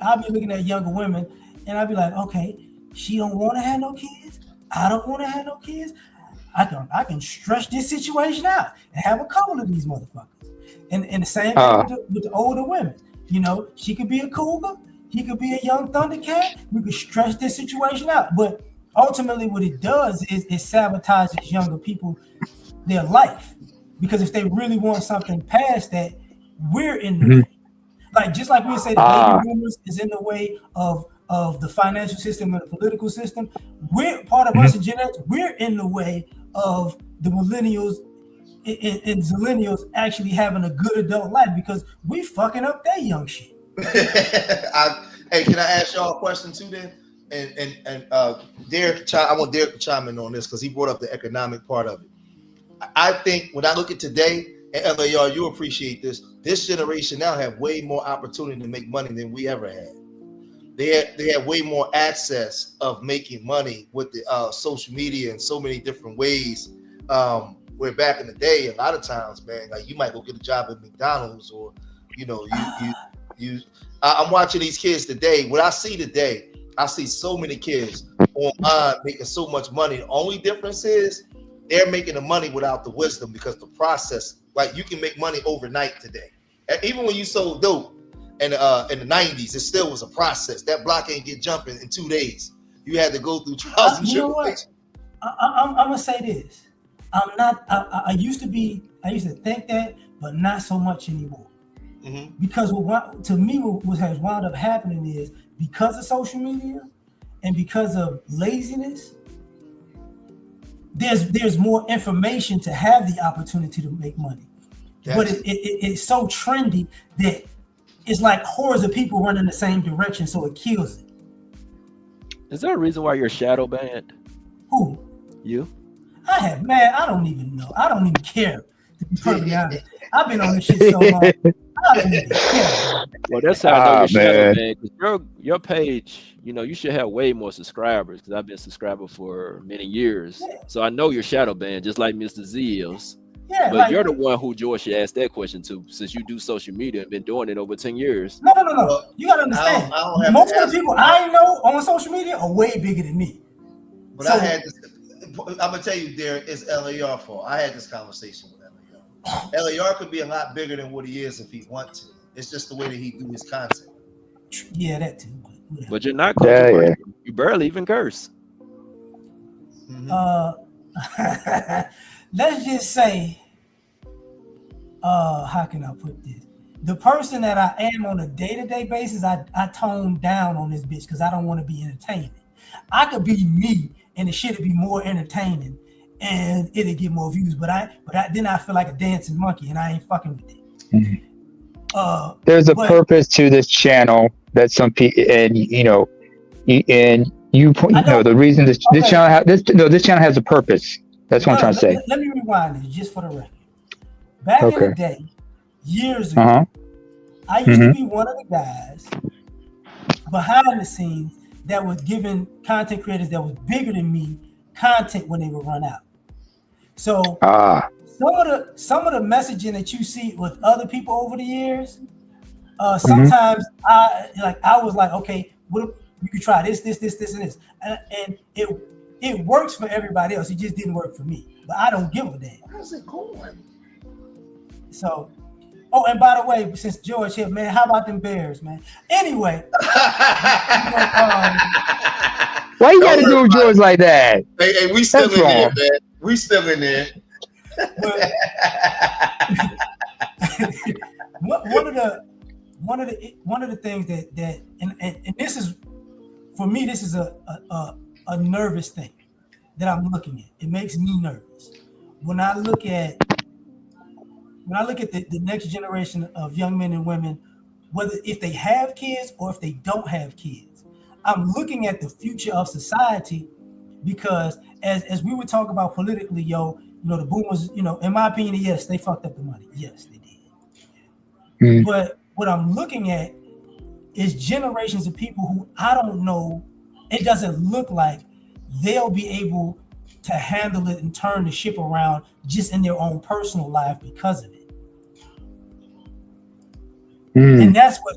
I'll be looking at younger women, and I'll be like, okay, she don't want to have no kids. I don't want to have no kids. I can stretch this situation out and have a couple of these motherfuckers. And the same thing with the older women. You know, she could be a cougar, he could be a young Thundercat. We could stretch this situation out. But ultimately what it does is it sabotages younger people, their life. Because if they really want something past that, we're in the way. Like, just like we say the baby boomers is in the way of the financial system and the political system, we're part of us in Gen X, we're in the way of the millennials and zillennials actually having a good adult life, because we fucking up that young shit. Hey, can I ask y'all a question too then? And Derek, I want Derek to chime in on this because he brought up the economic part of it. I think when I look at today, and L.A.R, you appreciate this. This generation now have way more opportunity to make money than we ever had. They have way more access of making money with the social media in so many different ways. Where back in the day, a lot of times, man, like you might go get a job at McDonald's, or you know, you. I'm watching these kids today. What I see today, I see so many kids online making so much money. The only difference is they're making the money without the wisdom, because the process, like you can make money overnight today. And even when you sold dope in the 90s, it still was a process. That block ain't get jumping in 2 days. You had to go through trials and tribulations. I'm gonna say this. I'm not. I used to think that, but not so much anymore. Mm-hmm. Because to me, what has wound up happening is, because of social media and because of laziness, there's more information to have the opportunity to make money. Yes. But it's so trendy that it's like hordes of people running the same direction, so it kills it. Is there a reason why you're shadow banned? Who? You? I don't even know. I don't even care, to be perfectly honest. I've been on this shit so long. I don't even care. Well, that's how I know you're shadow banned. Because your page, you know, you should have way more subscribers, because I've been a subscriber for many years. Yeah. So I know you're shadow banned, just like Mr. Z is. Yeah, But like you're the one who George should ask that question to, since you do social media and been doing it over 10 years. no. Well, You gotta understand. I don't have Most to of the ask people you, I know on social media are way bigger than me. but So I had this. I'm gonna tell you, there is L.A.R. fault. I had this conversation with L.A.R. L.A.R. could be a lot bigger than what he is if he want to. It's just the way that he do his content. yeah, that too. But you're not Yeah, controversial. yeah. You barely even curse. Mhm. Let's just say, how can I put this? The person that I am on a day-to-day basis, I tone down on this bitch because I don't want to be entertaining. I could be me and the shit would be more entertaining and it'll get more views, but then I feel like a dancing monkey and I ain't fucking with it. There's a But purpose to this channel that some people, and you know, I don't. the reason this Okay, channel has a purpose. That's what I'm trying to say. let me rewind this just for the record. Back in Okay. the day, years Uh ago, huh. I used to be one of the guys behind the scenes that was giving content creators that was bigger than me content when they would run out. So Ah. some of the messaging that you see with other people over the years, Mhm. sometimes I was like, okay, what you could try this, and this, and it works for everybody else. It just didn't work for me, but I don't give a damn. How's it going? So, oh, and by the way, since George here, man, how about them Bears, man? Anyway, Why you Don't gotta worry do about George like that? hey, we still That's in there, wrong. man. We still in there. but one of the things that and this is for me, this is a nervous thing that I'm looking at. It makes me nervous when I look at the next generation of young men and women, whether if they have kids or if they don't have kids. I'm looking at the future of society because as we would talk about politically, the boomers, in my opinion, yes, they fucked up the money. Yes, they did. Mm. But what I'm looking at is generations of people who I don't know. It doesn't look like they'll be able to handle it and turn the ship around just in their own personal life because of it. And that's what,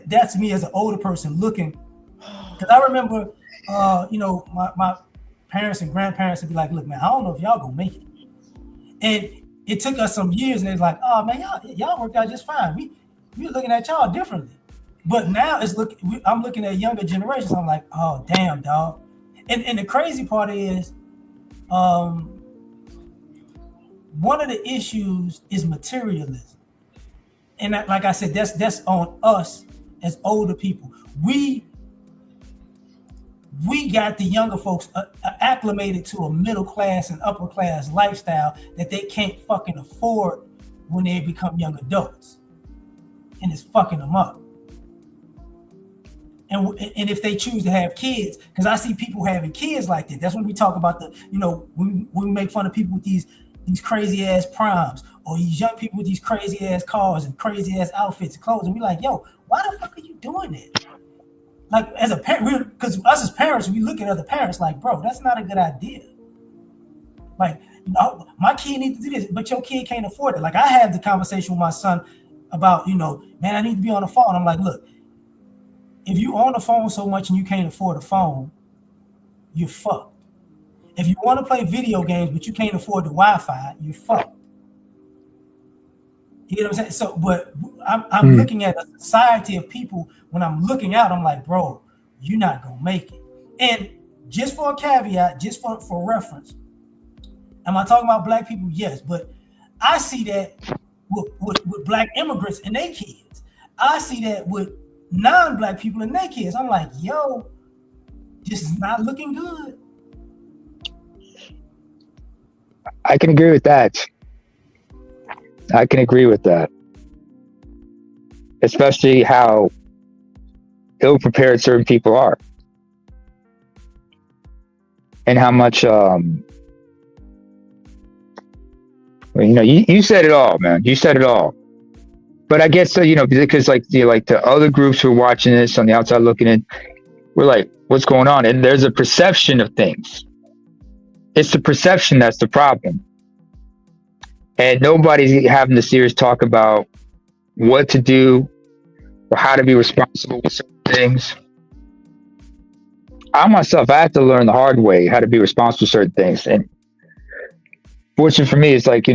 that's me as an older person looking. Because I remember, my parents and grandparents would be like, "Look, man, I don't know if y'all gonna make it." And it took us some years, and it's like, "Oh man, y'all worked out just fine. We looking at y'all differently." But now I'm looking at younger generations. I'm like, "Oh damn, dog." And the crazy part is, one of the issues is materialism. And like I said, that's on us as older people. We got the younger folks acclimated to a middle class and upper class lifestyle that they can't fucking afford when they become young adults, and it's fucking them up. And if they choose to have kids, because I see people having kids like that. That's when we talk about when we make fun of people with these crazy ass proms, or these young people with these crazy ass cars and crazy ass outfits and clothes, and we like, yo, why the fuck are you doing that? Like, as a parent, because us as parents, we look at other parents like, bro, that's not a good idea. Like, my kid needs to do this, but your kid can't afford it. Like, I had the conversation with my son about, man, I need to be on the phone. I'm like, look, if you on the phone so much and you can't afford a phone, you're fucked. If you want to play video games but you can't afford the Wi-Fi, you're fucked. You know what I'm saying? So, but I'm looking at a society of people. When I'm looking out, I'm like, bro, you're not gonna make it. And just for a caveat, just for reference, am I talking about black people? Yes, but I see that with black immigrants and their kids. I see that with non-black people and their kids. I'm like, yo, this is not looking good. I can agree with that. I can agree with that. Especially how ill-prepared certain people are. And how much, you said it all, man. You said it all. But I guess, because the other groups who are watching this on the outside looking in, we're like, what's going on? And there's a perception of things. It's the perception that's the problem. and nobody's having the serious talk about what to do or how to be responsible with certain things. I myself, I had to learn the hard way how to be responsible for certain things. And fortunate for me, it's like,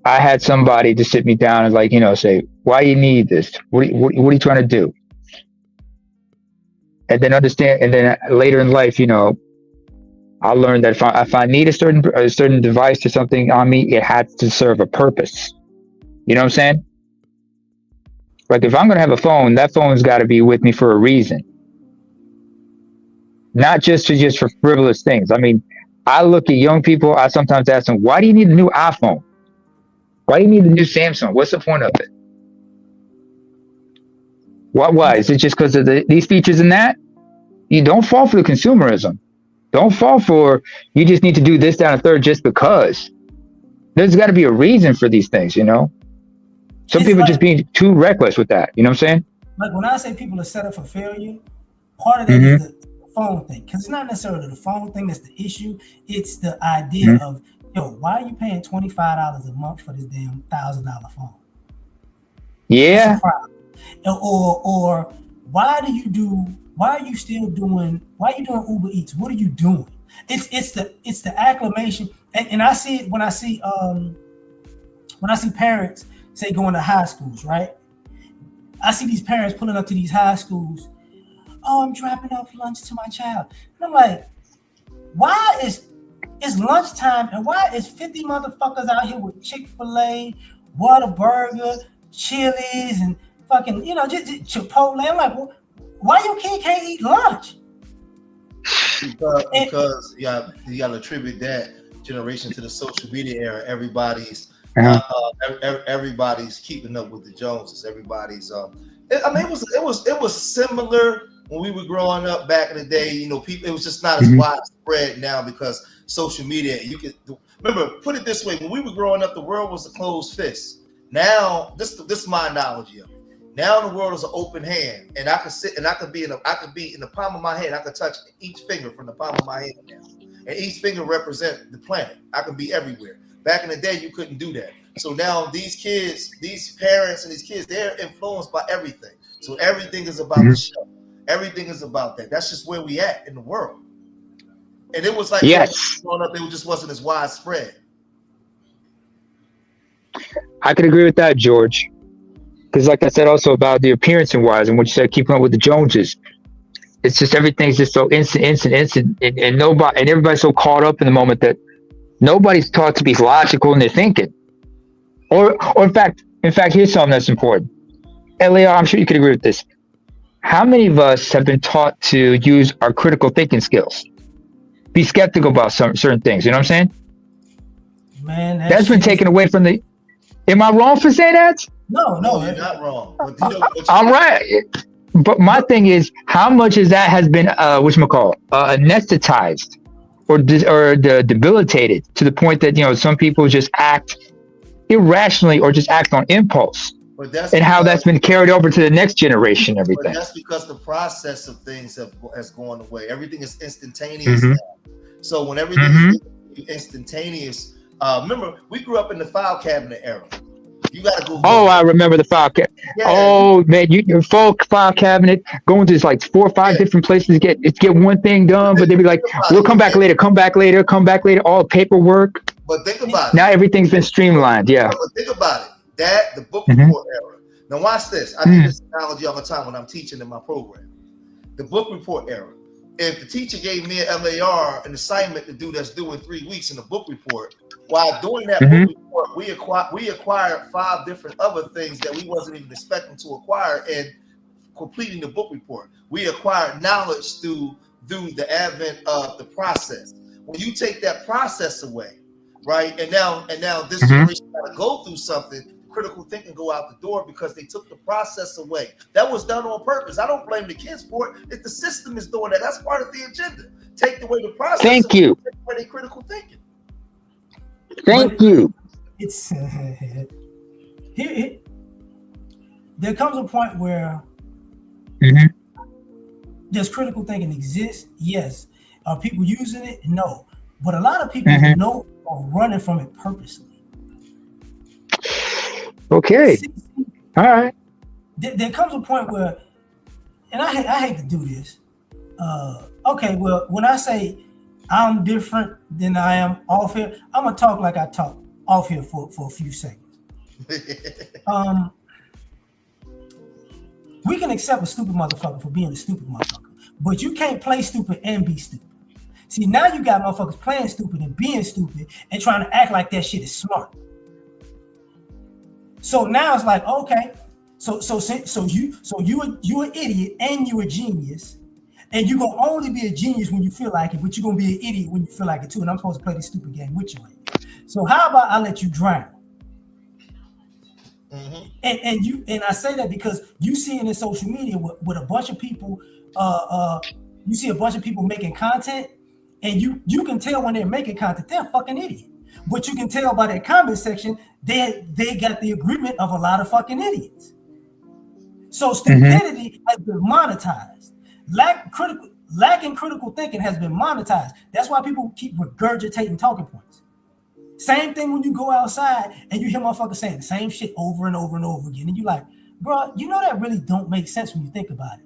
I had somebody to sit me down and like, say, why you need this? What are you trying to do? And then understand. And then later in life, I learned that if I need a certain device or something on me, it had to serve a purpose. You know what I'm saying? Like if I'm going to have a phone, that phone's got to be with me for a reason. Not just for frivolous things. I mean, I look at young people, I sometimes ask them, why do you need a new iPhone? Why do you need a new Samsung? What's the point of it? Why? Is it just because of these features and that? You don't fall for the consumerism. Don't fall for, you just need to do this, down, a third just because. There's got to be a reason for these things, Some people like, just being too reckless with that. You know what I'm saying? Like when I say people are set up for failure, part of that is the phone thing. Because it's not necessarily the phone thing that's the issue. It's the idea of, why are you paying $25 a month for this damn $1,000 phone? Yeah. That's a problem. Or why are you doing Uber Eats? What are you doing? It's the acclamation, and I see it when I see parents say going to high schools, right? I see these parents pulling up to these high schools. Oh, I'm dropping off lunch to my child. And I'm like, why is lunchtime and why is 50 motherfuckers out here with Chick-fil-A, Whataburger, Chili's, and fucking, just Chipotle? I'm like, well, why your kid can't eat lunch? Because you got to attribute that generation to the social media era. Everybody's everybody's keeping up with the Joneses. Everybody's it was similar when we were growing up back in the day. People, it was just not as widespread now because social media. You could remember, put it this way: when we were growing up, the world was a closed fist. Now, this is my analogy of it. Now the world is an open hand, and I could sit and I could be in the palm of my hand. I could touch each finger from the palm of my hand now, and each finger represent the planet. I can be everywhere. Back in the day, you couldn't do that. So now these kids, these parents, and these kids, they're influenced by everything. So everything is about the show. Everything is about that. That's just where we at in the world. And it was like growing up, it just wasn't as widespread. I could agree with that, George. Because like I said also about the appearance and wise and what you said, keeping up with the Joneses. It's just everything's just so instant, and nobody and everybody's so caught up in the moment that nobody's taught to be logical in their thinking. Or in fact, here's something that's important. L.A.R, I'm sure you could agree with this. How many of us have been taught to use our critical thinking skills? Be skeptical about certain things. You know what I'm saying? Man, that's been taken away from the. Am I wrong for saying that? No, you're not wrong. I'm right. But my thing is, how much of that has been anesthetized or debilitated to the point that some people just act irrationally or just act on impulse, and how that's been carried over to the next generation. Everything. But that's because the process of things has gone away. Everything is instantaneous now. So when everything is instantaneous, remember we grew up in the file cabinet era. You gotta go. Oh, I remember the file cabinet. Yeah. Oh man, your full file cabinet going to like 4 or 5 different places to get one thing done, but they'd be like, "We'll come back later, come back later, come back later." All paperwork. But think about now everything's been streamlined. Yeah. But think about it. The book report era. Now watch this. I do this analogy all the time when I'm teaching in my program. The book report era. If the teacher gave me an L.A.R. an assignment to do that's due in 3 weeks in the book report, while doing that book report, we acquired 5 different other things that we wasn't even expecting to acquire in completing the book report. We acquired knowledge through the advent of the process. When you take that process away, right, and now this generation got to go through something. Critical thinking go out the door because they took the process away. That was done on purpose. I don't blame the kids for it. If the system is doing that, that's part of the agenda. Take away the process. Thank you. Take away their critical thinking. Thank you. It's there comes a point where does critical thinking exist? Yes. Are people using it? No. But a lot of people know are running from it purposely. Okay. See, All right. there comes a point where, and I hate to do this. Okay, well, when I say I'm different than I am off here, I'm gonna talk like I talk off here for a few seconds. We can accept a stupid motherfucker for being a stupid motherfucker, but you can't play stupid and be stupid. See, now you got motherfuckers playing stupid and being stupid and trying to act like that shit is smart. So now it's like, okay, so you an idiot and you a genius, and you're gonna only be a genius when you feel like it, but you're gonna be an idiot when you feel like it too. And I'm supposed to play this stupid game with you. So how about I let you drown? Mm-hmm. And I say that because you see it in social media with a bunch of people. You see a bunch of people making content, and you can tell when they're making content they're a fucking idiot. But you can tell by their comment section they got the agreement of a lot of fucking idiots. So stupidity has been monetized. Lacking critical thinking has been monetized. That's why people keep regurgitating talking points. Same thing when you go outside and you hear motherfuckers saying the same shit over and over and over again, and you're like, bro, you know that really don't make sense when you think about it.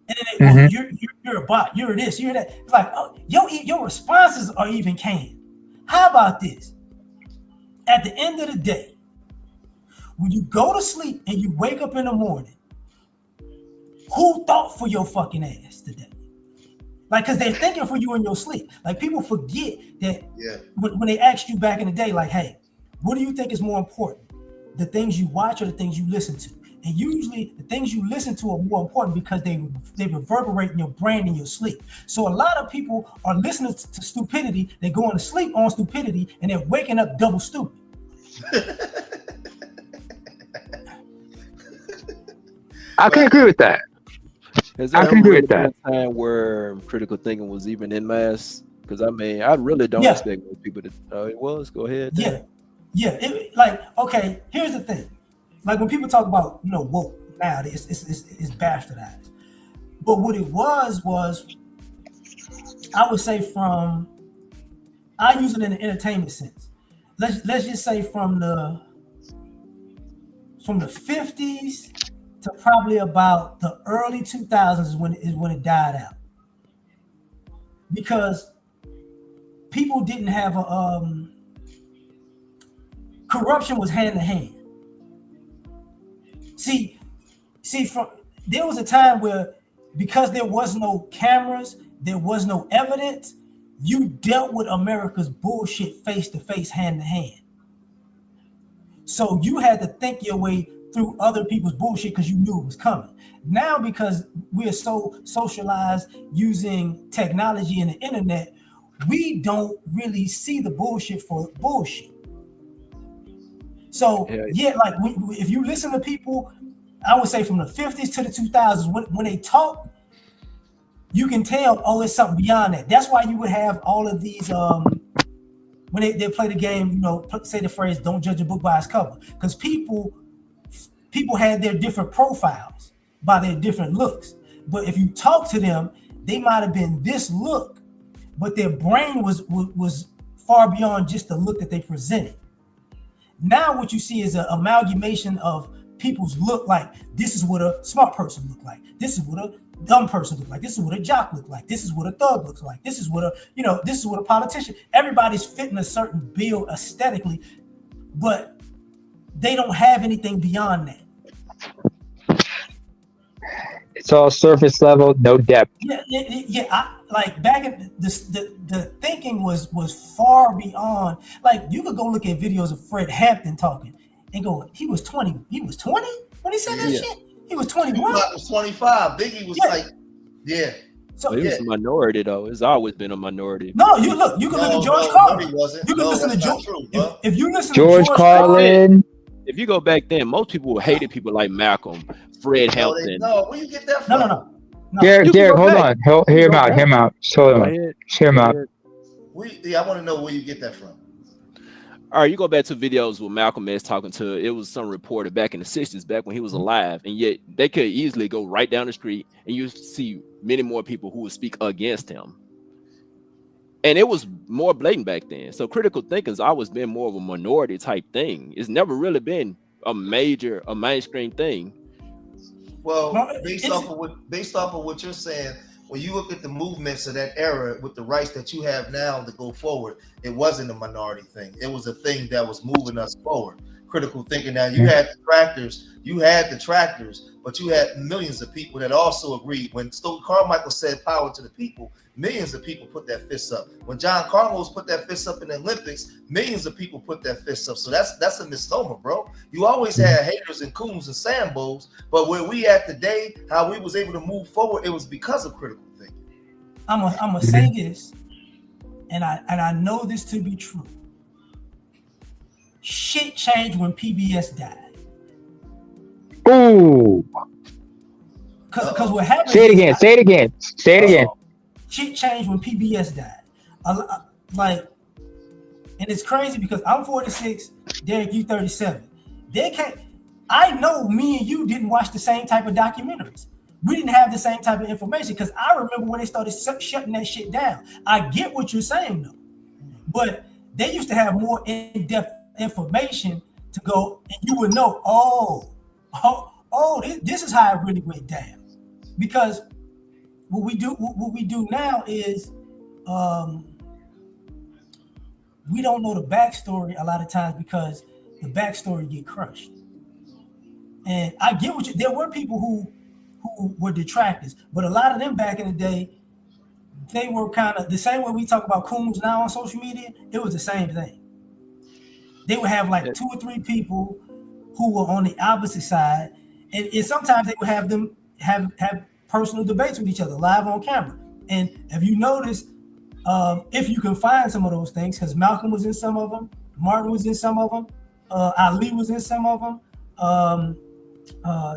And then well, you're a bot, you're this, you're that. It's like, oh, your responses are even canned. How about this? At the end of the day, when you go to sleep and you wake up in the morning, who thought for your fucking ass today? Like, because they're thinking for you in your sleep. Like, people forget that when they asked you back in the day, like, hey, what do you think is more important? The things you watch or the things you listen to? And usually the things you listen to are more important because they reverberate in your brain in your sleep. So a lot of people are listening to stupidity, they're going to sleep on stupidity, and they're waking up double stupid. I can agree with that. I can agree with that. Time where critical thinking was even in mass, because I mean, I really don't expect most people to. It was. Go ahead. Like, okay, here's the thing. Like when people talk about woke now, it's bastardized. But what it was I would say I use it in the entertainment sense. Let's just say from the 50s to probably about the early 2000s is when it died out, because people didn't have corruption was hand to hand. See, there was a time where, because there was no cameras, there was no evidence, you dealt with America's bullshit face to face, hand to hand. So you had to think your way through other people's bullshit because you knew it was coming. Now, because we're so socialized using technology and the internet, we don't really see the bullshit for bullshit. So like if you listen to people, I would say from the 50s to the 2000s, when they talk, you can tell, oh, it's something beyond that. That's why you would have all of these when they play the game, say the phrase, don't judge a book by its cover. Because people had their different profiles by their different looks. But if you talk to them, they might have been this look, but their brain was far beyond just the look that they presented. Now what you see is an amalgamation of people's look. Like, this is what a smart person look like. This is what a dumb person look like. This is what a jock look like. This is what a thug looks like. This is what a politician. Everybody's fitting a certain bill aesthetically, but they don't have anything beyond that. It's all surface level, no depth. Like back in the thinking was far beyond. Like, you could go look at videos of Fred Hampton talking and go, he was 20. He was 20 when he said that shit. He was 21. He was 25. Biggie was So he was a minority though. It's always been a minority. No, you can look at George Carlin. You can listen to George. If you listen to George Carlin. If you go back then, most people hated people like Malcolm, Fred Hampton. No, where you get that from? No. Derek, hold on. Hear him out. Hold on. Hear him out. I want to know where you get that from. All right, you go back to videos with Malcolm X talking to, it was some reporter back in the 60s, back when he was alive, and yet they could easily go right down the street and you see many more people who would speak against him. And it was more blatant back then. So critical thinking's always been more of a minority type thing. It's never really been a mainstream thing. Well, No, based off of what you're saying, when you look at the movements of that era with the rights that you have now to go forward, it wasn't a minority thing. It was a thing that was moving us forward. Critical thinking. Now you had the tractors, but you had millions of people that also agreed. When Carmichael said "power to the people," millions of people put that fist up. When John Carlos put that fist up in the Olympics, millions of people put that fist up. So that's a misnomer, bro. You always had haters and coons and sambos, but where we at today, how we was able to move forward, it was because of critical thinking. I'm gonna say this, and I know this to be true. Shit changed when PBS died. Ooh. Because what happened? Say it again. Say it again. Say it again. Shit changed when PBS died. Like, and it's crazy because I'm 46, Derek, you 37. They can't. I know me and you didn't watch the same type of documentaries. We didn't have the same type of information because I remember when they started shutting that shit down. I get what you're saying though, but they used to have more in-depth information to go, and you would know. This is how it really went down. Because what we do now is we don't know the backstory a lot of times because the backstory get crushed. And I get what you. There were people who were detractors, but a lot of them back in the day, they were kind of the same way we talk about coons now on social media. It was the same thing. They would have like 2 or 3 people who were on the opposite side, and sometimes they would have them have personal debates with each other live on camera. And if you notice, if you can find some of those things, because Malcolm was in some of them, Martin was in some of them, Ali was in some of them,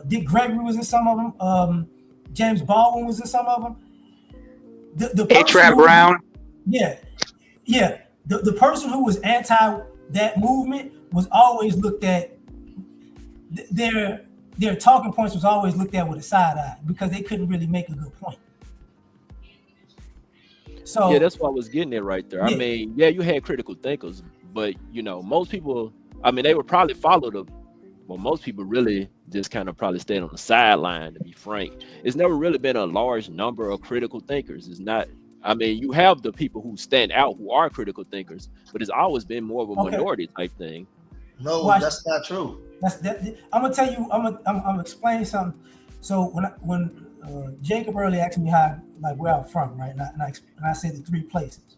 Dick Gregory was in some of them, James Baldwin was in some of them. The A-Trap Brown. Yeah. The person who was anti that movement was always looked at. Their talking points was always looked at with a side eye because they couldn't really make a good point. So yeah, that's what I was getting at right there. Yeah. I mean, yeah, you had critical thinkers, but most people, I mean, they would probably follow most people really just kind of probably stayed on the sideline, to be frank. It's never really been a large number of critical thinkers. It's not, I mean, you have the people who stand out who are critical thinkers, but it's always been more of a minority type thing. No, that's not true. I'm gonna tell you. I'm gonna explain something. So when Jacob earlier asked me where I'm from, right? And I said the 3 places.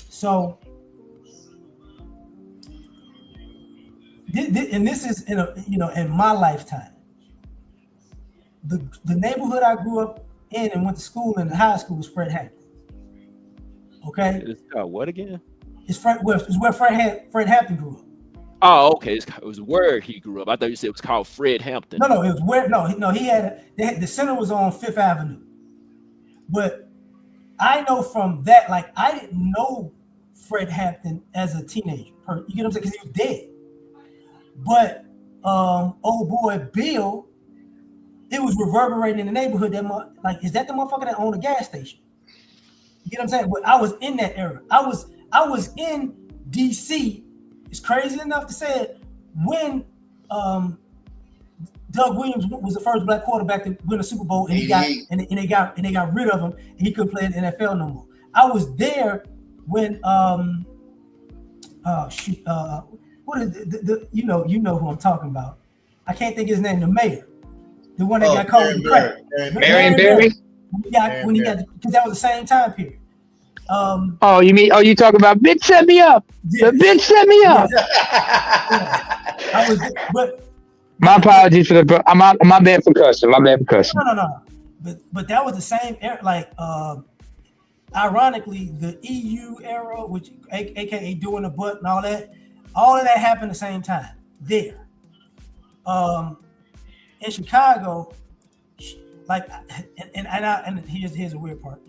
So this is in my lifetime. The neighborhood I grew up in and went to school in, the high school, was Fred Hampton. Okay. It's called what again? It's where Fred Hampton grew up. Oh, okay. It was where he grew up. I thought you said it was called Fred Hampton. No, it was where. No. The center was on 5th Avenue. But I know from that, like, I didn't know Fred Hampton as a teenager. You get what I'm saying? Because he was dead. But old boy Bill, it was reverberating in the neighborhood. Is that the motherfucker that owned a gas station? You get what I'm saying? But I was in that era. I was in DC. It's crazy enough to say it when Doug Williams was the first black quarterback to win a Super Bowl, and they got rid of him, and he couldn't play in the NFL no more. I was there when what is the you know who I'm talking about. I can't think of his name. The mayor, the one that got caught with the crack. Marion Barry. Because that was the same time period. You talking about bitch set me up? Yeah. The bitch set me up. Yeah. I was, but my apologies for my bad for cussing. My bad for cussing. No. But that was the same era. Like, ironically, the EU era, which AKA doing the butt and all of that happened at the same time there. In Chicago, like, and here's a weird part.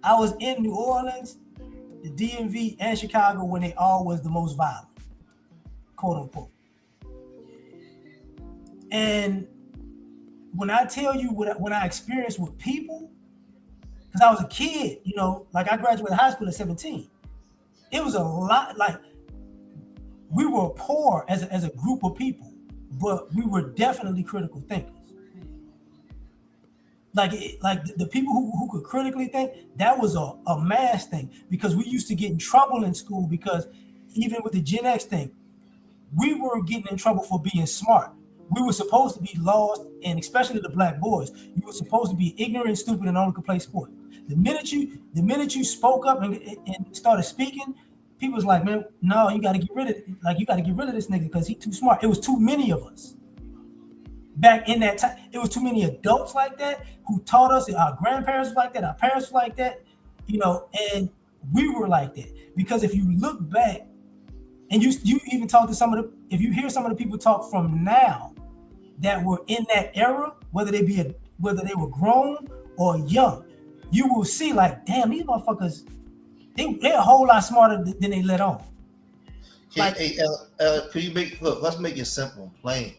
I was in New Orleans, the DMV, and Chicago when they all was the most violent, quote unquote. And when I tell you when I experienced with people, because I was a kid, you know, like I graduated high school at 17. It was a lot, like we were poor as a group of people, but we were definitely critical thinkers. Like the people who could critically think, that was a mass thing, because we used to get in trouble in school, because even with the Gen X thing, we were getting in trouble for being smart. We were supposed to be lost, and especially the black boys, you were supposed to be ignorant and stupid and only could play sport. The minute you spoke up and started speaking, people was like, man, no, you got to get rid of it. Like, you got to get rid of this nigga because he's too smart. It was too many of us. Back in that time, it was too many adults like that who taught us. Our grandparents were like that, our parents were like that, you know, and we were like that. Because if you look back, and you even talk to some of the, if you hear some of the people talk from now that were in that era, whether they were grown or young, you will see like, damn, these motherfuckers, they're a whole lot smarter than they let on. Like, hey, can you let's make it simple and plain.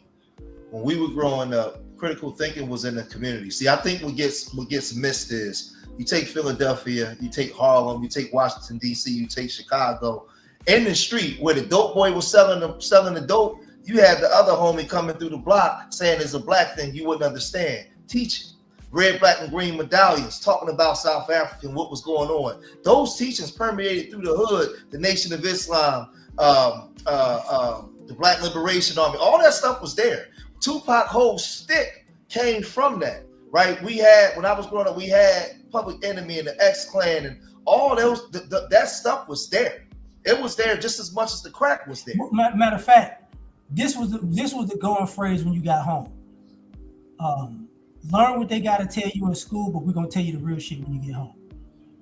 When we were growing up, critical thinking was in the community. See, I think what gets missed is, you take Philadelphia, you take Harlem, you take Washington, D.C., you take Chicago. In the street where the dope boy was selling the dope, you had the other homie coming through the block saying it's a black thing you wouldn't understand. Teaching. Red, black, and green medallions, talking about South Africa and what was going on. Those teachings permeated through the hood, the Nation of Islam, the Black Liberation Army. All that stuff was there. Tupac whole stick came from that, right? We had, when I was growing up, we had Public Enemy and the X-Clan, and all those, that stuff was there. It was there just as much as the crack was there. Matter of fact, this was the going phrase when you got home. Learn what they got to tell you in school, but we're gonna tell you the real shit when you get home.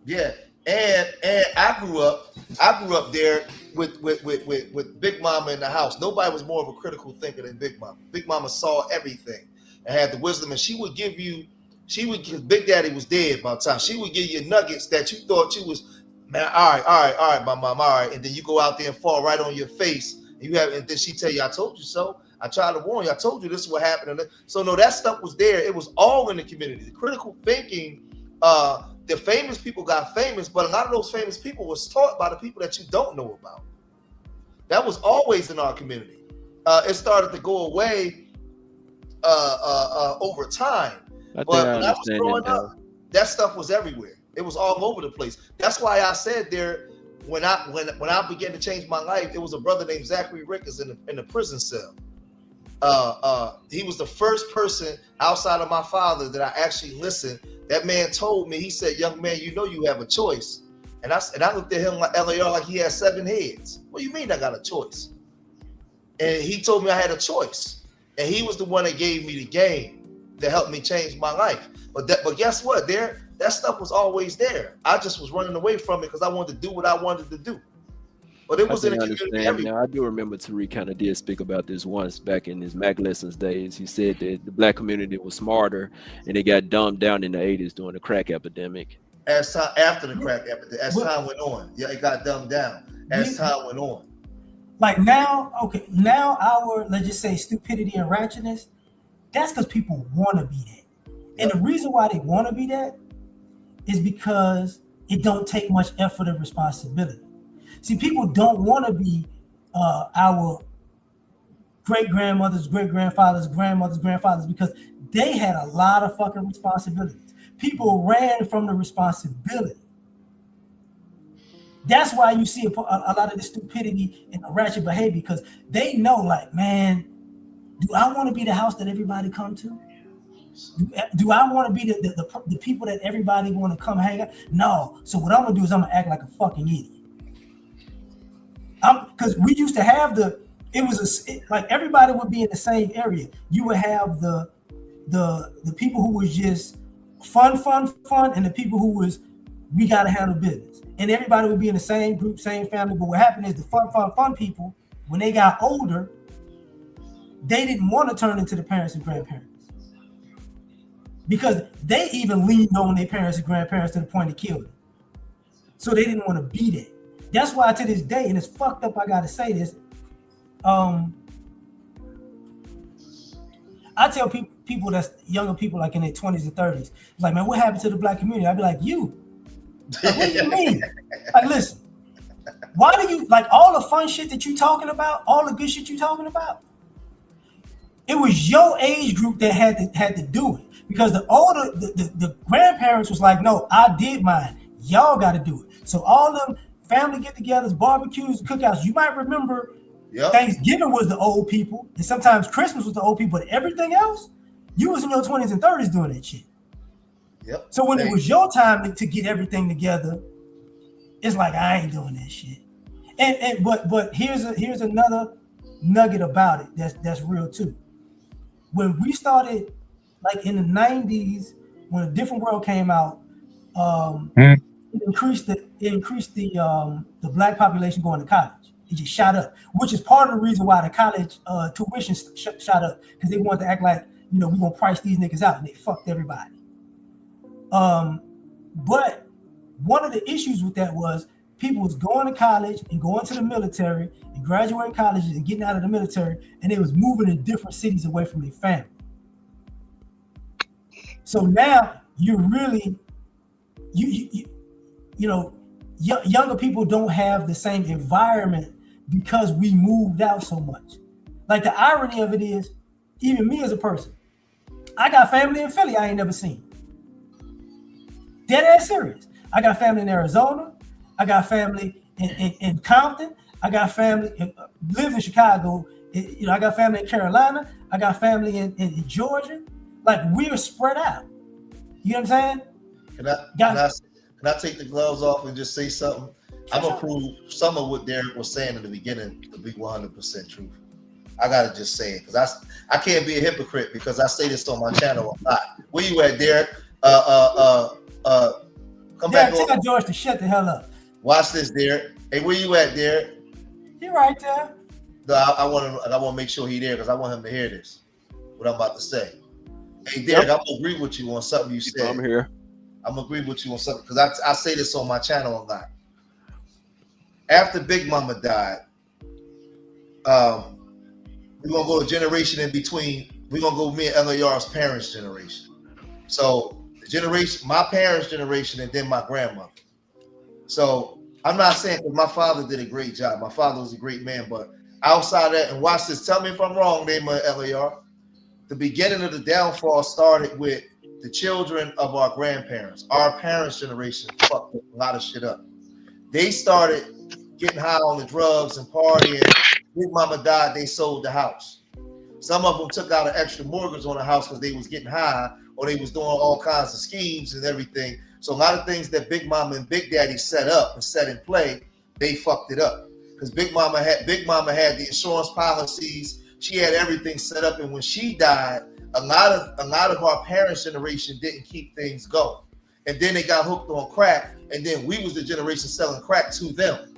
Yeah, and I grew up there with Big Mama in the house. Nobody was more of a critical thinker than Big Mama. Big Mama saw everything and had the wisdom, and she would give Big Daddy was dead by the time. She would give you nuggets that you thought you was, man, all right, my mom, all right, and then you go out there and fall right on your face. And then she tell you, I told you so. I tried to warn you. I told you this is what happened. So no, that stuff was there. It was all in the community. The critical thinking, the famous people got famous, but a lot of those famous people was taught by the people that you don't know about. That was always in our community. It started to go away over time. But when I was growing up, that stuff was everywhere. It was all over the place. That's why I said there, when I began to change my life, it was a brother named Zachary Rickers in the prison cell. He was the first person outside of my father that I actually listened. That man told me, he said, young man, you know you have a choice. And I looked at him like L.A.R. like he had 7 heads. What do you mean I got a choice? And he told me I had a choice. And he was the one that gave me the game that helped me change my life. But guess what? That stuff was always there. I just was running away from it because I wanted to do what I wanted to do. But it was in the community. Now, I do remember Tariq kind of did speak about this once back in his Mac Lessons days. He said that the black community was smarter and they got dumbed down in the 80s during the crack epidemic. After the crack epidemic, as time went on, yeah, it got dumbed down as time went on. Like now our, let's just say, stupidity and ratchetness, that's because people want to be that. And the reason why they want to be that is because it don't take much effort and responsibility. See, people don't want to be our great-grandmothers, great-grandfathers, grandmothers, grandfathers, because they had a lot of fucking responsibilities. People ran from the responsibility. That's why you see a lot of the stupidity and the ratchet behavior, because they know, like, man, do I want to be the house that everybody come to? Do I want to be the people that everybody want to come hang out? No. So what I'm gonna do is I'm gonna act like a fucking idiot. Because we used to have like everybody would be in the same area. You would have the people who was just fun, and the people who was, we gotta handle business. And everybody would be in the same group, same family. But what happened is the fun people, when they got older, they didn't want to turn into the parents and grandparents. Because they even leaned on their parents and grandparents to the point of killing them. So they didn't want to be there. That's why to this day, and it's fucked up, I gotta say this, I tell people that's younger people like in their 20s and 30s, like, man, what happened to the black community? I'd be like, you. Like, what do you mean? Like, listen, why do you like all the fun shit that you talking about, all the good shit you talking about? It was your age group that had to do it because the grandparents was like, no, I did mine. Y'all got to do it. So all them family get-togethers, barbecues, cookouts. You might remember Thanksgiving was the old people, and sometimes Christmas was the old people. But everything else, you was in your 20s and 30s doing that shit. Yep. So when it was your time to get everything together, it's like I ain't doing that shit. And but here's another nugget about it that's real too. When we started, like in the 90s, when A Different World came out, it increased the black population going to college. It just shot up, which is part of the reason why the college tuition shot up, because they wanted to act like, you know, we're gonna price these niggas out, and they fucked everybody. But one of the issues with that was people was going to college and going to the military and graduating colleges and getting out of the military, and they was moving to different cities away from their family. So now you're really, you know, younger people don't have the same environment because we moved out so much. Like the irony of it is, even me as a person, I got family in Philly I ain't never seen. Dead ass serious. I got family in Arizona. I got family in Compton. I got family live in Chicago. You know, I got family in Carolina. I got family in Georgia. Like, we are spread out. You know what I'm saying? Can I take the gloves off and just say something? I'm gonna prove some of what Derek was saying in the beginning to be 100% truth. I gotta just say it because I can't be a hypocrite because I say this on my channel a lot. Where you at, Derek? Come back. Tell George to shut the hell up. Watch this, Derek. Hey, where you at, Derek? He right there. No, I want to make sure he there because I want him to hear this. What I'm about to say. Hey, Derek, I'm gonna agree with you on something you said. I'm here. I'm gonna agree with you on something because I say this on my channel a lot. After Big Mama died, we're gonna go a generation in between. We're gonna go me and L.A.R's parents' generation. So the generation, my parents' generation, and then my grandmother. So I'm not saying because my father did a great job. My father was a great man, but outside of that, and watch this. Tell me if I'm wrong, name of L.A.R. The beginning of the downfall started with the children of our grandparents. Our parents' generation fucked a lot of shit up. They started getting high on the drugs and partying. Big Mama died, they sold the house. Some of them took out an extra mortgage on the house because they was getting high or they was doing all kinds of schemes and everything. So a lot of things that Big Mama and Big Daddy set up and set in play, they fucked it up. Because Big Mama had the insurance policies. She had everything set up, and when she died, a lot of our parents' generation didn't keep things going, and then they got hooked on crack, and then we was the generation selling crack to them,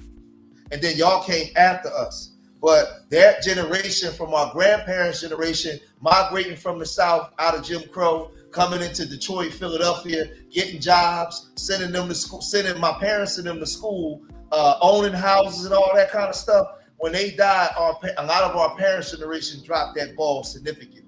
and then y'all came after us. But that generation from our grandparents' generation, migrating from the South out of Jim Crow, coming into Detroit, Philadelphia, getting jobs, sending them to school, sending my parents and them to school, owning houses and all that kind of stuff. When they died, a lot of our parents' generation dropped that ball significantly.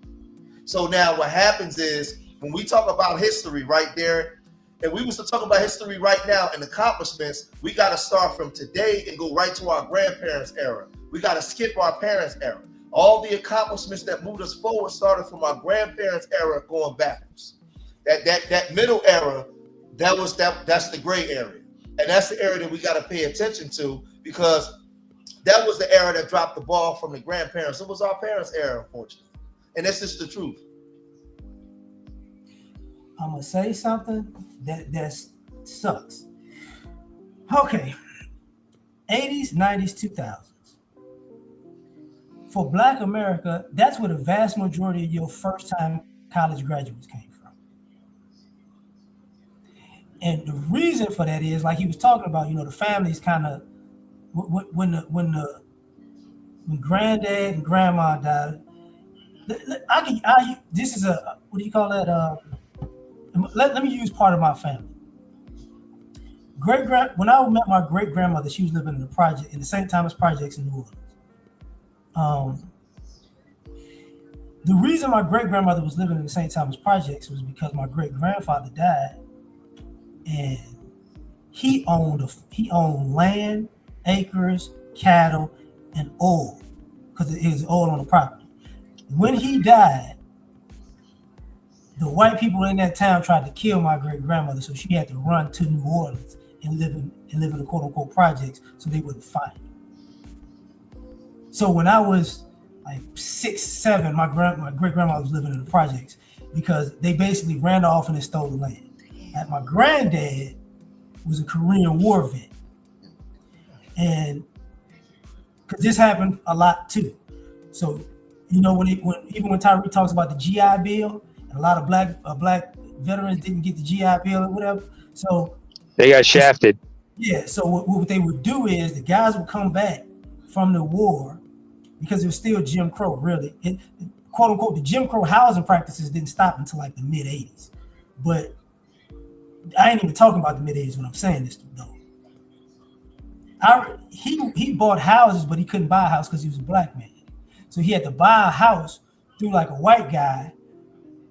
So now what happens is when we talk about history right there, and we was to talk about history right now and accomplishments, we got to start from today and go right to our grandparents' era. We got to skip our parents' era. All the accomplishments that moved us forward started from our grandparents' era going backwards. That middle era, that's the gray area. And that's the area that we got to pay attention to because that was the era that dropped the ball from the grandparents. It was our parents' era, unfortunately. And that's just the truth. I'm gonna say something that sucks. Okay, 80s, 90s, 2000s. For Black America, that's where the vast majority of your first-time college graduates came from. And the reason for that is, like he was talking about, you know, the families kind of when granddad and grandma died. This is a, what do you call that? Let me use part of my family. When I met my great grandmother, she was living in the St. Thomas projects in New Orleans. The reason my great grandmother was living in the St. Thomas projects was because my great grandfather died, and he owned land, acres, cattle, and oil, because it was oil on the property. When he died, the white people in that town tried to kill my great grandmother, so she had to run to New Orleans and live in the quote unquote projects so they wouldn't fight. So when I was like 6, 7, my great grandmother was living in the projects because they basically ran off and they stole the land. And my granddad was a Korean War vet, and because this happened a lot too. So even when Tyree talks about the GI Bill, and a lot of black veterans didn't get the GI Bill or whatever. So They got it's shafted. yeah. So what they would do is the guys would come back from the war because it was still Jim Crow, really. Quote unquote, the Jim Crow housing practices didn't stop until like the mid 80s. But I ain't even talking about the mid 80s when I'm saying this though. He bought houses, but he couldn't buy a house because he was a black man. So he had to buy a house through like a white guy,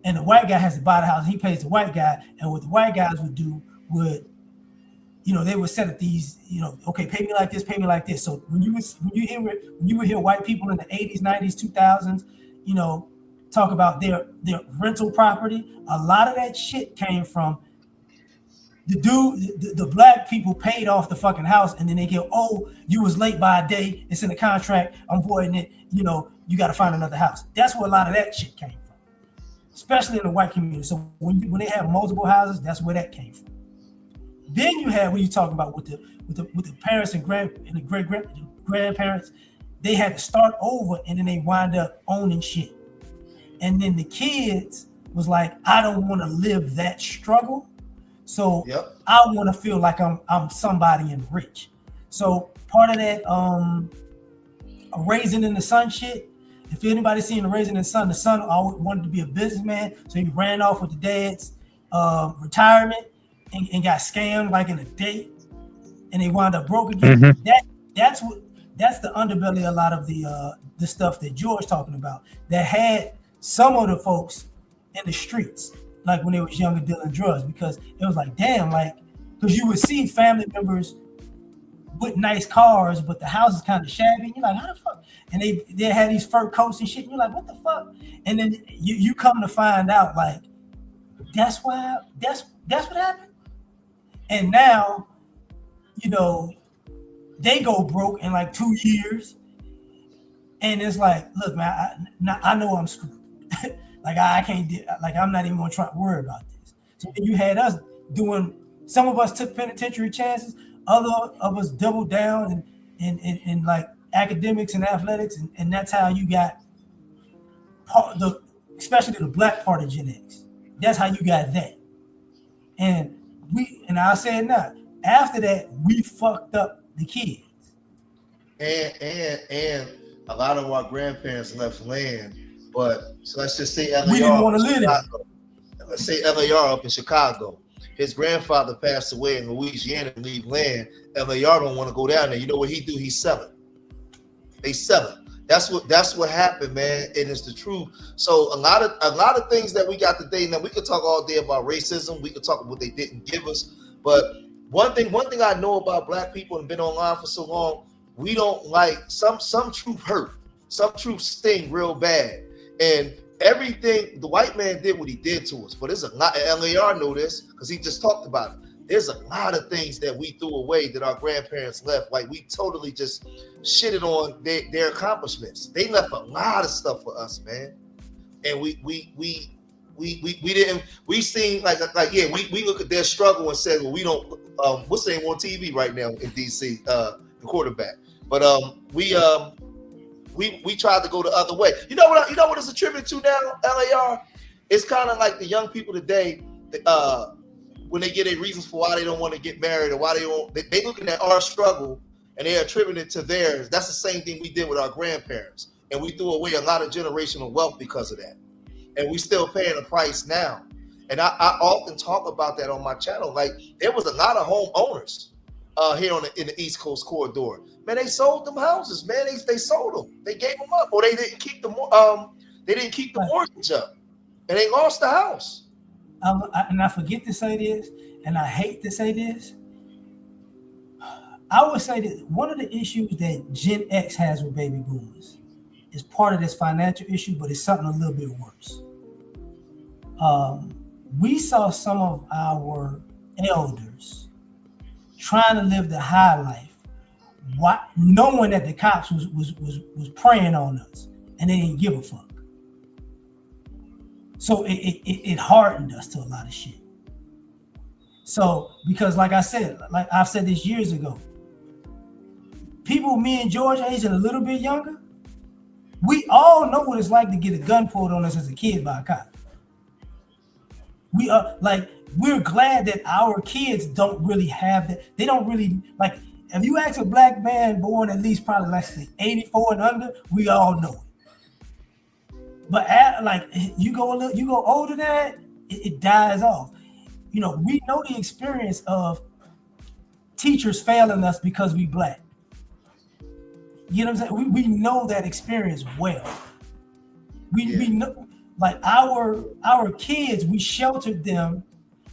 and the white guy has to buy the house. He pays the white guy, and what the white guys would do would, they would set up these, okay, pay me like this, pay me like this. So when you would hear white people in the 80s, 90s, 2000s, talk about their rental property, a lot of that shit came from the black people paid off the fucking house, and then they go, oh, you was late by a day, it's in the contract, I'm voiding it, you got to find another house. That's where a lot of that shit came from, especially in the white community. So when they have multiple houses, that's where that came from. Then you have when you talking about with the parents and the great grandparents, they had to start over, and then they wind up owning shit. And then the kids was like, I don't want to live that struggle. So I want to feel like I'm somebody and rich. So part of that Raisin in the Sun shit. If anybody seen the Raisin in the son always wanted to be a businessman, so he ran off with the dad's retirement and got scammed like in a day, and they wound up broke again. Mm-hmm. That's the underbelly of a lot of the stuff that George talking about that had some of the folks in the streets, like when they was younger dealing drugs, because it was like, damn, like, because you would see family members with nice cars, but the house is kind of shabby, and you're like, how the fuck? And they had these fur coats and shit, and you're like, what the fuck? And then you come to find out, like, that's what happened. And now, they go broke in like 2 years, and it's like, look, man, I know I'm screwed. Like I can't, like I'm not even gonna try to worry about this. So you had us doing. Some of us took penitentiary chances. Other of us doubled down in like academics and athletics, and that's how you got especially the black part of Gen X. That's how you got that. And I'll say it now. After that, we fucked up the kids. And a lot of our grandparents left land, but so let's just say L.A.R. We didn't want to live there. Let's say L.A.R. up in Chicago. His grandfather passed away in Louisiana and leave land. L.A.R. don't want to go down there. You know what he do? He sell it. They sell it. That's what happened, man. And it's the truth. So a lot of things that we got today. Now we could talk all day about racism. We could talk about what they didn't give us. But one thing I know about black people and been online for so long, we don't like some truth hurt. Some truth sting real bad. And everything, the white man did what he did to us. But there's a lot, L.A.R. know this because he just talked about it. There's a lot of things that we threw away that our grandparents left. Like we totally just shitted on their accomplishments. They left a lot of stuff for us, man. And we didn't. We seen like yeah. We look at their struggle and said, well, we don't. What's the name on TV right now in DC? The quarterback. But we tried to go the other way. You know what it's a tribute to now, L.A.R. It's kind of like the young people today. When they get their reasons for why they don't want to get married or why they looking at our struggle and they attribute it to theirs. That's the same thing we did with our grandparents, and we threw away a lot of generational wealth because of that, and we still paying the price now. And I often talk about that on my channel. Like there was a lot of homeowners here in the East Coast corridor. Man, they sold them houses. Man, they sold them. They gave them up, or they didn't keep them. They didn't keep the Right. mortgage up, and they lost the house. And I forget to say this, and I hate to say this. I would say that one of the issues that Gen X has with baby boomers is part of this financial issue, but it's something a little bit worse. We saw some of our elders trying to live the high life, knowing that the cops was preying on us, and they didn't give a fuck. So it hardened us to a lot of shit. So because like I said, like I've said this years ago, people me and George age and a little bit younger, we all know what it's like to get a gun pulled on us as a kid by a cop. We're glad that our kids don't really have that. They don't really like. If you ask a black man born at least probably let's say 84 and under, we all know it. But you go older than that, it dies off. You know, we know the experience of teachers failing us because we black. You know what I'm saying? We know that experience well. We know, like our kids, we sheltered them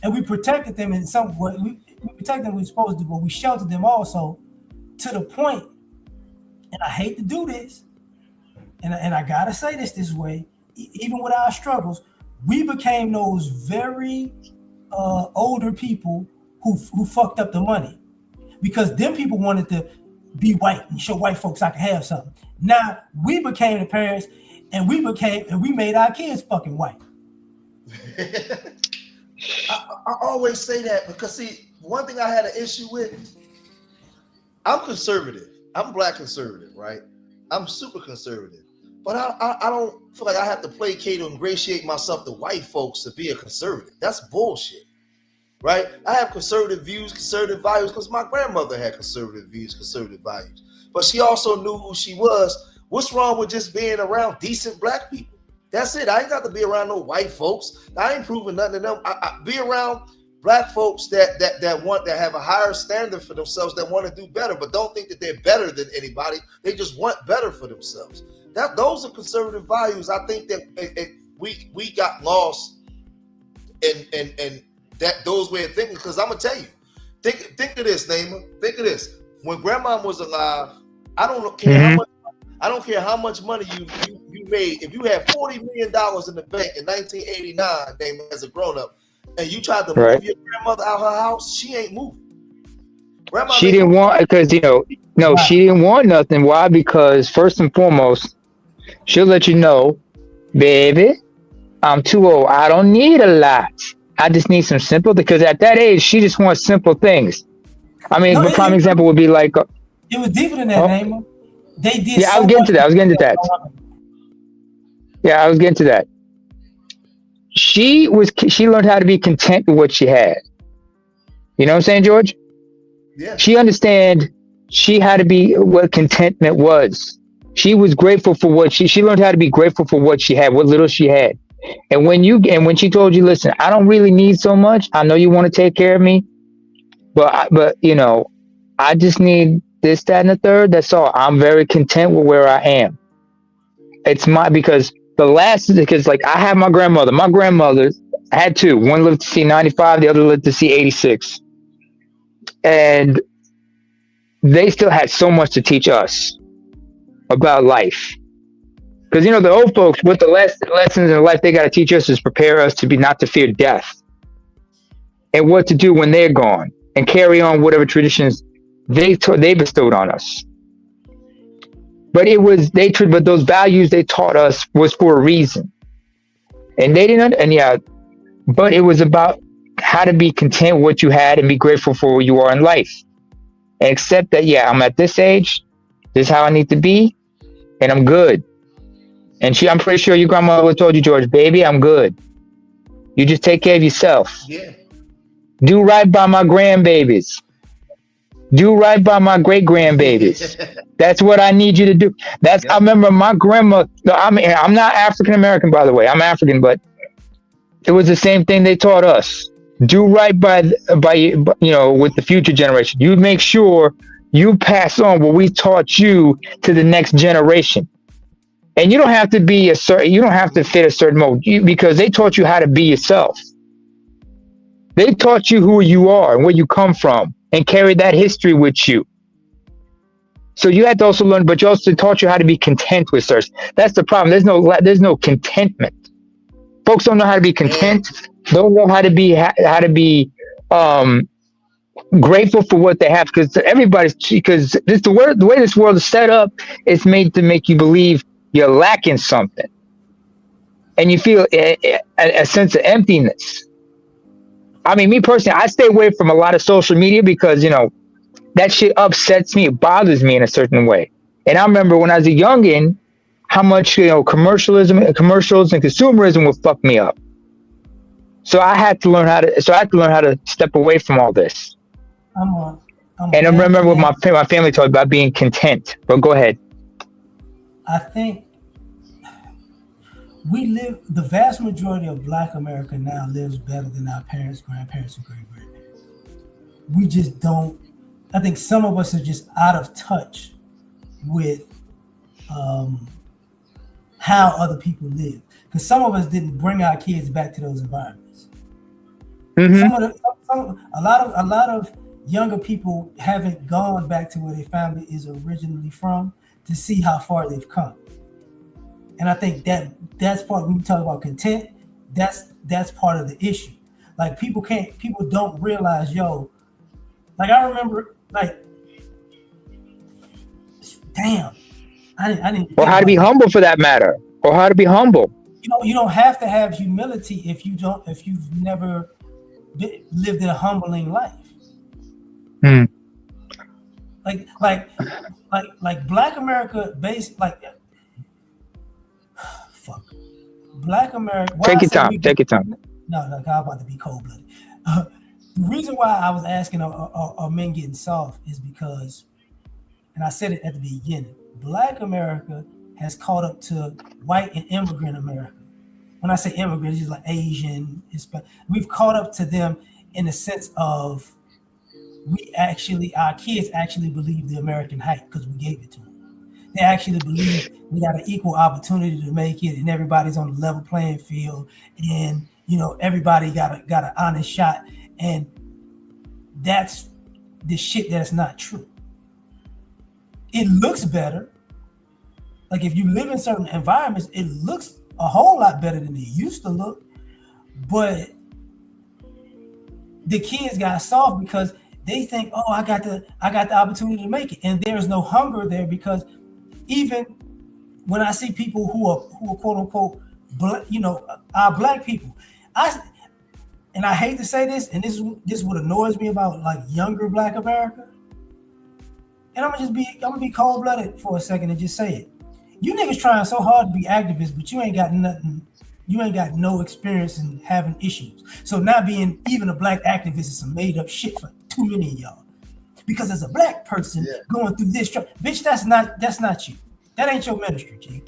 and we protected them in some way. We protected them, we're supposed to, but we sheltered them also to the point, and I hate to do this, and I gotta say this way, even with our struggles, we became those very older people who fucked up the money because them people wanted to be white and show white folks I can have something. Now we became the parents and we made our kids fucking white. I always say that because see, one thing I had an issue with, I'm conservative. I'm black conservative, right? I'm super conservative. But I don't feel like I have to placate or ingratiate myself to white folks to be a conservative. That's bullshit, right? I have conservative views, conservative values because my grandmother had conservative views, conservative values. But she also knew who she was. What's wrong with just being around decent black people? That's it. I ain't got to be around no white folks. I ain't proving nothing to them. I be around black folks that have a higher standard for themselves, that want to do better, but don't think that they're better than anybody. They just want better for themselves. Those are conservative values. I think that we got lost in that those way of thinking. Because I'm gonna tell you, think of this, Naima. Think of this. When Grandma was alive, I don't care how much. I don't care how much money you made. If you had $40 million in the bank in 1989, Naima, as a grown up, and you tried to move your grandmother out her house, she ain't moving. Grandma she didn't want because she didn't want nothing. Why? Because first and foremost, she'll let you know, baby, I'm too old. I don't need a lot. I just need some simple, because at that age, she just wants simple things. I mean, a prime example would be like... it was deeper than that, Naima. They did I was getting to that. Yeah, I was getting to that. She learned how to be content with what she had. You know what I'm saying, George? Yeah. She understand she had to be what contentment was. She was grateful for what she learned how to be grateful for what she had, what little she had. And when she told you, listen, I don't really need so much. I know you want to take care of me, but I just need this, that, and the third. That's all. I'm very content with where I am. Because like I have my grandmother. My grandmother had two. One lived to see 95. The other lived to see 86. And they still had so much to teach us about life. Because, the old folks, what the lessons in life they got to teach us is prepare us to not to fear death. And what to do when they're gone. And carry on whatever traditions they bestowed on us. But but those values they taught us was for a reason. And they didn't, but it was about how to be content with what you had and be grateful for where you are in life. And accept that, I'm at this age, this is how I need to be, and I'm good. And I'm pretty sure your grandmother would have told you, George, baby, I'm good. You just take care of yourself. Yeah. Do right by my grandbabies. Do right by my great grandbabies. That's what I need you to do. I remember my grandma. I'm not African American, by the way. I'm African, but it was the same thing they taught us. Do right by with the future generation. You make sure you pass on what we taught you to the next generation. And you don't have to be you don't have to fit a certain mold because they taught you how to be yourself. They taught you who you are and where you come from and carry that history with you. So you had to also learn, but you also taught you how to be content with search. That's the problem. There's no contentment. Folks don't know how to be content. Don't know how to be grateful for what they have because the way this world is set up, it's made to make you believe you're lacking something, and you feel a sense of emptiness. I mean, me personally, I stay away from a lot of social media because that shit upsets me. It bothers me in a certain way. And I remember when I was a youngin, how much commercials and consumerism would fuck me up. So I had to learn how to step away from all this. I'm And I remember what my family told me about being content. But go ahead. I think the vast majority of Black America now lives better than our parents, grandparents, and great-grandparents. We just don't. I think some of us are just out of touch with how other people live. Because some of us didn't bring our kids back to those environments. Mm-hmm. A lot of younger people haven't gone back to where their family is originally from to see how far they've come. And I think that's part when we talk about content, that's part of the issue. Like people don't realize, like I remember, like, damn, I didn't. Or how to be humble for that matter. Or how to be humble. You don't have to have humility if you've never lived in a humbling life. Hmm. Like Black America based fuck. Black America. Take your time. No, I'm about to be cold-blooded. The reason why I was asking are men getting soft is because, and I said it at the beginning, Black America has caught up to white and immigrant America. When I say immigrant, it's just like Asian, Hispanic. We've caught up to them in the sense of our kids actually believe the American hype because we gave it to them. They actually believe we got an equal opportunity to make it, and everybody's on a level playing field, and everybody got an honest shot, and that's the shit that's not true. It looks better. Like if you live in certain environments, it looks a whole lot better than it used to look, but the kids got soft because they think, oh, I got the opportunity to make it, and there's no hunger there because even when I see people who are quote unquote, our Black people, I hate to say this, and this is what annoys me about like younger Black America, and I'm gonna be cold blooded for a second and just say it. You niggas trying so hard to be activists, but you ain't got nothing. You ain't got no experience in having issues. So not being even a Black activist is some made up shit for too many of y'all. Because as a Black person going through this, bitch, that's not you. That ain't your ministry, G.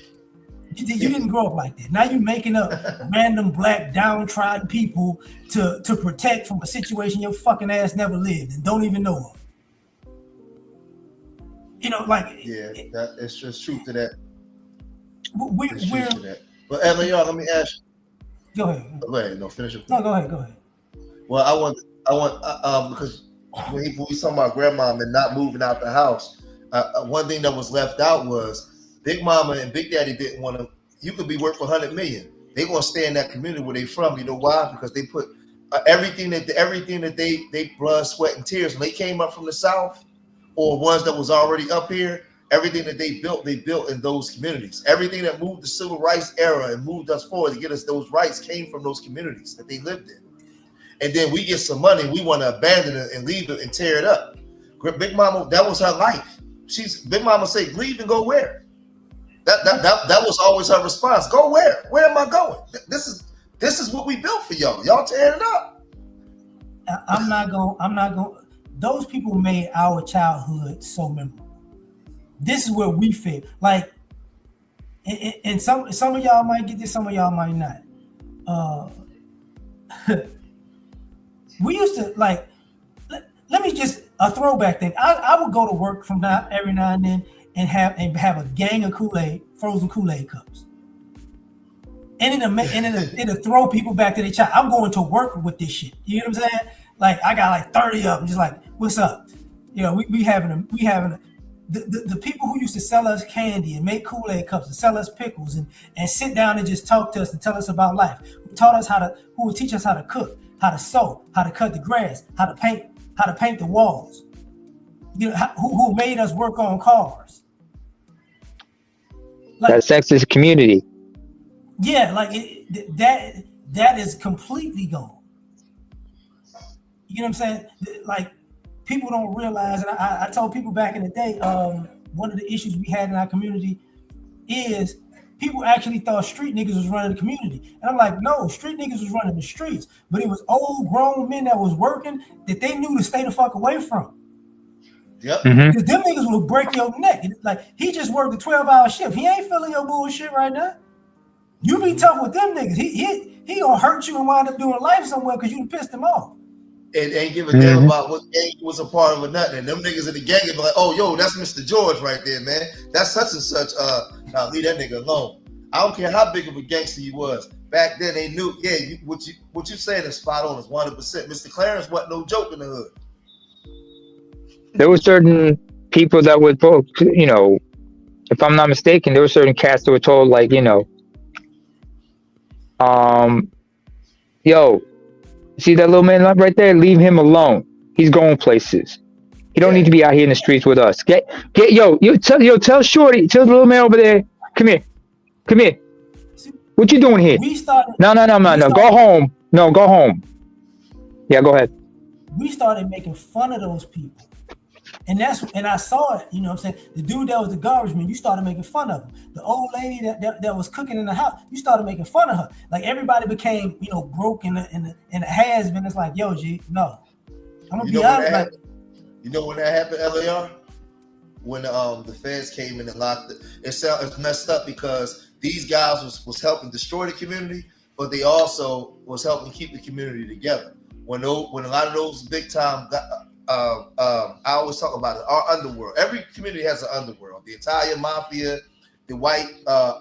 You didn't grow up like that. Now you making up random Black downtrodden people to protect from a situation your fucking ass never lived and don't even know of. It's just truth to that. We're But L.A.R, let me ask you. Go ahead. Go ahead. No, finish it. No, go ahead. Well, I want because when we talking about grandmom and not moving out the house, one thing that was left out was Big Mama and Big Daddy didn't want to. You could be worth $100 million. They gonna stay in that community where they from. You know why? Because they put everything that they blood, sweat, and tears when they came up from the South, or ones that was already up here. Everything that they built in those communities. Everything that moved the civil rights era and moved us forward to get us those rights came from those communities that they lived in. And then we get some money, we want to abandon it and leave it and tear it up. Big Mama, that was her life. Big Mama say, leave and go where? That was always her response. Go where? Where am I going? This is what we built for y'all. Y'all tearing it up. I'm not going. Those people made our childhood so memorable. This is where we fit. Like, and some of y'all might get this, some of y'all might not. We used to like. Let me just a throwback thing. I would go to work every now and then, and have a gang of Kool-Aid, frozen Kool-Aid cups. And it'll throw people back to their child. I'm going to work with this shit. You know what I'm saying? Like I got like 30 of them, just like, what's up? You know, we having the people who used to sell us candy and make Kool-Aid cups and sell us pickles and sit down and just talk to us and tell us about life. Who would teach us how to cook, how to sew, how to cut the grass, how to paint the walls. You know, who made us work on cars. Like, that sexist community. Yeah, like that is completely gone. You know what I'm saying? Like people don't realize, and I told people back in the day, one of the issues we had in our community is people actually thought street niggas was running the community. And I'm like, no, street niggas was running the streets, but it was old grown men that was working that they knew to stay the fuck away from. Yep. Because them niggas will break your neck. Like he just worked a 12-hour shift. He ain't feeling your bullshit right now. You be tough with them niggas. He gonna hurt you and wind up doing life somewhere because you pissed him off. And ain't give a damn about what gang he was a part of or nothing. And them niggas in the gang be like, oh, yo, that's Mr. George right there, man. That's such and such. Now leave that nigga alone. I don't care how big of a gangster you was. Back then they knew, yeah, what you saying is spot on, is 100%. Mr. Clarence wasn't no joke in the hood. There were certain people that were told, you know, if I'm not mistaken, there were certain cats that were told, like, you know, yo, see that little man right there? Leave him alone. He's going places. He don't need to be out here in the streets with us. Tell Shorty, tell the little man over there, come here. What you doing here? No. Go home. No, go home. Yeah, go ahead. We started making fun of those people. And I saw it, you know what I'm saying? The dude that was the garbage man, you started making fun of him. The old lady that was cooking in the house, you started making fun of her. Like everybody became, you know, broke in the has been. It's like, yo, G, no. I'm gonna be honest. Like, you know when that happened, L.A.R? When the feds came in and locked it. It's messed up because these guys was helping destroy the community, but they also was helping keep the community together. When a lot of those big time I always talk about it, our underworld. Every community has an underworld. The Italian mafia, the white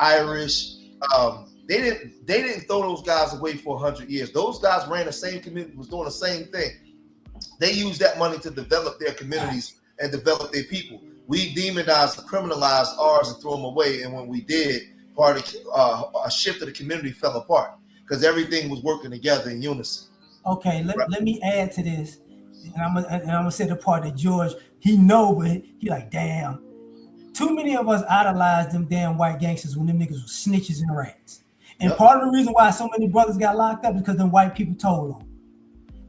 Irish. They didn't throw those guys away for 100 years. Those guys ran the same community, was doing the same thing. They used that money to develop their communities and develop their people. We demonized, criminalized ours and threw them away. And when we did, part of a shift of the community fell apart because everything was working together in unison. Okay, let me add to this. And I'm gonna say the part that George, he know, but he like, damn. Too many of us idolized them damn white gangsters when them niggas were snitches and rats. And part of the reason why so many brothers got locked up is because them white people told on.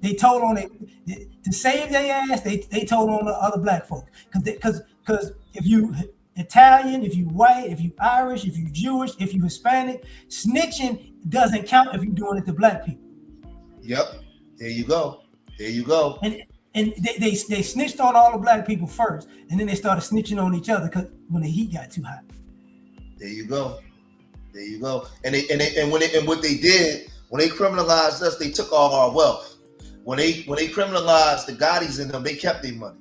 They told on to save their ass. They told on the other black folks. Because if you Italian, if you white, if you Irish, if you Jewish, if you Hispanic, snitching doesn't count if you're doing it to black people. Yep. There you go. And they snitched on all the black people first, and then they started snitching on each other because when the heat got too hot. There you go. And what they did when they criminalized us, they took all our wealth. When they criminalized the Gottis in them, they kept their money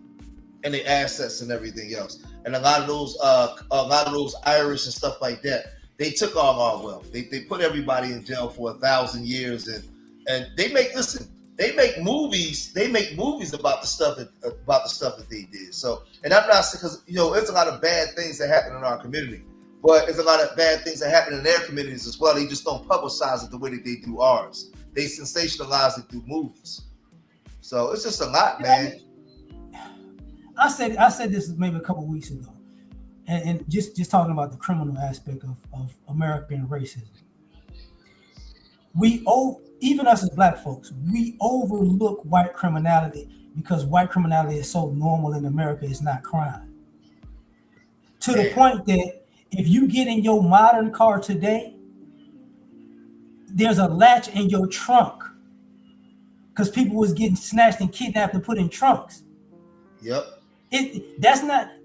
and their assets and everything else. And a lot of those Irish and stuff like that, they took all our wealth. They put everybody in jail for 1,000 years, and they make movies. They make movies about the stuff that they did. So, and I'm not, because it's a lot of bad things that happen in our community, but there's a lot of bad things that happen in their communities as well. They just don't publicize it the way that they do ours. They sensationalize it through movies. So it's just a lot, man. I said this maybe a couple of weeks ago, and just talking about the criminal aspect of American racism. Even us as black folks, we overlook white criminality because white criminality is so normal in America, it's not crime. To the point that if you get in your modern car today, there's a latch in your trunk because people was getting snatched and kidnapped and put in trunks. Yep. That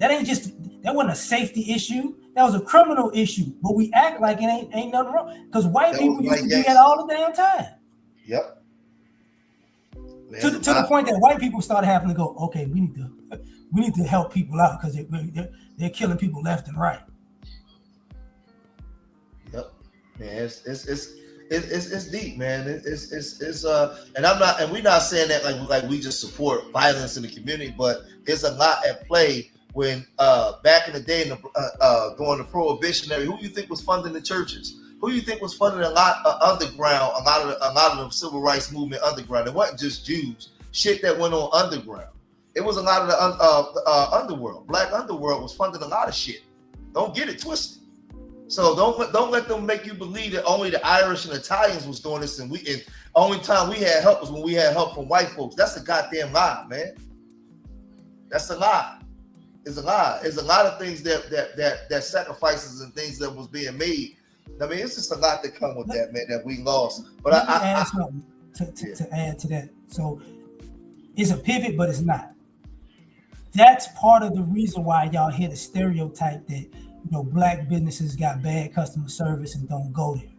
wasn't a safety issue. That was a criminal issue. But we act like it ain't nothing wrong because white people used to do that all the damn time. Yep. to the point that white people started having to go, okay, we need to help people out because they're killing people left and right. Yep, man, it's deep, man. It's and we're not saying that like we just support violence in the community, but there's a lot at play when back in the day during the prohibitionary, who you think was funding the churches? Who you think was funding a lot of underground, a lot of the civil rights movement underground? It wasn't just Jews. Shit that went on underground. It was a lot of the underworld. Black underworld was funding a lot of shit. Don't get it twisted. So don't let them make you believe that only the Irish and Italians was doing this, and only time we had help was when we had help from white folks. That's a goddamn lie, man. That's a lie. It's a lie. There's a lot of things that sacrifices and things that was being made. I mean, it's just a lot that come with that, man, that we lost. But Let me add something to add to that. So it's a pivot, but it's not. That's part of the reason why y'all hear the stereotype that black businesses got bad customer service and don't go there.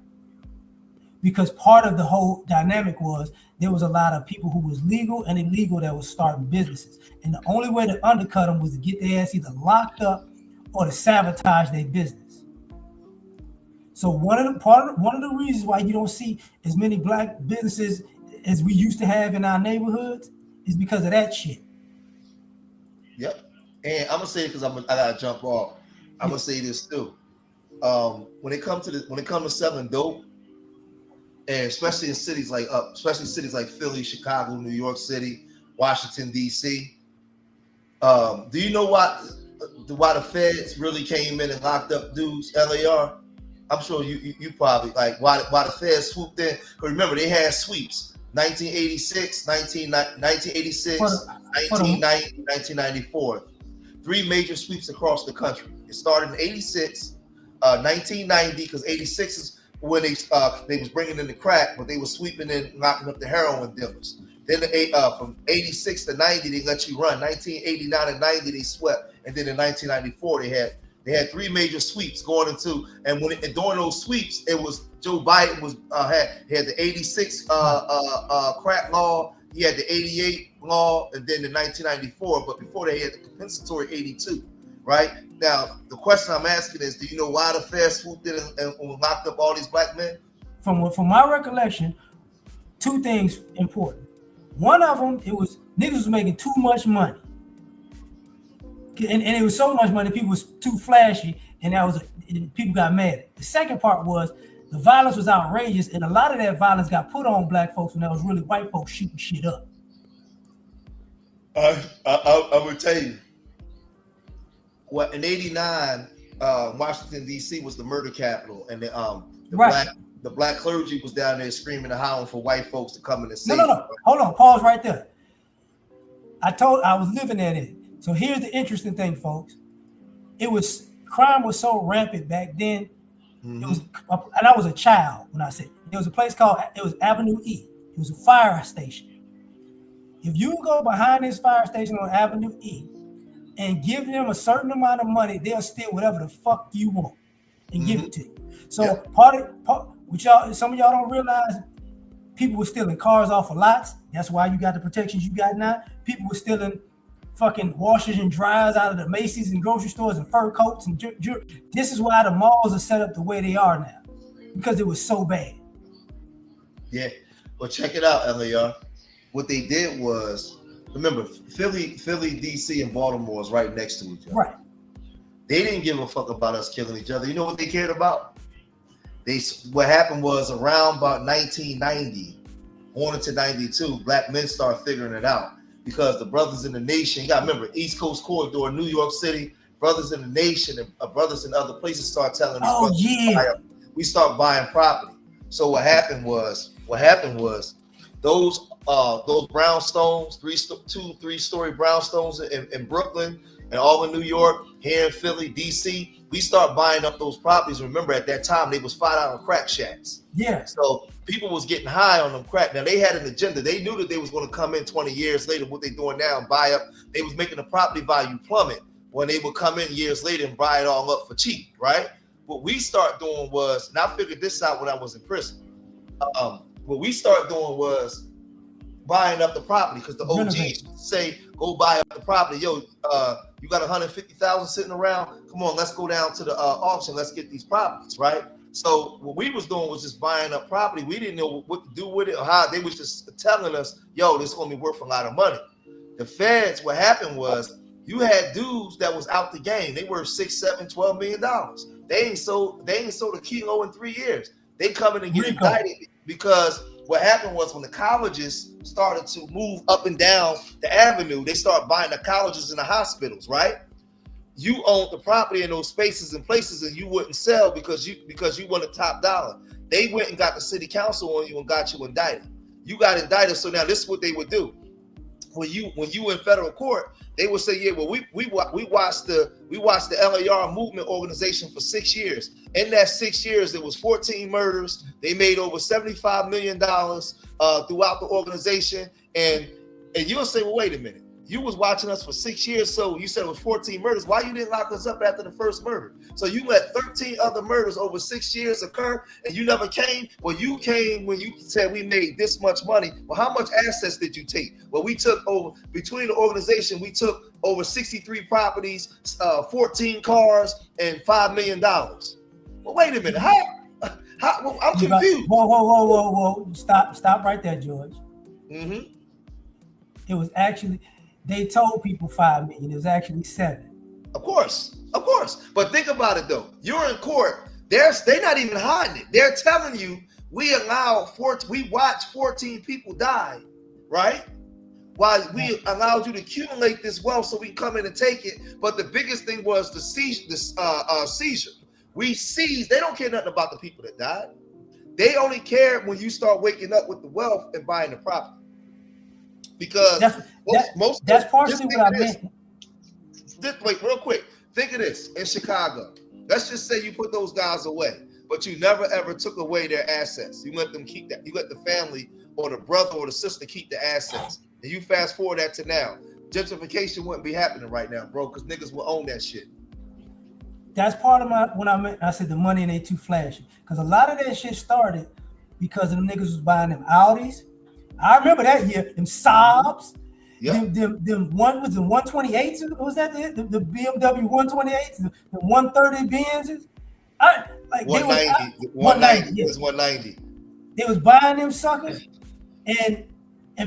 Because part of the whole dynamic was there was a lot of people who was legal and illegal that was starting businesses. And the only way to undercut them was to get their ass either locked up or to sabotage their business. So one of the reasons why you don't see as many black businesses as we used to have in our neighborhoods is because of that shit. Yep. And I'm gonna say it because I gotta jump off. I'm gonna say this too. When it comes to selling dope, and especially in cities like Philly, Chicago, New York City, Washington D.C. Do you know why the feds really came in and locked up dudes? L.A.R. I'm sure you probably like why the feds swooped in. Because remember, they had sweeps 1986, 1986, 1990, 1994. 3 major sweeps across the country. It started in 86, 1990, because 86 is when they was bringing in the crack, but they were sweeping in, knocking up the heroin dealers. Then from 86 to 90, they let you run. 1989 and 90, they swept. And then in 1994, they had 3 major sweeps going into, and during those sweeps, it was Joe Biden had the 86 crack law, he had the 88 law, and then the 1994. But before they had the compensatory 82, right? Now the question I'm asking is, do you know why the feds swooped in and locked up all these black men? From my recollection, 2 things important. One of them, it was niggas was making too much money. And it was so much money, people was too flashy, and people got mad. The second part was the violence was outrageous, and a lot of that violence got put on black folks when there was really white folks shooting shit up. I would tell you, in '89, Washington D.C. was the murder capital, and the black clergy was down there screaming and howling for white folks to come in and save. No. Hold on, pause right there. I was living there then. So here's the interesting thing, folks. Crime was so rampant back then. Mm-hmm. And I was a child when I said there was a place called Avenue E. It was a fire station. If you go behind this fire station on Avenue E and give them a certain amount of money, they'll steal whatever the fuck you want and give it to you. So which some of y'all don't realize, people were stealing cars off of lots. That's why you got the protections you got now. People were stealing fucking washers and dryers out of the Macy's and grocery stores and fur coats and this is why the malls are set up the way they are now, because it was so bad. Yeah, well, check it out, L.A.R. What they did was, remember, Philly, D.C. and Baltimore is right next to each other. Right. They didn't give a fuck about us killing each other. You know what they cared about? What happened was around about 1990, on into 92, black men started figuring it out. Because the brothers in the nation, you got to remember, East Coast Corridor, New York City, brothers in the nation and brothers in other places start telling us, we start buying property. So what happened was those brownstones, 2-3-story brownstones in Brooklyn and all in New York, here in Philly, DC, we start buying up those properties. Remember, at that time, they was $5 crack shacks. Yeah. So people was getting high on them crack. Now, they had an agenda. They knew that they was going to come in 20 years later, what they doing now, and buy up. They was making the property value plummet when they would come in years later and buy it all up for cheap, right? What we start doing was, and I figured this out when I was in prison. What we started doing was buying up the property because the Renovate. OGs say go buy up the property. Yo, you got 150,000 sitting around. Come on, let's go down to the auction. Let's get these properties, right? So what we was doing was just buying up property. We didn't know what to do with it or how. They was just telling us, yo, this is gonna be worth a lot of money. The feds, what happened was you had dudes that was out the game. They were $6, $7, $12 million. They ain't sold a kilo in 3 years. They come in and get indicted because what happened was when the colleges started to move up and down the avenue, they started buying the colleges and the hospitals, right? You owned the property in those spaces and places, and you wouldn't sell because you wanted top dollar. They went and got the city council on you and got you indicted. You got indicted, so now this is what they would do. When you in federal court, they would say, yeah, well, we watched the L.A.R. movement organization for 6 years. In that 6 years, there was 14 murders. They made over $75 million throughout the organization, and you'll say, well, wait a minute. You was watching us for 6 years, so you said it was 14 murders. Why you didn't lock us up after the first murder? So you let 13 other murders over 6 years occur, and you never came? Well, you came when you said we made this much money. Well, how much assets did you take? Well, we took over, between the organization, we took over 63 properties, 14 cars, and $5 million. Well, wait a minute. How well, I'm confused. Whoa. Stop right there, George. Mm-hmm. It was actually... They told people 5 million. It was actually 7. Of course. But think about it though. You're in court. They're not even hiding it. They're telling you we watched 14 people die, right? While we allowed you to accumulate this wealth so we can come in and take it. But the biggest thing was the seizure. We seized. They don't care nothing about the people that died. They only care when you start waking up with the wealth and buying the property. Because that's partially what I meant. Wait, real quick. Think of this. In Chicago, let's just say you put those guys away, but you never ever took away their assets. You let them keep that. You let the family or the brother or the sister keep the assets. And you fast forward that to now. Gentrification wouldn't be happening right now, bro, because niggas will own that shit. That's part of I said the money and they too flashy. Because a lot of that shit started because of the niggas was buying them Audis. I remember that year, them Saabs, them one was the 128s. Was that the BMW 128s, the 130 Benzes? 190. It was 190. They was buying them suckers, and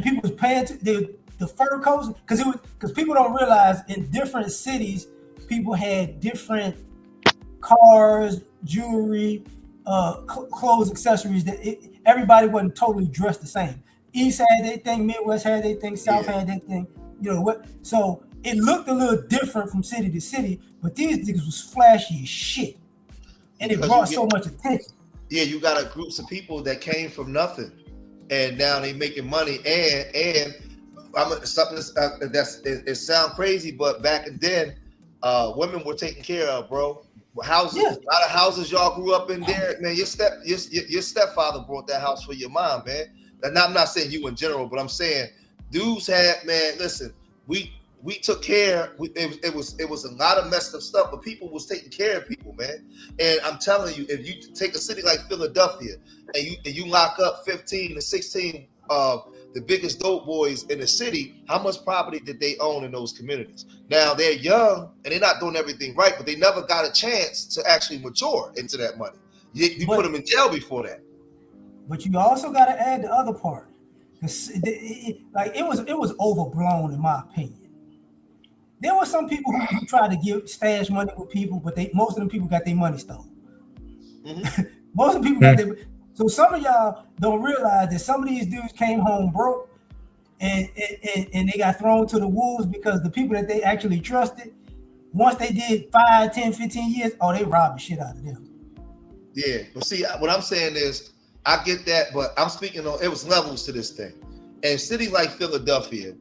people was paying the fur coats because people don't realize in different cities people had different cars, jewelry, clothes, accessories. Everybody wasn't totally dressed the same. East had their thing, Midwest had their thing, South had their thing. You know what? So it looked a little different from city to city, but these niggas was flashy as shit, and it brought so much attention. Yeah, you got a groups of people that came from nothing, and now they making money. And I'm something it sounds crazy, but back then, women were taken care of, bro. Houses, a lot of houses y'all grew up in there, man. Your stepfather brought that house for your mom, man. And I'm not saying you in general, but I'm saying dudes had, man, listen, we took care. It was a lot of messed up stuff, but people was taking care of people, man. And I'm telling you, if you take a city like Philadelphia and you lock up 15 to 16 of the biggest dope boys in the city, how much property did they own in those communities? Now they're young and they're not doing everything right, but they never got a chance to actually mature into that money. You put them in jail before that. But you also got to add the other part. It was overblown in my opinion. There were some people who tried to stash money with people, but most of them people got their money stolen. Mm-hmm. Most of the people got their. So some of y'all don't realize that some of these dudes came home broke, and they got thrown to the wolves because the people that they actually trusted, once they did 5, 10, 15 years, they robbed the shit out of them. Yeah, but see, what I'm saying is, I get that, but I'm speaking on, it was levels to this thing. And cities like Philadelphia,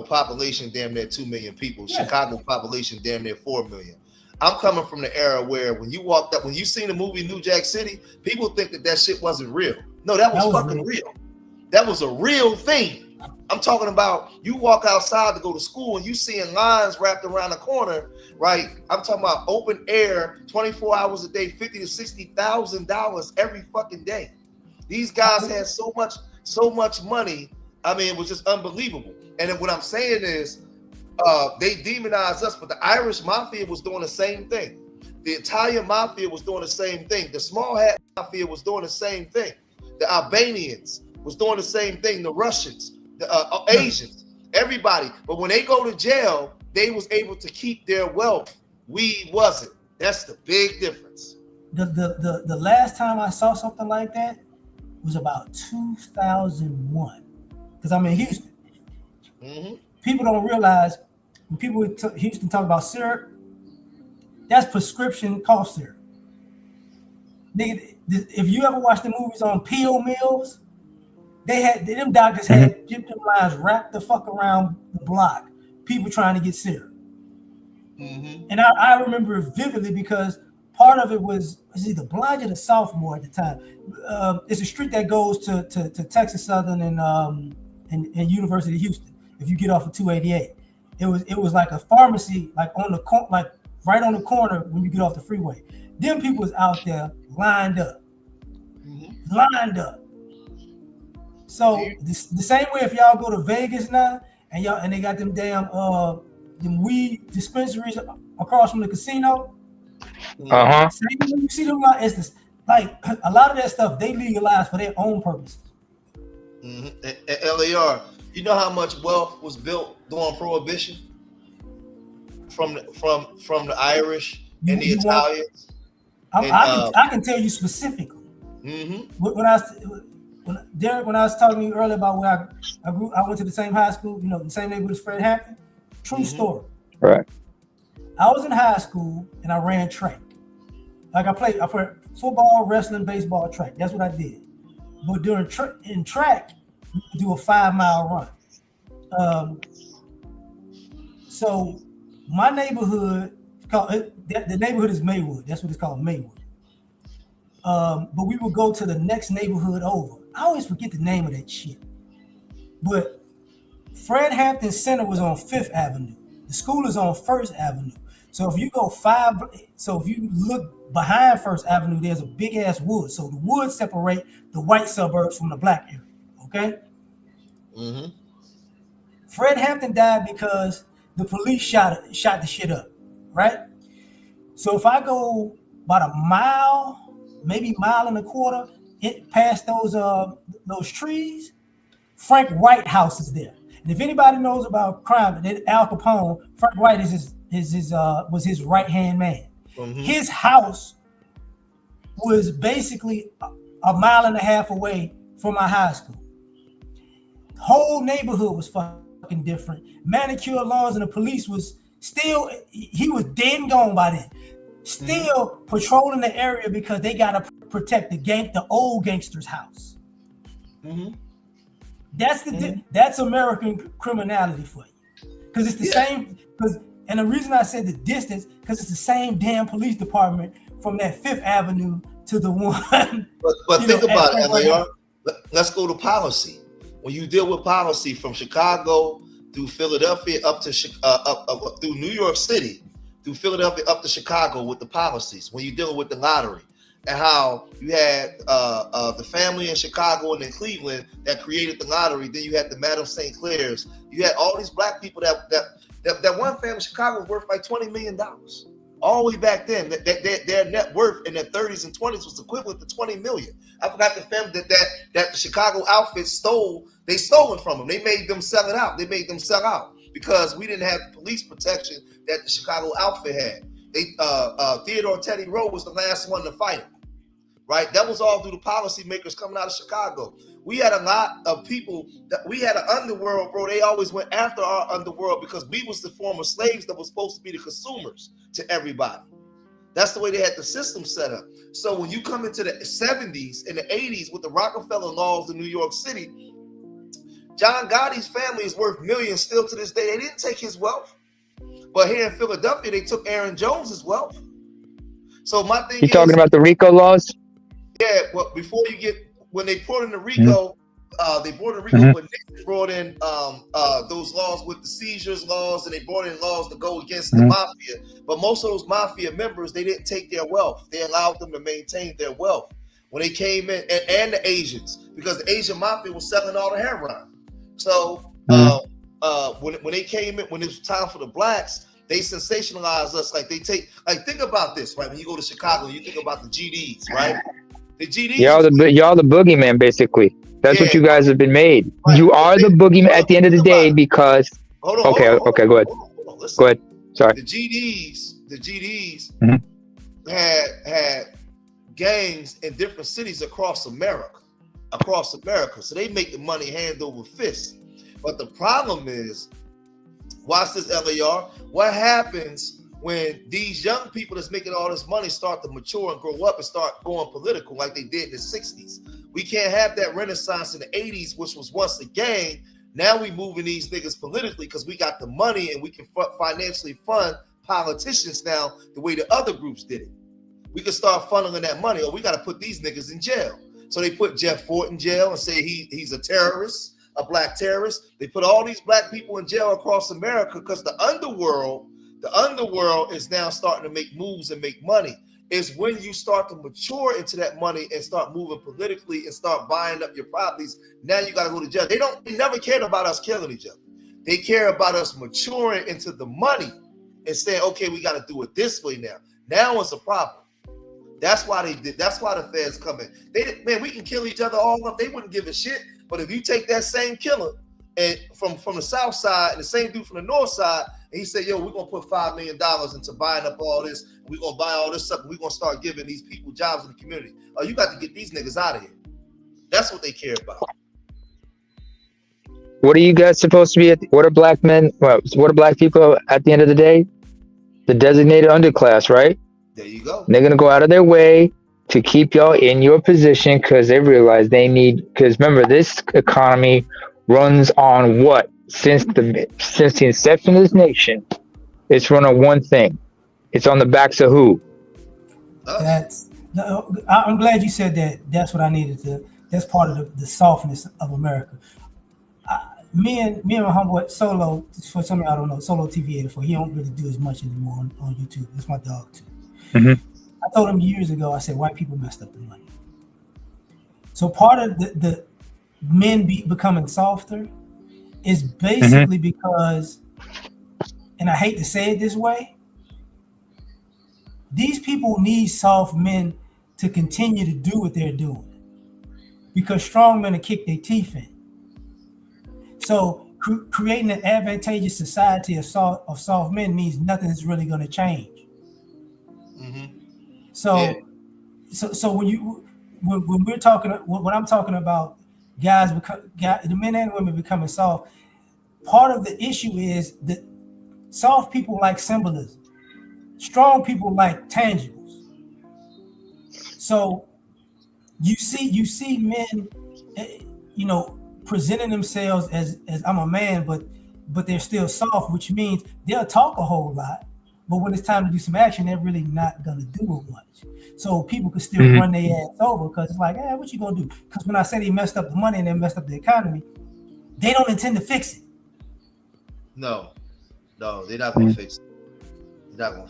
population damn near 2 million people. Yeah. Chicago population damn near 4 million. I'm coming from the era where when you walked up, when you seen the movie New Jack City, people think that shit wasn't real. No, that was fucking real. That was a real thing. I'm talking about you walk outside to go to school and you seeing lines wrapped around the corner, right? I'm talking about open air, 24 hours a day, $50,000 to $60,000 every fucking day. These guys had so much money I mean, it was just unbelievable. And then what I'm saying is, they demonized us, but the Irish mafia was doing the same thing. The Italian mafia was doing the same thing. The small hat mafia was doing the same thing. The Albanians was doing the same thing. The Russians, the Asians, everybody. But when they go to jail, they was able to keep their wealth. We wasn't. That's the big difference. The last time I saw something like that was about 2001, because I'm in Houston. Mm-hmm. People don't realize when people in Houston talk about syrup, that's prescription cough syrup. Nigga, if you ever watch the movies on P.O. Mills, them doctors had them lines wrapped the fuck around the block. People trying to get syrup. Mm-hmm. And I remember it vividly because part of it was either Blanchard or Sophomore at the time. It's a street that goes to Texas Southern and University of Houston. If you get off of 288, it was like a pharmacy, like on the like right on the corner when you get off the freeway. Them people was out there lined up. So the same way if y'all go to Vegas now and they got them damn them weed dispensaries across from the casino. Same way you see them, it's this, like a lot of that stuff they legalized for their own purposes. At L.A.R., you know how much wealth was built during Prohibition from the Irish and the Italians? I can tell you specifically. When I was talking to you earlier about where I grew, I went to the same high school, you know, the same neighborhood as Fred Hampton. True story. Right. I was in high school and I ran track. Like I played football, wrestling, baseball, track. That's what I did. But in track, you do a 5-mile run. So my neighborhood, the neighborhood is Maywood. That's what it's called, Maywood. But we would go to the next neighborhood over. I always forget the name of that shit. But Fred Hampton Center was on 5th Avenue. The school is on 1st Avenue. So if you go if you look behind 1st Avenue, there's a big ass wood. So the woods separate the white suburbs from the black area. Okay. Fred Hampton died because the police shot the shit up. Right. So if I go about a mile, maybe mile and a quarter, past those trees, Frank White house is there. And if anybody knows about crime, Al Capone, Frank White was his right hand man. His house was basically a mile and a half away from my high school. The whole neighborhood was fucking different. Manicure lawns and the police was still, he was dead and gone by then. Still patrolling the area because they gotta protect the old gangster's house. That's American criminality for you, because it's the same. And the reason I said the distance, because it's the same damn police department from that 5th Avenue to the one. But think about it, L.A.R. Let's go to policy. When you deal with policy from Chicago through Philadelphia up to up through New York City, through Philadelphia up to Chicago with the policies, when you're dealing with the lottery, and how you had the family in Chicago and in Cleveland that created the lottery, then you had the Madame St. Clair's, you had all these black people that one family in Chicago was worth like $20 million. All the way back then, their net worth in their 30s and 20s was equivalent to $20 million. I forgot the family that the Chicago outfit stole. They stole it from them. They made them sell it out. They made them sell out because we didn't have the police protection that the Chicago outfit had. Theodore Teddy Rowe was the last one to fight him, right? That was all through the policymakers coming out of Chicago. We had a lot of people we had an underworld, bro. They always went after our underworld because we was the former slaves that was supposed to be the consumers to everybody. That's the way they had the system set up. So when you come into the 70s and the 80s with the Rockefeller laws in New York City, John Gotti's family is worth millions still to this day. They didn't take his wealth. But here in Philadelphia, they took Aaron Jones's wealth. So my thing is, talking about the RICO laws? Yeah, well, when they brought in the RICO, they brought in RICO when Nixon brought in those laws with the seizures laws, and they brought in laws to go against the mafia. But most of those mafia members, they didn't take their wealth. They allowed them to maintain their wealth when they came in, and the Asians, because the Asian mafia was selling all the heroin. So when they came in, when it was time for the blacks, they sensationalized us. Like they think about this, right? When you go to Chicago, you think about the GDs, right? The GDs, y'all the boogeyman, basically. That's what you guys have been made. Right. You are the boogeyman at the end of the day because. Hold on. Okay, go ahead. Listen. Go ahead. Sorry. The GDs Mhm. had gangs in different cities across America. So they make the money hand over fist. But the problem is, watch this, L.A.R. What happens when these young people that's making all this money start to mature and grow up and start going political like they did in the 60s? We can't have that renaissance in the 80s, which was once a gang. Now we moving these niggas politically because we got the money and we can financially fund politicians now the way the other groups did it. We can start funneling that money, or we got to put these niggas in jail. So they put Jeff Fort in jail and say he's a terrorist, a black terrorist. They put all these black people in jail across America because the underworld is now starting to make moves and make money. It's when you start to mature into that money and start moving politically and start buying up your properties. Now you got to go to jail. They never cared about us killing each other. They care about us maturing into the money and saying, okay, we got to do it this way now. Now it's a problem. That's why they did. That's why the feds come in. We can kill each other all up. They wouldn't give a shit. But if you take that same killer and from the south side and the same dude from the north side, and he said, yo, we're gonna put $5 million into buying up all this, and we're gonna buy all this stuff, and we're gonna start giving these people jobs in the community. Oh, you got to get these niggas out of here. That's what they care about. What are you guys supposed to be? What are black men? What are black people at the end of the day? The designated underclass, right? There you go. They're gonna go out of their way to keep y'all in your position because they realize they need. Because remember, this economy runs on what? Since the inception of this nation, it's run on one thing. It's on the backs of who? I'm glad you said that. That's what I needed to. That's part of the softness of America. Me and my homeboy Solo, for some of y'all don't know, Solo TV 84. He don't really do as much anymore on YouTube. That's my dog too. Mm-hmm. I told him years ago, I said, white people messed up the money. So part of the men becoming softer is basically because, and I hate to say it this way, these people need soft men to continue to do what they're doing because strong men will kick their teeth in. So creating an advantageous society of soft men means nothing is really going to change. So when we're talking, when I'm talking about the men and women becoming soft, part of the issue is that soft people like symbolism, strong people like tangibles. So you see men, presenting themselves as I'm a man, but they're still soft, which means they'll talk a whole lot. But when it's time to do some action, they're really not gonna do it much. So people can still run their ass over because it's like, what you gonna do? Because when I say they messed up the money and they messed up the economy, they don't intend to fix it. No, they're not gonna fix it. They're not gonna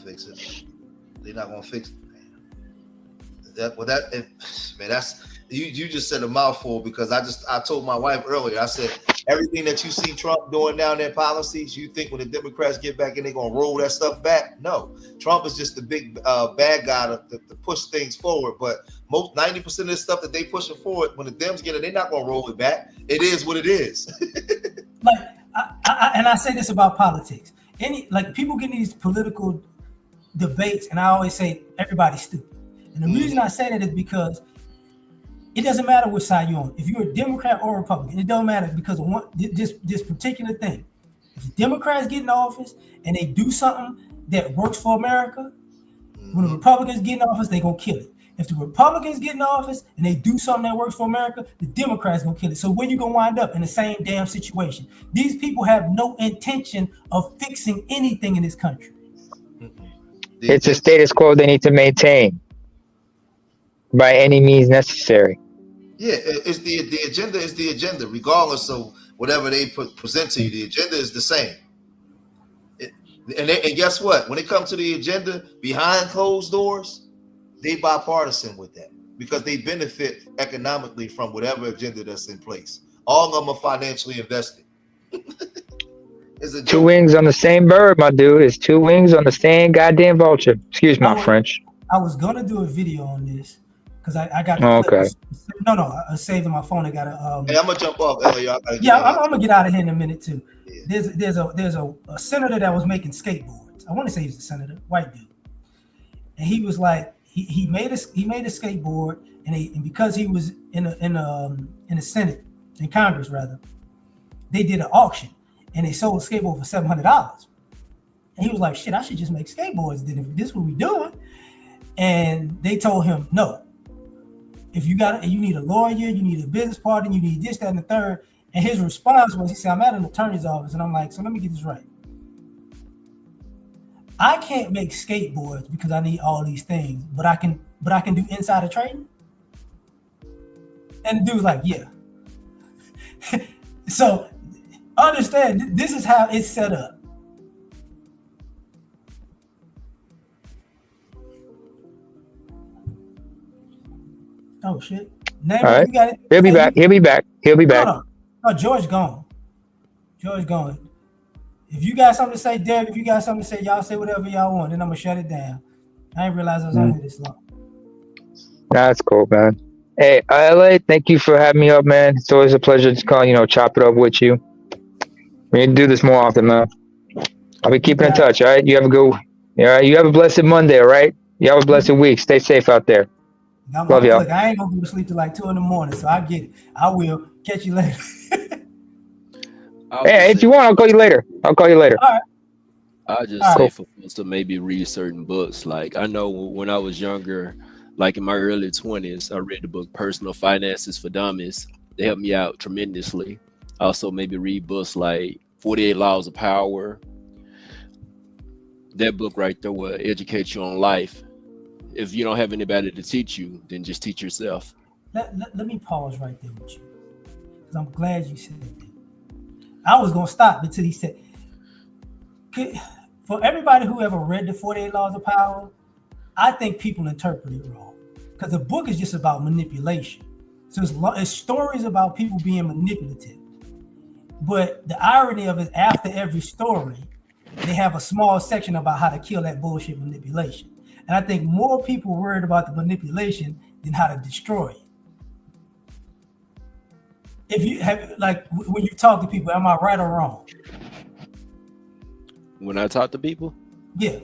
fix it. That's you just said a mouthful because I told my wife earlier. I said everything that you see Trump doing down their policies, you think when the Democrats get back in, they're gonna roll that stuff back? No, Trump is just the big bad guy to push things forward. But 90% of the stuff that they pushing forward, when the Dems get it, they're not gonna roll it back. It is what it is. Like I say this about politics. People get in these political debates, and I always say everybody's stupid. And the reason I say that is because it doesn't matter which side you're on. If you're a Democrat or a Republican, it don't matter because of this particular thing. If the Democrats get in office and they do something that works for America, when the Republicans get in office, they're going to kill it. If the Republicans get in office and they do something that works for America, the Democrats going to kill it. So where you going to wind up? In the same damn situation. These people have no intention of fixing anything in this country. It's a status quo they need to maintain by any means necessary. Yeah, it's the agenda is the agenda, regardless of whatever they present to you. The agenda is the same. And guess what? When it comes to the agenda behind closed doors, they bipartisan with that because they benefit economically from whatever agenda that's in place. All of them are financially invested. It's a Two joke. wings on the same bird, my dude. It's two wings on the same goddamn vulture. Excuse my French. I was gonna do a video on this because I got the clip. Okay. No, I saved in my phone. I got Hey, I'm gonna jump off, Ellie. I gotta get yeah, in here. I'm gonna get out of here in a minute too. Yeah. There's a senator that was making skateboards. I want to say he's a senator, white dude, and he was like he made a skateboard, and because he was in the Senate, in Congress rather, they did an auction and they sold a skateboard for $700. And he was like, shit, I should just make skateboards then if this is what we doing. And they told him, no. If you need a lawyer, you need a business partner, you need this, that, and the third. And his response was, he said, I'm at an attorney's office. And I'm like, so let me get this right. I can't make skateboards because I need all these things, but I can do insider trading. And the dude was like, yeah. So understand, this is how it's set up. Oh shit! Name All right. You got it. He'll be back. He'll be back. He'll be back. No, George gone. George gone. If you got something to say, Derek, if you got something to say, y'all say whatever y'all want. Then I'm gonna shut it down. I didn't realize I was on here this long. That's cool, man. Hey, LA, thank you for having me up, man. It's always a pleasure to chop it up with you. We need to do this more often, man. I'll be keeping in touch, all right? You have a blessed Monday, all right? You have a blessed week. Stay safe out there. Love y'all. Look, I ain't gonna go to sleep till like 2 a.m, so I get it. I will catch you later. Hey, if you want, I'll call you later. All right. I'll just say for folks to maybe read certain books. Like I know when I was younger, like in my early 20s, I read the book Personal Finances for Dummies. They helped me out tremendously. Also maybe read books like 48 Laws of Power. That book right there will educate you on life. If you don't have anybody to teach you, then just teach yourself. Let me pause right there with you, because I'm glad you said that. I was gonna stop until he said, for everybody who ever read the 48 Laws of Power, I think people interpret it wrong, because the book is just about manipulation. So it's stories about people being manipulative. But the irony of it, after every story, they have a small section about how to kill that bullshit manipulation. And I think more people worried about the manipulation than how to destroy it. If you have, like, when you talk to people, am I right or wrong? When I talk to people? Yeah.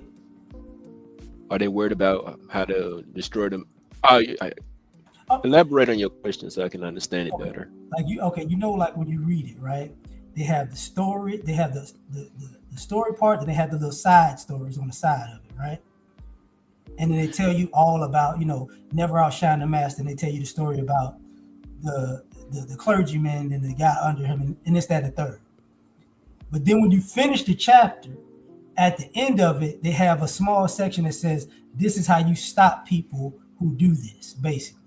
Are they worried about how to destroy them? Elaborate on your question so I can understand it better. Like like when you read it, right? They have the story, they have the story part, and they have the little side stories on the side of it, right? And then they tell you all about, never outshine the master, and they tell you the story about the clergyman and the guy under him, and this, that, and the third. But then when you finish the chapter, at the end of it, they have a small section that says, this is how you stop people who do this, basically.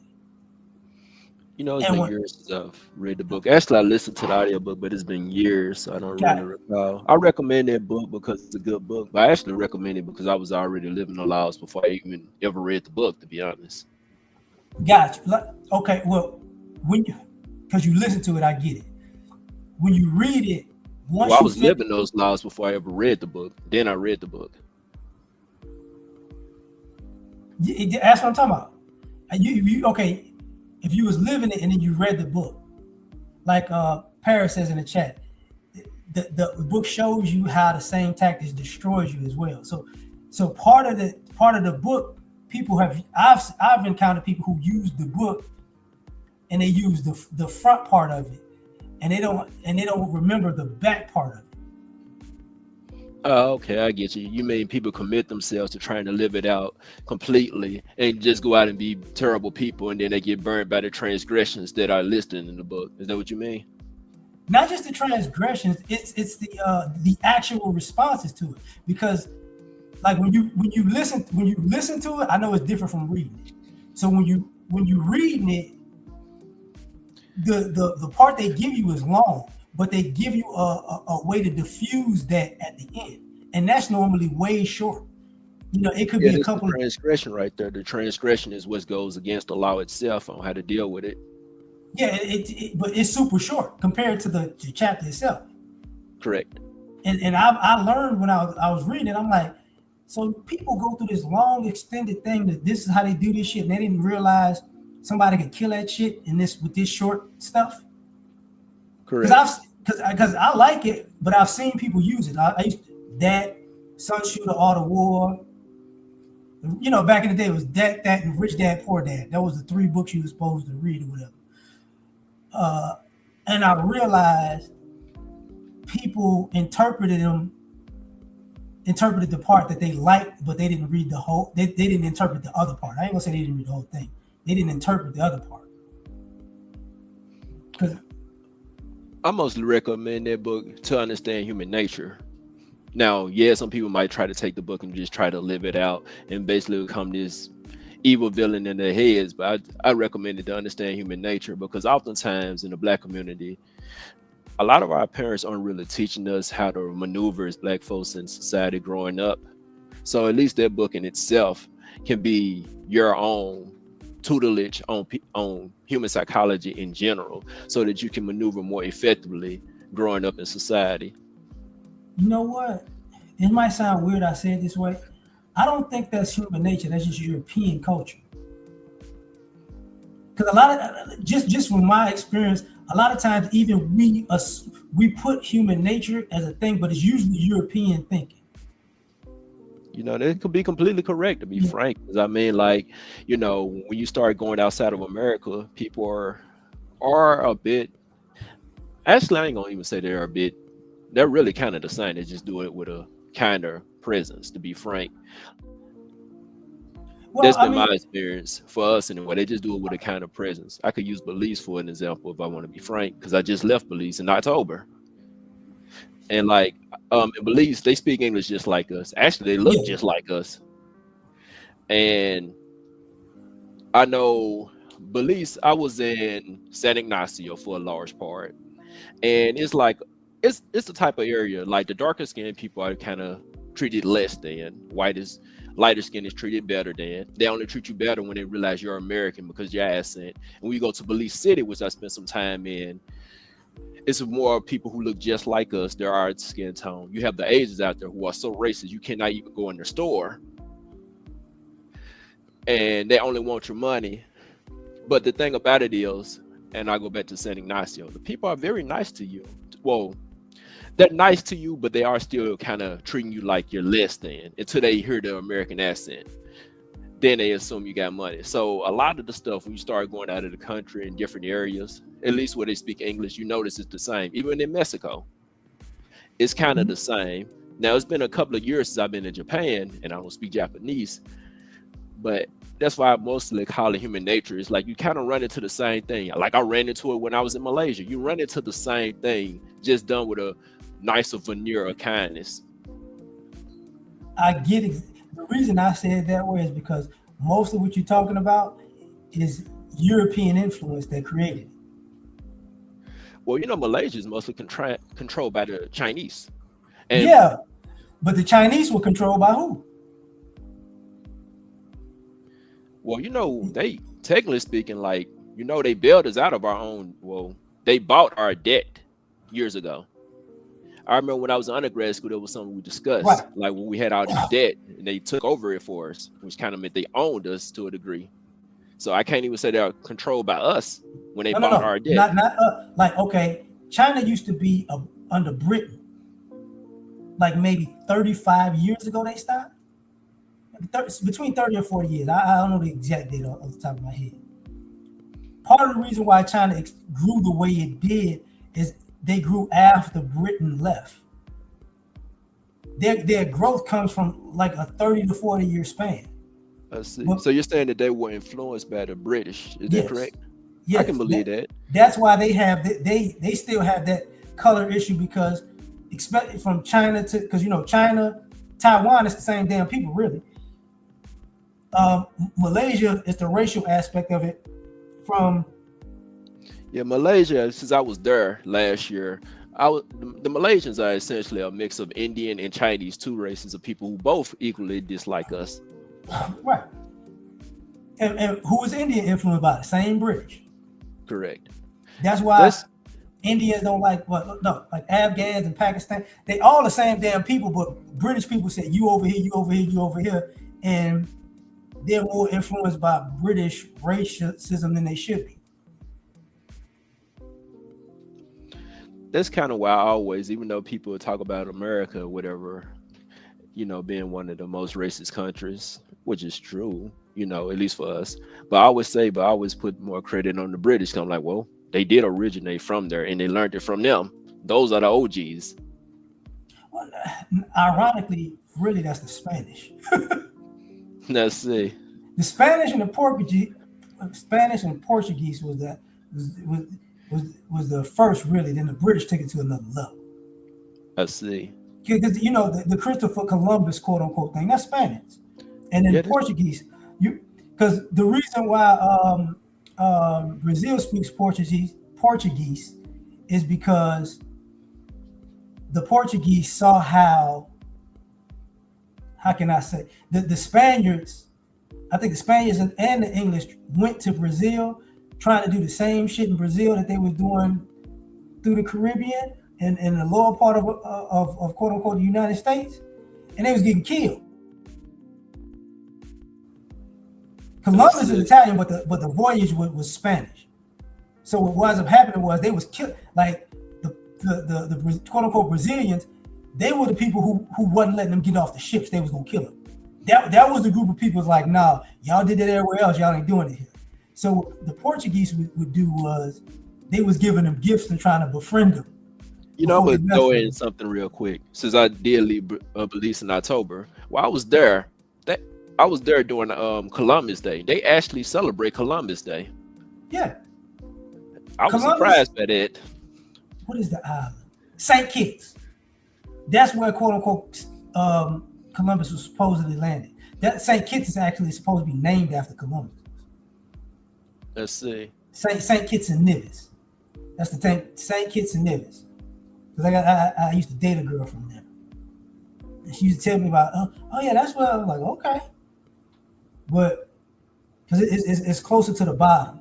It's been years since I've read the book. Actually, I listened to the audiobook, but it's been years, so I don't really recall. I recommend that book because it's a good book, but I actually recommend it because I was already living the laws before I even ever read the book, to be honest. Gotcha. Okay, well, because you listen to it, I get it. When you read it, I was living those laws before I ever read the book. Then I read the book. That's what I'm talking about. Okay. If you was living it and then you read the book, like Paris says in the chat, the book shows you how the same tactics destroys you as well. So part of the book, I've encountered people who use the book and they use the front part of it, and they don't remember the back part of it. Oh, okay, I get you. You mean people commit themselves to trying to live it out completely and just go out and be terrible people, and then they get burned by the transgressions that are listed in the book. Is that what you mean? Not just the transgressions, it's the actual responses to it. Because like when you listen to it, I know it's different from reading it. So when you reading it, the part they give you is long, but they give you a way to diffuse that at the end, and that's normally way short. It could be a couple of transgression right there. The transgression is what goes against the law itself on how to deal with it. Yeah, but it's super short compared to the chapter itself. Correct. And I learned when I was reading it, I'm like, so people go through this long extended thing that this is how they do this shit, and they didn't realize somebody could kill that shit in this with this short stuff. Correct. Because I like it, but I've seen people use it. I used to, that Sun Shooter, Art of War. You know, back in the day, it was that, and Rich Dad, Poor Dad. That was the 3 books you were supposed to read or whatever. And I realized people interpreted the part that they liked, but they didn't read the whole. They didn't interpret the other part. I ain't gonna say they didn't read the whole thing. They didn't interpret the other part. Because I mostly recommend that book to understand human nature. Now, yeah, some people might try to take the book and just try to live it out and basically become this evil villain in their heads. But I recommend it to understand human nature, because oftentimes in the Black community, a lot of our parents aren't really teaching us how to maneuver as Black folks in society growing up. So at least that book in itself can be your own tutelage on human psychology in general, so that you can maneuver more effectively growing up in society. you know what? It might sound weird I say it this way. I don't think that's human nature. That's just European culture. Because a lot of just from my experience, a lot of times even we put human nature as a thing, but it's usually European thinking. You know, that could be completely correct, to be frank. 'Cause I mean, like, you know, when you start going outside of America, people are a bit. Actually, I ain't gonna even say they're a bit. They're really kind of the same. They just do it with a kinder presence, to be frank. Well, That's I been my mean, experience for us anyway. They just do it with a kind of presence. I could use Belize for an example if I want to be frank, because I just left Belize in October. And like in Belize, they speak English just like us. Actually, they look yeah, just like us. And I know Belize, I was in San Ignacio for a large part. And it's like it's the type of area like the darker skinned people are kind of treated less than. Lighter skin is treated better than. They only treat you better when they realize you're American because your accent. And when you go to Belize City, which I spent some time in, it's more people who look just like us. There are skin tone. You have the Asians out there who are so racist you cannot even go in the store, and they only want your money. But the thing about it is, and I go back to San Ignacio, the people are very nice to you. Well, they're nice to you, but they are still kind of treating you like you're less than until they hear the American accent. Then they assume you got money. So a lot of the stuff when you start going out of the country in different areas, at least where they speak English, you notice it's the same. Even in Mexico, it's kind of the same. Now it's been a couple of years since I've been in Japan, and I don't speak Japanese, but that's why I mostly call it human nature. It's like you kind of run into the same thing. Like I ran into it when I was in Malaysia. You run into the same thing, just done with a nicer veneer of kindness. I get it. The reason I say it that way is because most of what you're talking about is European influence that created it. Well, you know, Malaysia is mostly controlled by the Chinese. And Yeah, but the Chinese were controlled by who? well, you know, they technically speaking, like, you know, they bailed us out of our own. Well, they bought our debt years ago. I remember when I was in undergrad school, there was something we discussed, Right. like when we had all this debt and they took over it for us, which kind of meant they owned us to a degree. So I can't even say they're controlled by us when they bought our debt. Not like okay. China used to be under Britain. Like maybe 35 years ago they stopped. Between 30 or 40 years. I don't know the exact date off the top of my head. Part of the reason why China grew the way it did is they grew after Britain left. Their growth comes from like a 30 to 40 year span. I see. Well, So you're saying that they were influenced by the British? Is that yes, correct? yes. I can believe that. That's why they still have that color issue because expect from China to because you know China, Taiwan is the same damn people really. Malaysia is the racial aspect of it from Yeah, Malaysia. Since I was there last year, the Malaysians are essentially a mix of Indian and Chinese, two races of people who both equally dislike us. right. And who was Indian influenced by? The same British. Correct. That's why This Indians don't like like Afghans and Pakistan. They all the same damn people, but British people say you over here, you over here, you over here, and they're more influenced by British racism than they should be. That's kind of why I always, even though people talk about America or whatever, being one of the most racist countries, which is true, at least for us. But I always put more credit on the British. 'Cause I'm like, well, they did originate from there and they learned it from them. Those are the OGs. Well, ironically, really, that's the Spanish. Let's see. The Spanish and the Portuguese was that was the first really. Then the British took it to another level. Let's see. Because the Christopher Columbus quote unquote thing, that's Spanish, and then Portuguese. Because the reason why Brazil speaks Portuguese is because the Portuguese saw how can I say the Spaniards, I think the Spaniards and the English went to Brazil trying to do the same shit in Brazil that they was doing through the Caribbean and in the lower part of quote unquote the United States, and they was getting killed. Columbus is Italian, but the voyage was Spanish. So what winds up happening was they was killed. Like the quote unquote Brazilians, they were the people who wasn't letting them get off the ships. They was gonna kill them. That was the group of people was like, nah, y'all did it everywhere else. Y'all ain't doing it here. So what the Portuguese would do was they was giving them gifts and trying to befriend them. I'm gonna throw in something real quick. Since I did leave Belize in October, while I was there, during Columbus Day. They actually celebrate Columbus Day. Yeah. I was surprised by that. What is the island? St. Kitts. That's where quote unquote Columbus was supposedly landed. That St. Kitts is actually supposed to be named after Columbus. Let's see. St. Kitts and Nevis. That's the thing. St. Kitts and Nevis. Because I used to date a girl from there. And she used to tell me about, oh yeah, that's where I was like, okay. But because it's closer to the bottom.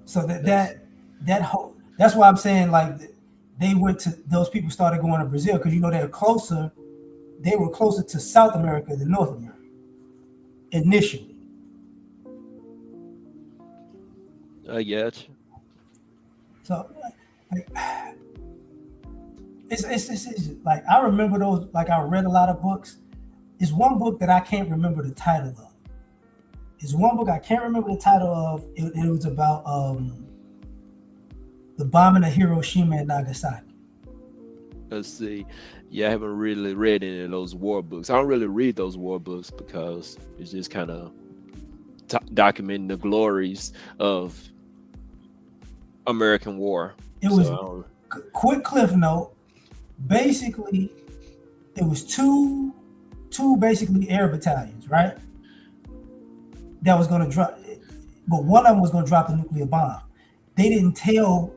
So that's why I'm saying like they went to, those people started going to Brazil because they were closer to South America than North America initially. I get you. So like, it's like I remember those, like I read a lot of books. It's one book that I can't remember the title of. It's one book I can't remember the title of. It was about the bombing of Hiroshima and Nagasaki. Let's see. Yeah, I haven't really read any of those war books. I don't really read those war books because it's just kind of documenting the glories of American war. It was quick cliff note. Basically, it was two basically air battalions, right? That was going to drop, but one of them was going to drop a nuclear bomb. They didn't tell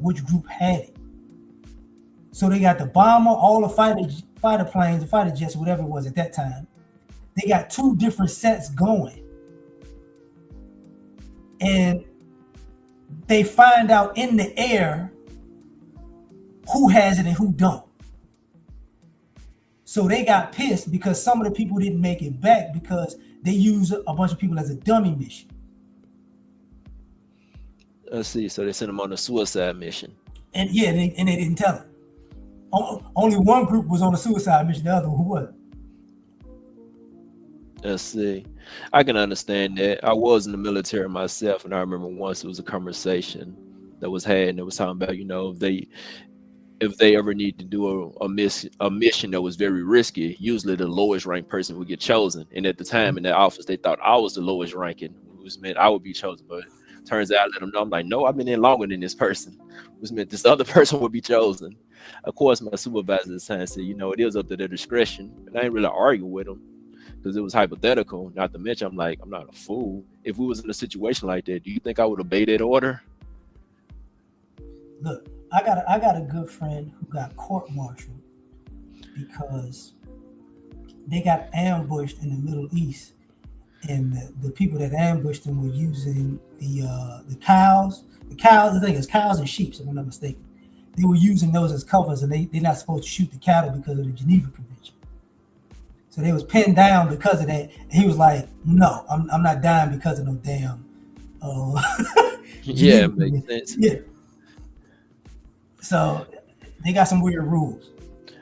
which group had it. So they got the bomber, all the fighter planes, the fighter jets, whatever it was at that time. They got two different sets going. And they find out in the air who has it and who don't. So they got pissed because some of the people didn't make it back because they used a bunch of people as a dummy mission. Let's see. So they sent them on a suicide mission. And yeah, they didn't tell them. Only one group was on a suicide mission. The other one wasn't. Let's see. I can understand that. I was in the military myself, and I remember once it was a conversation that was had, and it was talking about, if they ever need to do a mission that was very risky, usually the lowest ranked person would get chosen. And at the time in that office, they thought I was the lowest ranking, which meant I would be chosen. But turns out I let them know, I'm like, no, I've been in longer than this person, which meant this other person would be chosen. Of course, my supervisor at the time said, it is up to their discretion. And I didn't really argue with them because it was hypothetical. Not to mention, I'm like, I'm not a fool. If we was in a situation like that, do you think I would obey that order? Look, I got a good friend who got court-martialed because they got ambushed in the Middle East and the people that ambushed him were using the cows. The cows, the thing is, cows and sheep, if I'm not mistaken. They were using those as covers, and they're not supposed to shoot the cattle because of the Geneva Convention. So they was pinned down because of that. And he was like, "No, I'm not dying because of no damn." Yeah, Geneva it makes Convention. sense. Yeah. So they got some weird rules.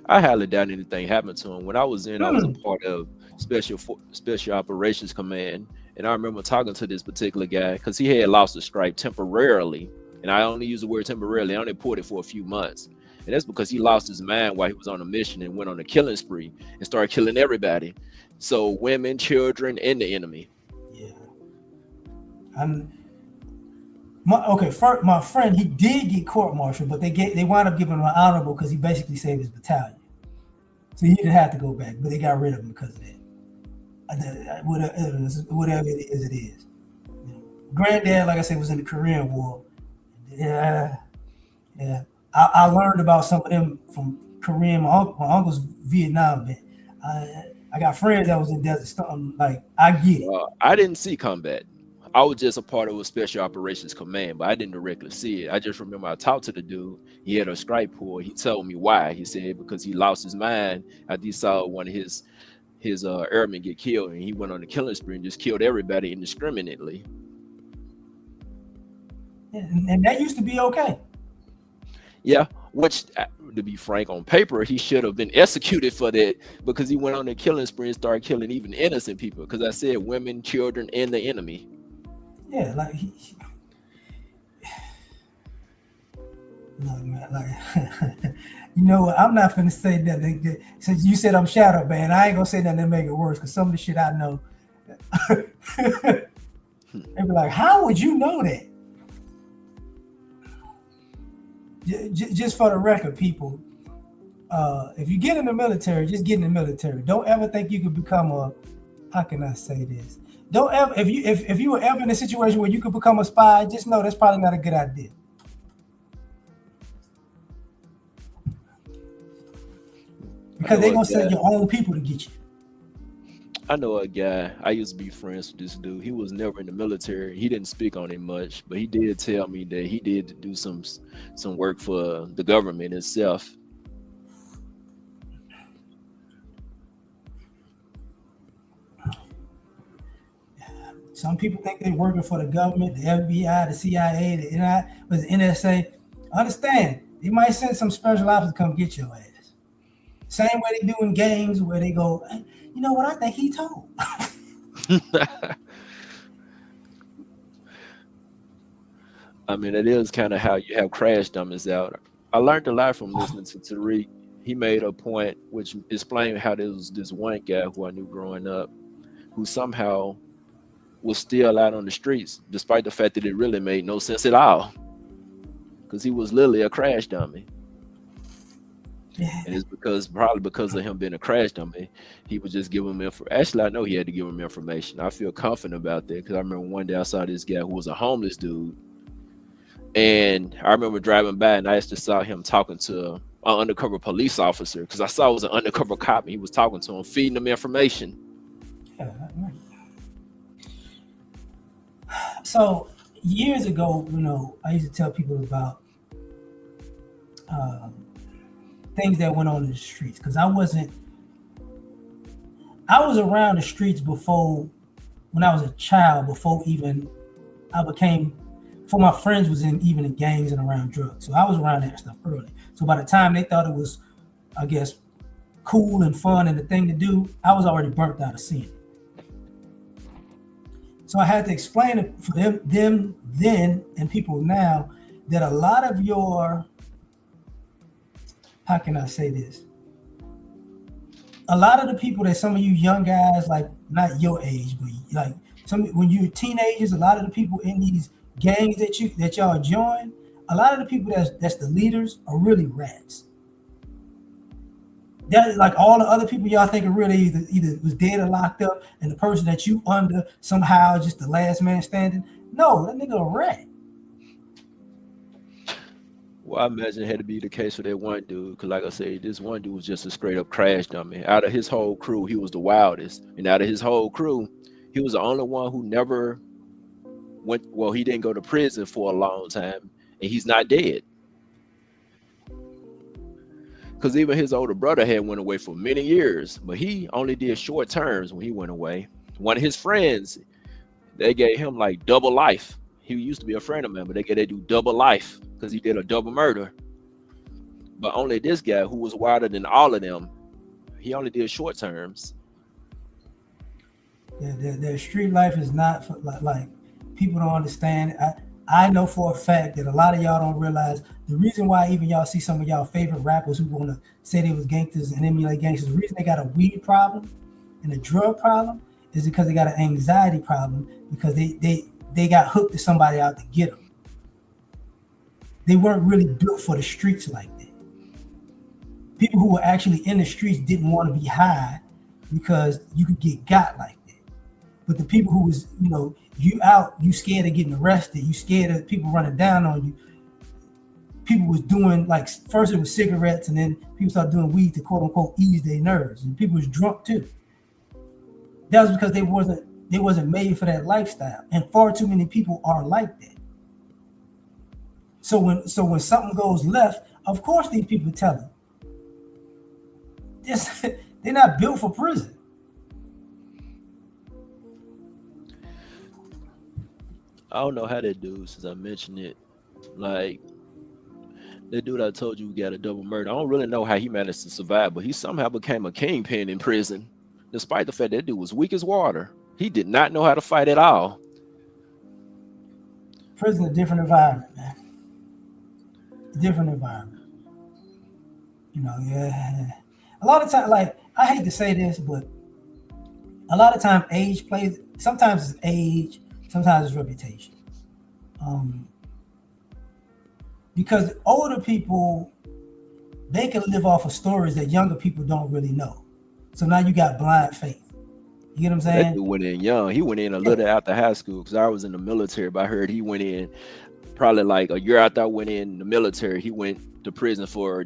I highly doubt anything happened to him. When I was in, I was a Hmm. part of special operations command, and I remember talking to this particular guy because he had lost a stripe temporarily, and I only use the word temporarily. I only pulled it for a few months, and that's because he lost his mind while he was on a mission and went on a killing spree and started killing everybody. So women, children, and the enemy. Yeah. I'm my friend, he did get court-martialed, but they wound up giving him an honorable because he basically saved his battalion. So he didn't have to go back, but they got rid of him because of that. Whatever it is, it is. You know, Granddad, like I said, was in the Korean War. Yeah, yeah. I learned about some of them from Korean. My uncle's Vietnam vet. I got friends that was in Desert Storm. Like I get it. I didn't see combat. I was just a part of a special operations command, but I didn't directly see it. I just remember I talked to the dude. He had a stripe pull. He told me why. He said because he lost his mind after he saw one of his airmen get killed, and he went on a killing spree and just killed everybody indiscriminately. And that used to be okay. Yeah, which to be frank, on paper he should have been executed for that because he went on a killing spree and started killing even innocent people. Because I said women, children, and the enemy. Yeah, like look, man, like you know what? I'm not finna say that. Since you said I'm shadow banned, I ain't gonna say nothing to make it worse. Cause some of the shit I know, they be like, "How would you know that?" Just for the record, people, if you get in the military, just get in the military. Don't ever think you could become a. How can I say this? Don't ever if you were ever in a situation where you could become a spy, just know that's probably not a good idea. Because they're gonna send your own people to get you. I know a guy. I used to be friends with this dude. He was never in the military. He didn't speak on it much, but he did tell me that he did do some work for the government itself. Some people think they're working for the government, the FBI, the CIA, the NSA. Understand, they might send some special ops to come get your ass. Same way they do in games where they go, hey, you know what? I think he told. I mean, it is kind of how you have crash dummies out. I learned a lot from listening to Tariq. He made a point which explained how there was this one guy who I knew growing up who somehow was still out on the streets, despite the fact that it really made no sense at all. Because he was literally a crash dummy. Yeah. And it's probably because of him being a crash dummy, he was just giving him information. Actually, I know he had to give him information. I feel confident about that because I remember one day I saw this guy who was a homeless dude. And I remember driving by and I actually saw him talking to an undercover police officer because I saw it was an undercover cop and he was talking to him, feeding him information. Yeah. So years ago, you know, I used to tell people about things that went on in the streets because I was around the streets before when I was a child, before my friends was in gangs and around drugs. So I was around that stuff early. So by the time they thought it was, I guess, cool and fun and the thing to do, I was already burnt out of seeing it. So I had to explain it for them then and people now that a lot of your, how can I say this? A lot of the people that some of you young guys, like not your age, but like when you're teenagers, a lot of the people in these gangs that y'all join, a lot of the people that's the leaders are really rats. That like all the other people y'all think are really either was dead or locked up, and the person that you under somehow just the last man standing. No, that nigga a rat. Well, I imagine it had to be the case for that one dude, because like I said, this one dude was just a straight up crash dummy. Out of his whole crew, he was the wildest, and out of his whole crew, he He was the only one who never went. Well, he didn't go to prison for a long time, and he's not dead. Because even his older brother had went away for many years, but he only did short terms when he went away. One of his friends, they gave him like double life. He used to be a friend of mine, but they do double life because he did a double murder. But only this guy, who was wilder than all of them, he only did short terms. Their street life is not for, like people don't understand. I know for a fact that a lot of y'all don't realize the reason why even y'all see some of y'all favorite rappers who want to say they was gangsters and emulate gangsters, the reason they got a weed problem and a drug problem is because they got an anxiety problem because they got hooked to somebody out to get them. They weren't really built for the streets like that. People who were actually in the streets didn't want to be high because you could get got like that. But the people who was, you out, you scared of getting arrested, you scared of people running down on you. People was doing, like, first it was cigarettes, and then people started doing weed to quote unquote ease their nerves. And people was drunk too. That was because they wasn't made for that lifestyle. And far too many people are like that. So when something goes left, of course these people tell them. They're not built for prison. I don't know how that dude, since I mentioned it, like the dude I told you got a double murder. I don't really know how he managed to survive, but he somehow became a kingpin in prison, despite the fact that dude was weak as water. He did not know how to fight at all. Prison is a different environment, man. Different environment. Yeah. A lot of time, like, I hate to say this, but a lot of time age plays. Sometimes it's age, sometimes it's reputation. Because older people, they can live off of stories that younger people don't really know. So now you got blind faith. You get what I'm saying? That dude went in young. He went in a little after high school because I was in the military, but I heard he went in probably like a year after I went in the military. He went to prison for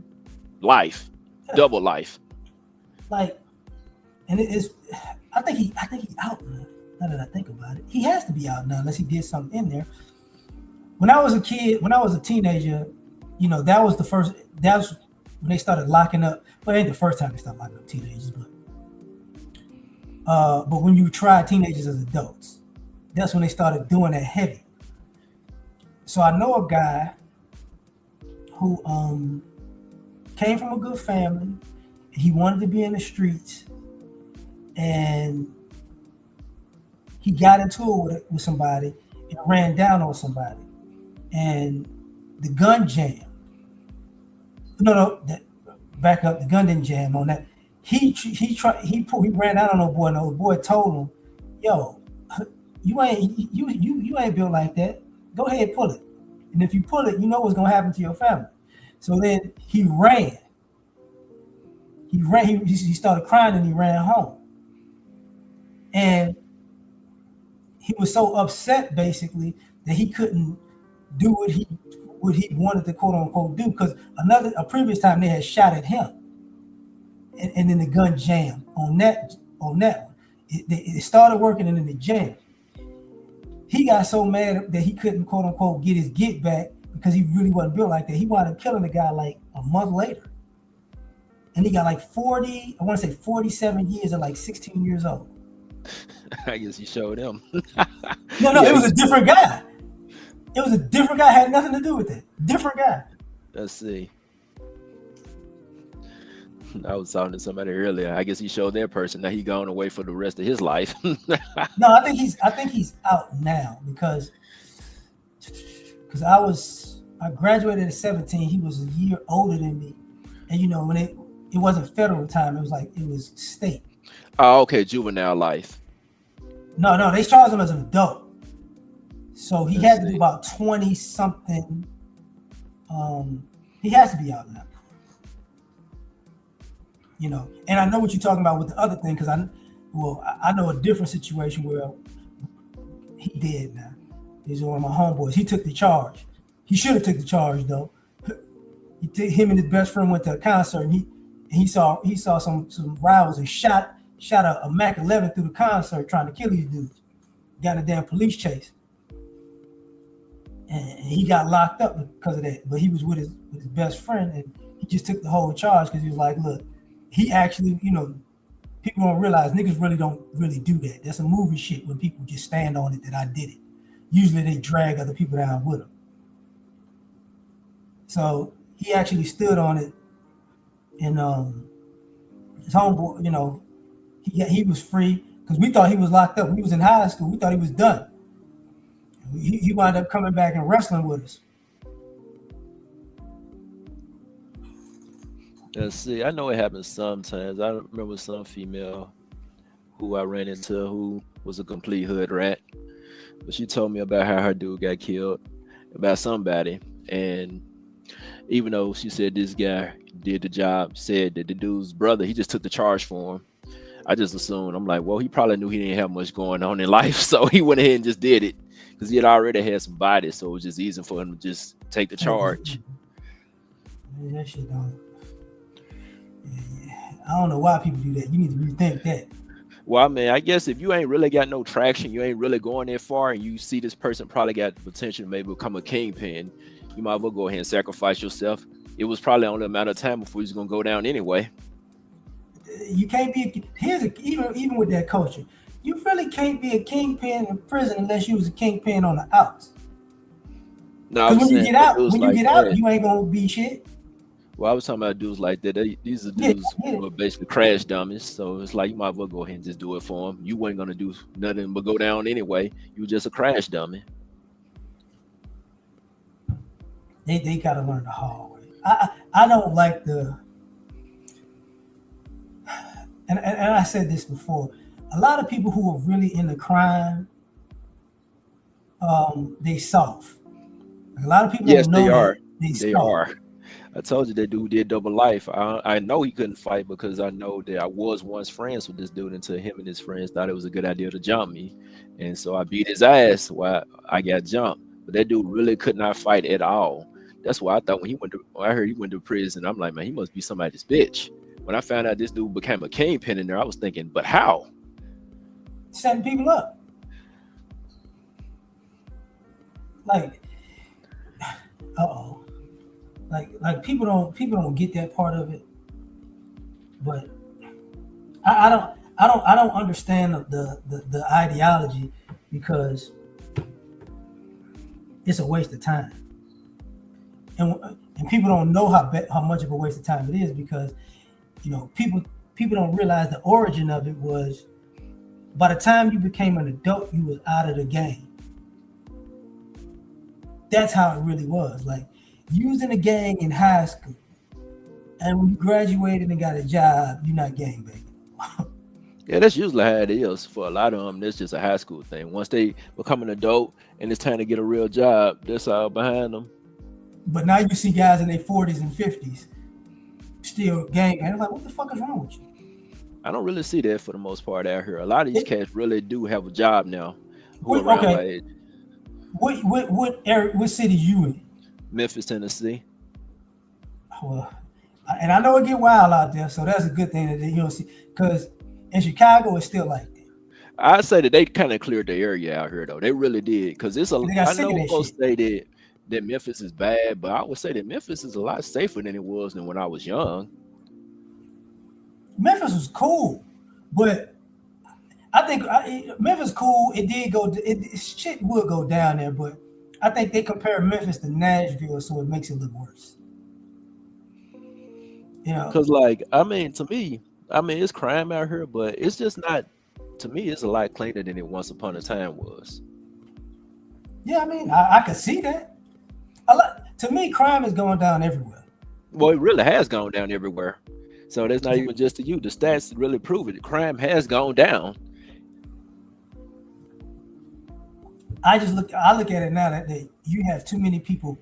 life, double life. Like, and it is. I think he out now. Now that I think about it, he has to be out now unless he did something in there. When I was a kid, when I was a teenager, that was the first. That was when they started locking up. Well, it ain't the first time they started locking up teenagers, but when you try teenagers as adults, that's when they started doing that heavy. So I know a guy who came from a good family. He wanted to be in the streets, and he got into it with somebody and ran down on somebody, and the gun jammed. Back up. The gun didn't jam on that. He ran out on the boy, and the boy told him, "Yo, you ain't built like that. Go ahead, pull it. And if you pull it, you know what's gonna happen to your family." So then he ran. He started crying and he ran home. And he was so upset basically that he couldn't do what he wanted to quote unquote do, because a previous time they had shot at him. And then the gun jammed on that one. It started working and then it jammed. He got so mad that he couldn't quote unquote get his get back because he really wasn't built like that. He wound up killing the guy like a month later. And he got like 47 years at like 16 years old. I guess he showed him. No, it was a different guy. It was a different guy, had nothing to do with it. Different guy. Let's see. I was talking to somebody earlier. I guess he showed that person that he gone away for the rest of his life. No, I think he's out now because I graduated at 17. He was a year older than me, and when it wasn't federal time, it was state. Oh, okay, juvenile life. No, they charged him as an adult, so he had to do about 20 something. He has to be out now. And I know what you're talking about with the other thing, because I know a different situation where he dead now. He's one of my homeboys. He took the charge. He should have took the charge though. Him and his best friend went to a concert, and he saw some rivals and shot a Mac 11 through the concert trying to kill these dudes. got in a damn police chase, and he got locked up because of that. But he was with his best friend, and he just took the whole charge because he was like, look, he actually, people don't realize niggas really don't really do that. That's a movie shit when people just stand on it that I did it. Usually they drag other people down with them. So he actually stood on it, and his homeboy, he was free because we thought he was locked up. When he was in high school, we thought he was done. He wound up coming back and wrestling with us. Let's see. I know it happens sometimes. I remember some female who I ran into who was a complete hood rat, but she told me about how her dude got killed about somebody, and even though she said this guy did the job, said that the dude's brother, he just took the charge for him. I just assumed, I'm like, well, he probably knew he didn't have much going on in life, so he went ahead and just did it because he had already had some bodies, so it was just easy for him to just take the charge. Man, that shit don't. I don't know why people do that. You need to rethink that. Well, I mean, I guess if you ain't really got no traction, you ain't really going that far, and you see this person probably got the potential to maybe become a kingpin, you might as well go ahead and sacrifice yourself. It was probably only a matter of time before he's gonna go down anyway. You can't be even with that culture. You really can't be a kingpin in prison unless you was a kingpin on the outs. No, because when you get out, you ain't gonna be shit. Well, I was talking about dudes like that. These are dudes who are basically crash dummies. So it's like you might as well go ahead and just do it for them. You weren't gonna do nothing but go down anyway. You were just a crash dummy. They gotta learn the hard way. I don't like the and I said this before. A lot of people who are really into crime, they soft. Like a lot of people Yes, don't know they are. They are. I told you that dude did double life. I know he couldn't fight because I know that I was once friends with this dude until him and his friends thought it was a good idea to jump me. And so I beat his ass while I got jumped. But that dude really could not fight at all. That's why I thought when I heard he went to prison, I'm like, man, he must be somebody's bitch. When I found out this dude became a kingpin in there, I was thinking, but how? Setting people up. Like, like people don't get that part of it. But I don't understand the ideology because it's a waste of time. And people don't know how much of a waste of time it is because people don't realize the origin of it was by the time you became an adult, you was out of the game. That's how it really was. Like you was in a gang in high school, and when you graduated and got a job, you're not gang banging. Yeah, that's usually how it is for a lot of them. That's just a high school thing. Once they become an adult and it's time to get a real job, that's all behind them. But now you see guys in their 40s and 50s still gang banging. Like, what the fuck is wrong with you? I don't really see that for the most part out here. A lot of these cats really do have a job now. Okay. What area? What city you in? Memphis, Tennessee. Well, and I know it get wild out there, so that's a good thing that you don't see. Because in Chicago, it's still like that. I'd say that they kind of cleared the area out here, though. They really did. Because it's I know folks say that Memphis is bad, but I would say that Memphis is a lot safer than it was than when I was young. Memphis was cool, but I think Memphis cool. It did go. Shit would go down there, but I think they compare Memphis to Nashville, so it makes it look worse. Because to me, it's crime out here, but it's just not. To me, it's a lot cleaner than it once upon a time was. Yeah, I could see that. To me, crime is going down everywhere. Well, it really has gone down everywhere. So that's not even just to you. The stats really prove it. Crime has gone down. I look at it now that you have too many people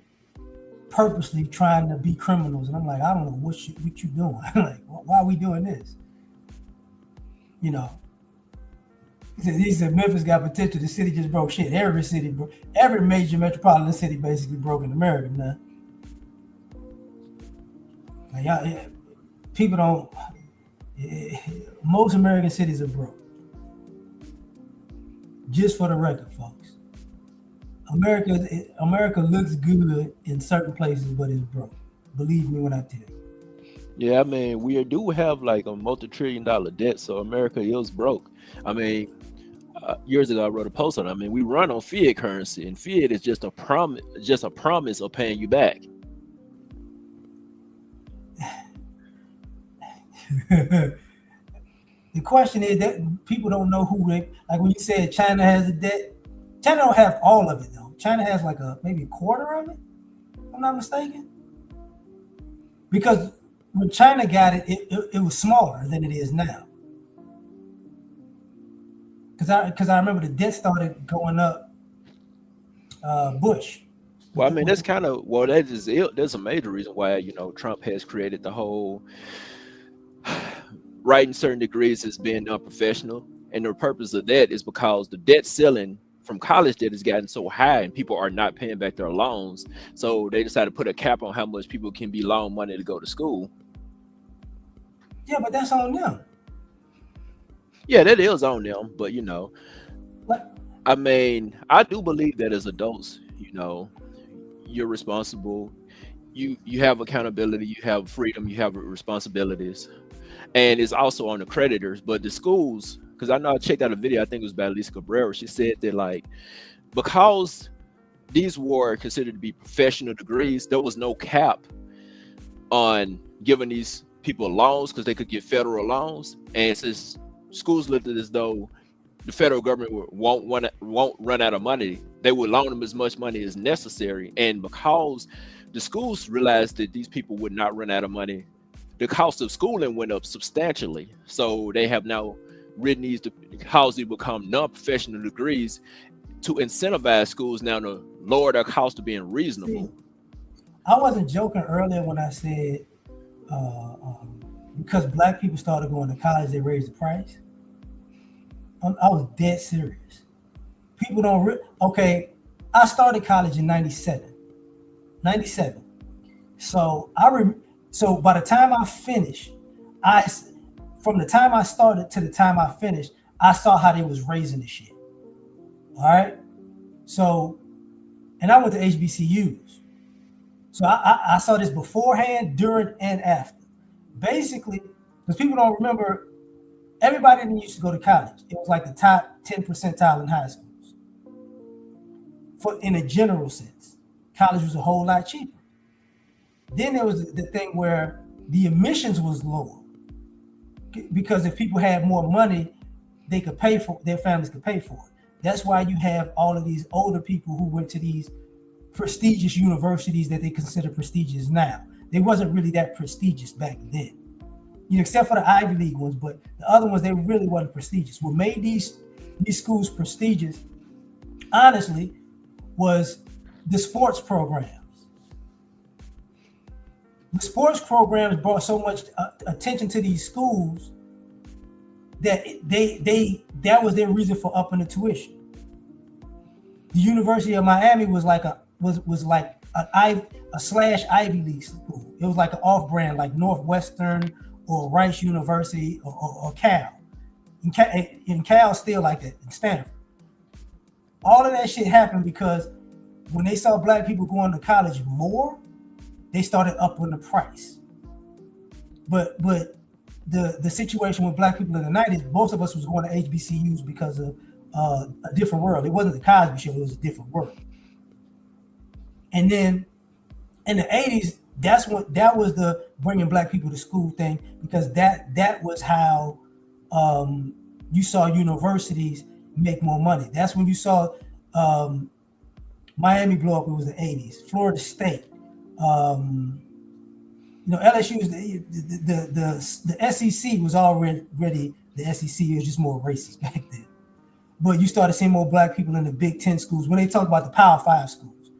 purposely trying to be criminals, and I'm like, I don't know what you doing. Like, why are we doing this? He said Memphis got potential. The city just broke. Shit, every city broke. Every major metropolitan city basically broke in America now. Like, people don't. Most American cities are broke. just for the record, folks. America looks good in certain places, but it's broke. Believe me when I tell you. Yeah, I mean, we do have like a multi-trillion-dollar debt, so America is broke. I mean, years ago I wrote a post on it. I mean, we run on fiat currency, and fiat is just a promise of paying you back. The question is that people don't know who they like. When you said China has a debt, China don't have all of it though. China has like maybe a quarter of it, if I'm not mistaken. Because when China got it, it was smaller than it is now. Because I remember the debt started going up. Bush. Well, I mean, that's kind of that is it. There's a major reason why Trump has created the whole writing certain degrees as being unprofessional, and the purpose of that is because the debt ceiling from college debt has gotten so high, and people are not paying back their loans. So they decided to put a cap on how much people can be loan money to go to school. Yeah, but that's on them. Yeah, that is on them. But What? I mean, I do believe that as adults, you're responsible. You have accountability. You have freedom. You have responsibilities, and it's also on the creditors. But the schools, because I know I checked out a video. I think it was by Lisa Cabrera. She said that like because these were considered to be professional degrees, there was no cap on giving these people loans because they could get federal loans, and since schools looked at it as though the federal government won't run out of money, they would loan them as much money as necessary. And because the schools realized that these people would not run out of money, the cost of schooling went up substantially. So they have now written these how they become non-professional degrees to incentivize schools now to lower their cost of being reasonable. See, I wasn't joking earlier when I said because black people started going to college, they raised the price. I was dead serious. People don't okay. I started college in 97. So so by the time I finished, from the time I started to the time I finished, I saw how they was raising the shit. All right. So, and I went to HBCUs. So I saw this beforehand, during, and after. Basically, because people don't remember, everybody that used to go to college, it was like the top 10 percentile in high schools. In a general sense, college was a whole lot cheaper. Then there was the thing where the admissions was lower because if people had more money, they could pay for their families could pay for it. That's why you have all of these older people who went to these prestigious universities that they consider prestigious now. They wasn't really that prestigious back then, except for the Ivy League ones. But the other ones, they really wasn't prestigious. What made these schools prestigious, honestly, was the sports programs. The sports programs brought so much attention to these schools that that was their reason for upping the tuition. The University of Miami was like a slash Ivy League school. It was like an off-brand, like Northwestern or Rice University or Cal. And Cal still like that, in Stanford. All of that shit happened because when they saw black people going to college more, they started upping the price. But the situation with black people in the 90s, most of us was going to HBCUs because of a different world. It wasn't the Cosby Show, it was a different world. And then in the 80s, that was the bringing black people to school thing, because that was how you saw universities make more money. That's when you saw Miami blow up. It was the 80s. Florida State. LSU was the SEC was already the SEC. It was just more racist back then. But you started seeing more black people in the Big Ten schools when they talk about the Power 5 schools,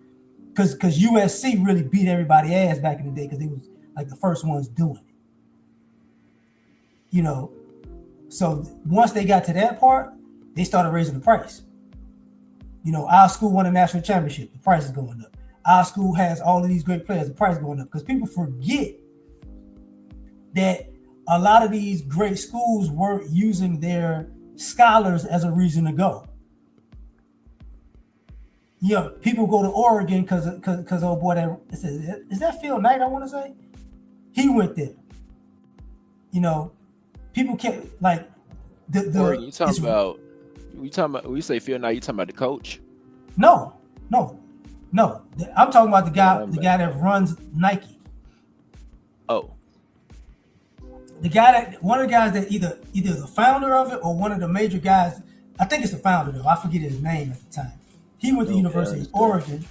because USC really beat everybody ass back in the day because they was like the first ones doing it. So once they got to that part, they started raising the price. Our school won a national championship. The price is going up. Our school has all of these great players. The price is going up because people forget that a lot of these great schools weren't using their scholars as a reason to go. people go to Oregon because old boy is that Phil Knight, I want to say? He went there. People can't like Oregon, you talking about when you say Phil Knight, you talking about the coach? No. I'm talking about the guy that runs Nike. Oh. One of the guys that either the founder of it or one of the major guys, I think it's the founder though. I forget his name at the time. He went to University of Oregon,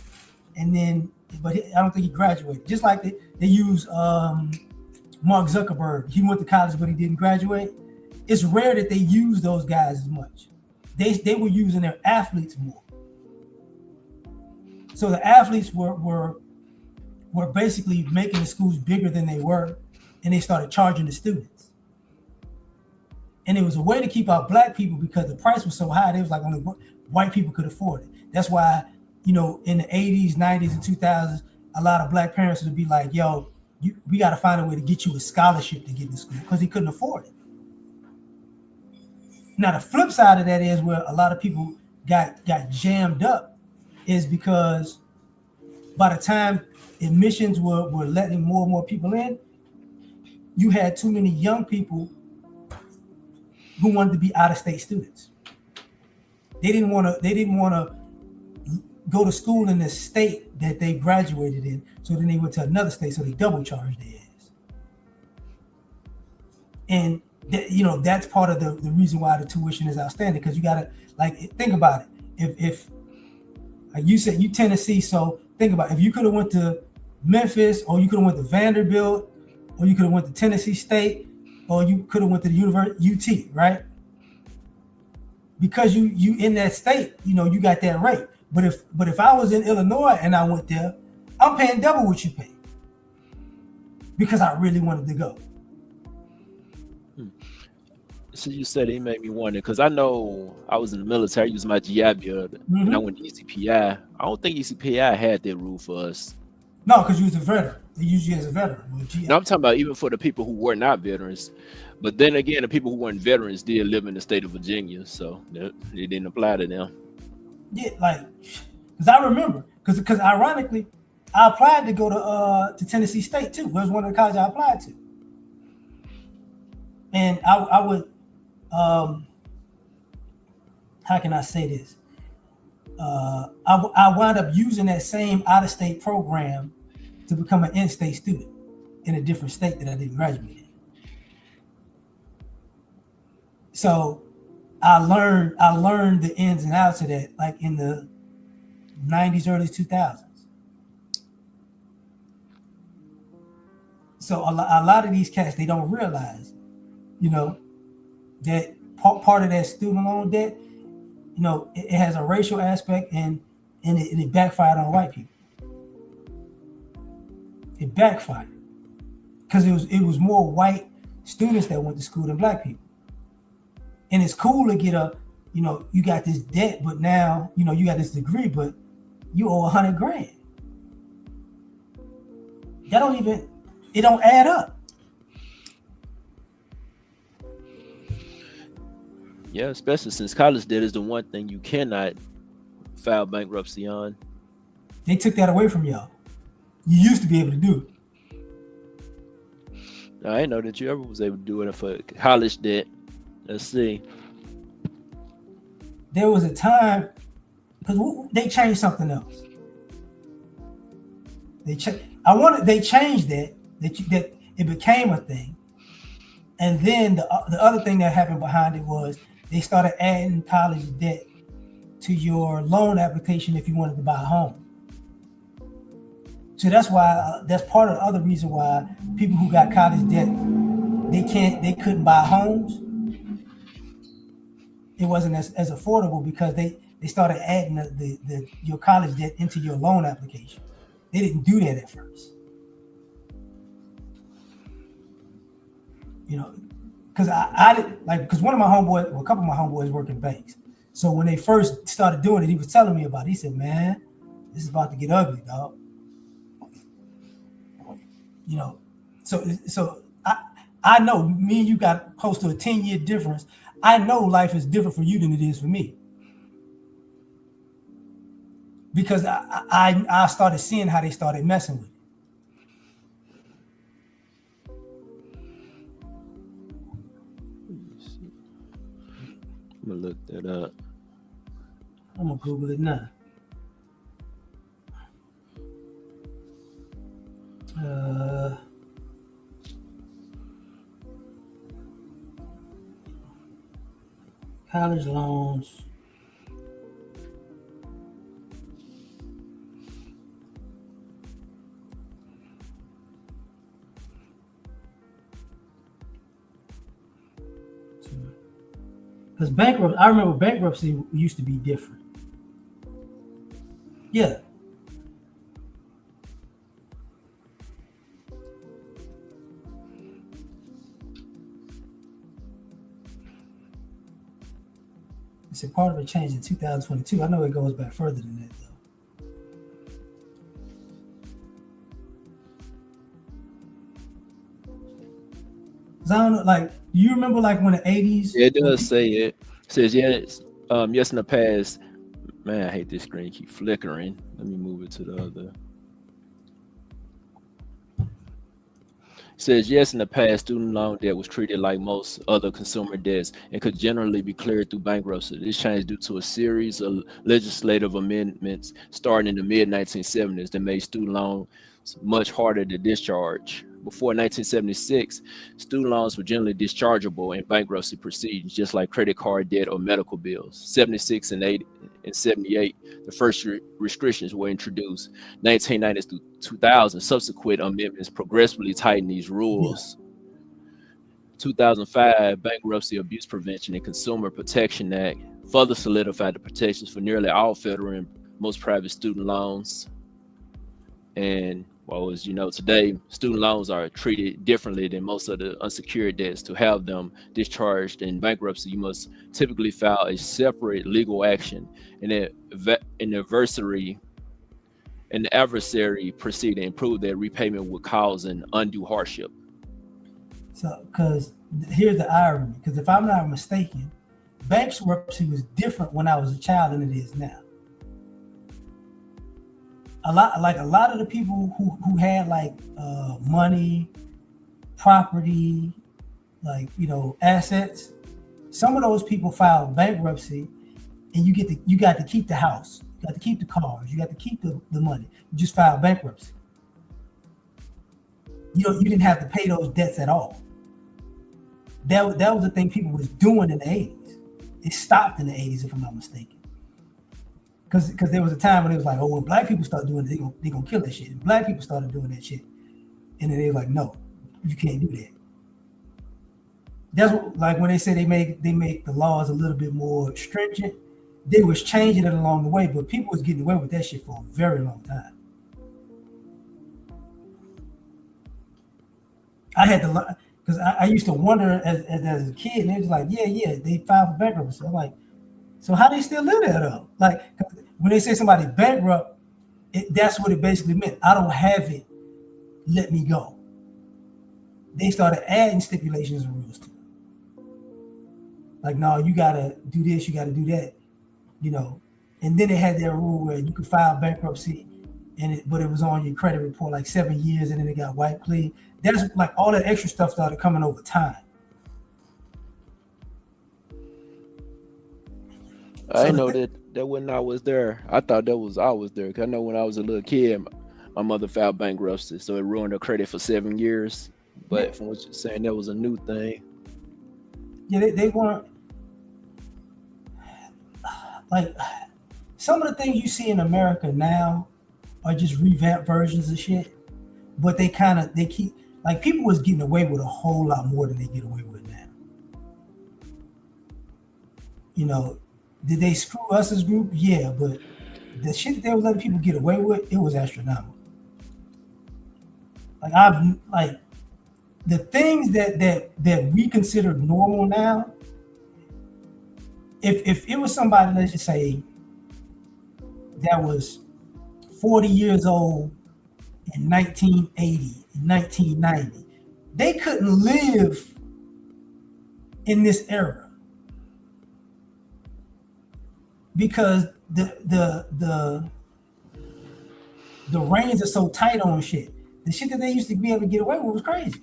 and then, I don't think he graduated. Just like they use Mark Zuckerberg. He went to college, but he didn't graduate. It's rare that they use those guys as much. They were using their athletes more. So the athletes were basically making the schools bigger than they were, and they started charging the students. And it was a way to keep out black people because the price was so high. It was like only white people could afford it. That's why, in the 80s, 90s, and 2000s, a lot of black parents would be like, yo, we got to find a way to get you a scholarship to get in school because he couldn't afford it. Now, the flip side of that is where a lot of people got jammed up is because by the time admissions were letting more and more people in, you had too many young people who wanted to be out-of-state students. They didn't want to go to school in the state that they graduated in, so then they went to another state, so they double charged their ass. And that's part of the reason why the tuition is outstanding, because you gotta think about it. If like you said, you Tennessee, so think about it. If you could have went to Memphis, or you could have went to Vanderbilt, or you could have went to Tennessee State, or you could have went to the University UT, right? Because you in that state, you got that rate. But if I was in Illinois and I went there, I'm paying double what you pay because I really wanted to go. So you said it made me wonder, because I know I was in the military, using my GI Bill, and I went to ECPI. I don't think ECPI had that rule for us. No, because you was a veteran. They use you as a veteran. No, I'm talking about even for the people who were not veterans. But then again, the people who weren't veterans did live in the state of Virginia, so it didn't apply to them. Yeah, because I remember, because ironically, I applied to go to Tennessee State too. It was one of the colleges I applied to, and I would, how can I say this? I wound up using that same out-of-state program to become an in-state student in a different state that I didn't graduate in. So I learned the ins and outs of that, like in the 90s, early 2000s. So a lot of these cats, they don't realize, that part of that student loan debt, it has a racial aspect, and it backfired on white people. It backfired because it was more white students that went to school than black people. And it's cool to get you got this debt, but now, you got this degree, but you owe $100,000. It don't add up. Yeah, especially since college debt is the one thing you cannot file bankruptcy on. They took that away from y'all. You used to be able to do it. I didn't know that you ever was able to do it for college debt. Let's see. There was a time, because they changed something else. They changed that it became a thing, and then the other thing that happened behind it was they started adding college debt to your loan application if you wanted to buy a home. So that's why that's part of the other reason why people who got college debt, they couldn't buy homes. It wasn't as affordable because they started adding the your college debt into your loan application. They didn't do that at first. Because I did, because one of my homeboys, a couple of my homeboys work in banks. So when they first started doing it, he was telling me about it. He said, man, this is about to get ugly, dog. So I know me and you got close to a 10-year difference. I know life is different for you than it is for me. because I started seeing how they started messing with it. I'm gonna look that up. I'm gonna Google it now. College loans. Because I remember bankruptcy used to be different. Yeah. It's a part of a change in 2022. I know it goes back further than that, though. I don't know, like, do you remember like when the 80s? Yeah, it does say it. It says yes. Yes, in the past. Man, I hate this screen keep flickering. Let me move it to the other. It says yes, in the past, student loan debt was treated like most other consumer debts and could generally be cleared through bankruptcy. This changed due to a series of legislative amendments starting in the mid 1970s that made student loans much harder to discharge. Before 1976, student loans were generally dischargeable in bankruptcy proceedings, just like credit card debt or medical bills. 76 and 8 and 78, the first restrictions were introduced. 1990s to 2000, subsequent amendments progressively tightened these rules. 2005, Bankruptcy Abuse Prevention and Consumer Protection Act further solidified the protections for nearly all federal and most private student loans. And well, as you know, today, student loans are treated differently than most of the unsecured debts. To have them discharged in bankruptcy, you must typically file a separate legal action, and an adversary proceeding and prove that repayment would cause an undue hardship. So, because here's the irony, because if I'm not mistaken, bankruptcy was different when I was a child than it is now. A lot of the people who had like money, property, like, you know, assets, some of those people filed bankruptcy, and you got to keep the house, you got to keep the cars, you got to keep the money. You just filed bankruptcy. You didn't have to pay those debts at all. That was the thing people was doing in the 80s. It stopped in the 80s, if I'm not mistaken. Because there was a time when it was like, oh, when black people start doing it, they gonna kill that shit. And black people started doing that shit, and then they were like, no, you can't do that. That's what, like when they say they make the laws a little bit more stringent, they was changing it along the way, but people was getting away with that shit for a very long time. I had to, because I used to wonder as a kid, and they was like, yeah, they filed for bankruptcy. I'm like, so how do they still live there though? Like when they say somebody bankrupt, that's what it basically meant. I don't have it. Let me go. They started adding stipulations and rules to it. Like, no, you gotta do this, you gotta do that, you know. And then they had their rule where you could file bankruptcy, but it was on your credit report like 7 years, and then it got wiped clean. That's like all that extra stuff started coming over time. I didn't know that when I was there. I thought that was I was there. Cause I know when I was a little kid, my mother filed bankruptcy, so it ruined her credit for 7 years. But from what you're saying, that was a new thing. Yeah, they weren't like some of the things you see in America now are just revamped versions of shit. But they keep, like, people was getting away with a whole lot more than they get away with now. You know, did they screw us as a group? Yeah, but the shit that they was letting people get away with, it was astronomical. Like the things that we consider normal now. If it was somebody, let's just say, that was 40 years old in 1980, in 1990, they couldn't live in this era. Because the the reins are so tight on shit. The shit that they used to be able to get away with was crazy.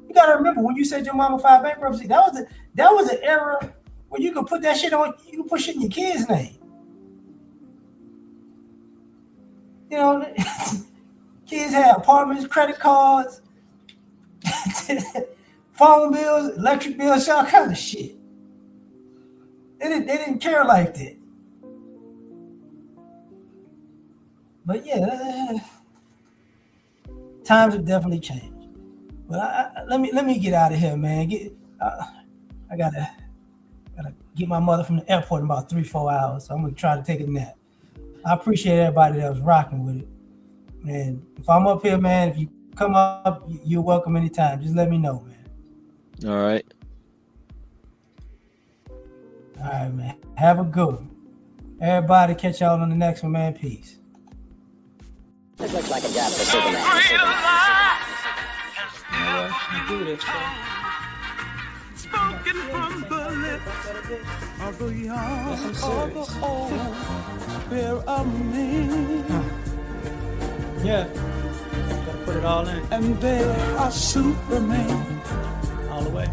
You gotta remember when you said your mama filed bankruptcy, that was an era where you could put that shit on, you could put shit in your kid's name. You know, kids had apartments, credit cards, phone bills, electric bills, all kinds of shit. They didn't care like that. But yeah, times have definitely changed. But let me get out of here, man. I gotta get my mother from the airport in about 3-4 hours. So I'm gonna try to take a nap. I appreciate everybody that was rocking with it. And if I'm up here, man, if you come up, you're welcome anytime. Just let me know, man. All right. All right, man. Have a good one. Everybody, catch y'all on the next one, man. Peace. It looks like a job for Superman. Do this, Spoken from the lips of the young or the old, fear of me. Yeah. Gotta put it all in. And they are Superman. All the way.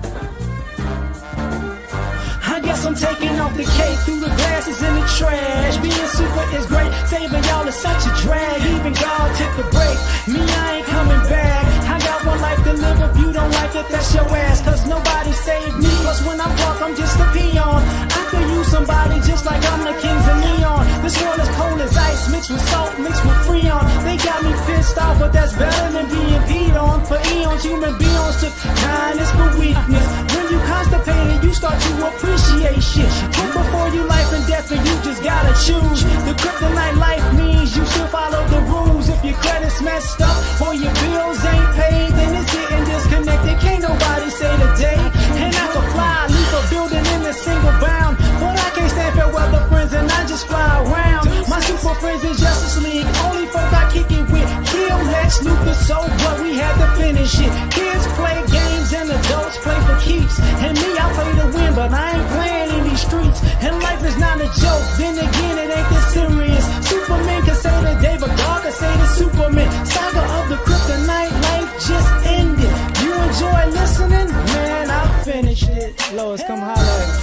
I guess I'm taking off the cake through the glasses in the trash. Being super is great, saving y'all is such a drag. Even God took a break, me I ain't coming back. I got one life to live, if you don't like it, that's your ass. Cause nobody saved me, plus when I'm broke, I'm just a peon. I could use somebody just like I'm the kings of neon. This world is cold as ice, mixed with salt, mixed with freon. They got me pissed off, but that's better than being peed on. For eons, human beings took kindness for weakness. When you constipated, you start to appreciate shit. Put before you life and death, and you just gotta choose. The kryptonite life means you should follow the rules. If your credit's messed up or your bills ain't paid, then it's getting disconnected. Can't nobody say the day. And I can fly, leave a building in a single bound, but I can't stand fair weather friends, and I just fly around. My super friends in Justice League, only folk I kick it with. Kill Lex Luthor, so what, we had to finish it. Kids play games and adults play for keeps. And me, I play to win, but I ain't playing in these streets. And life is not a joke, then again it ain't this serious. Superman can say the day, but God can say the Superman. Saga of the kryptonite, life just ended. You enjoy listening? Man, I'll finish it. Lois, come holler at me.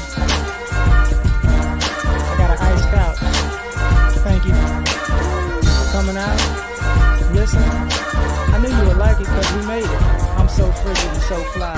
I got an ice couch. Thank you for coming out, listening. I knew you would like it because we made it. I'm so frigid and so fly.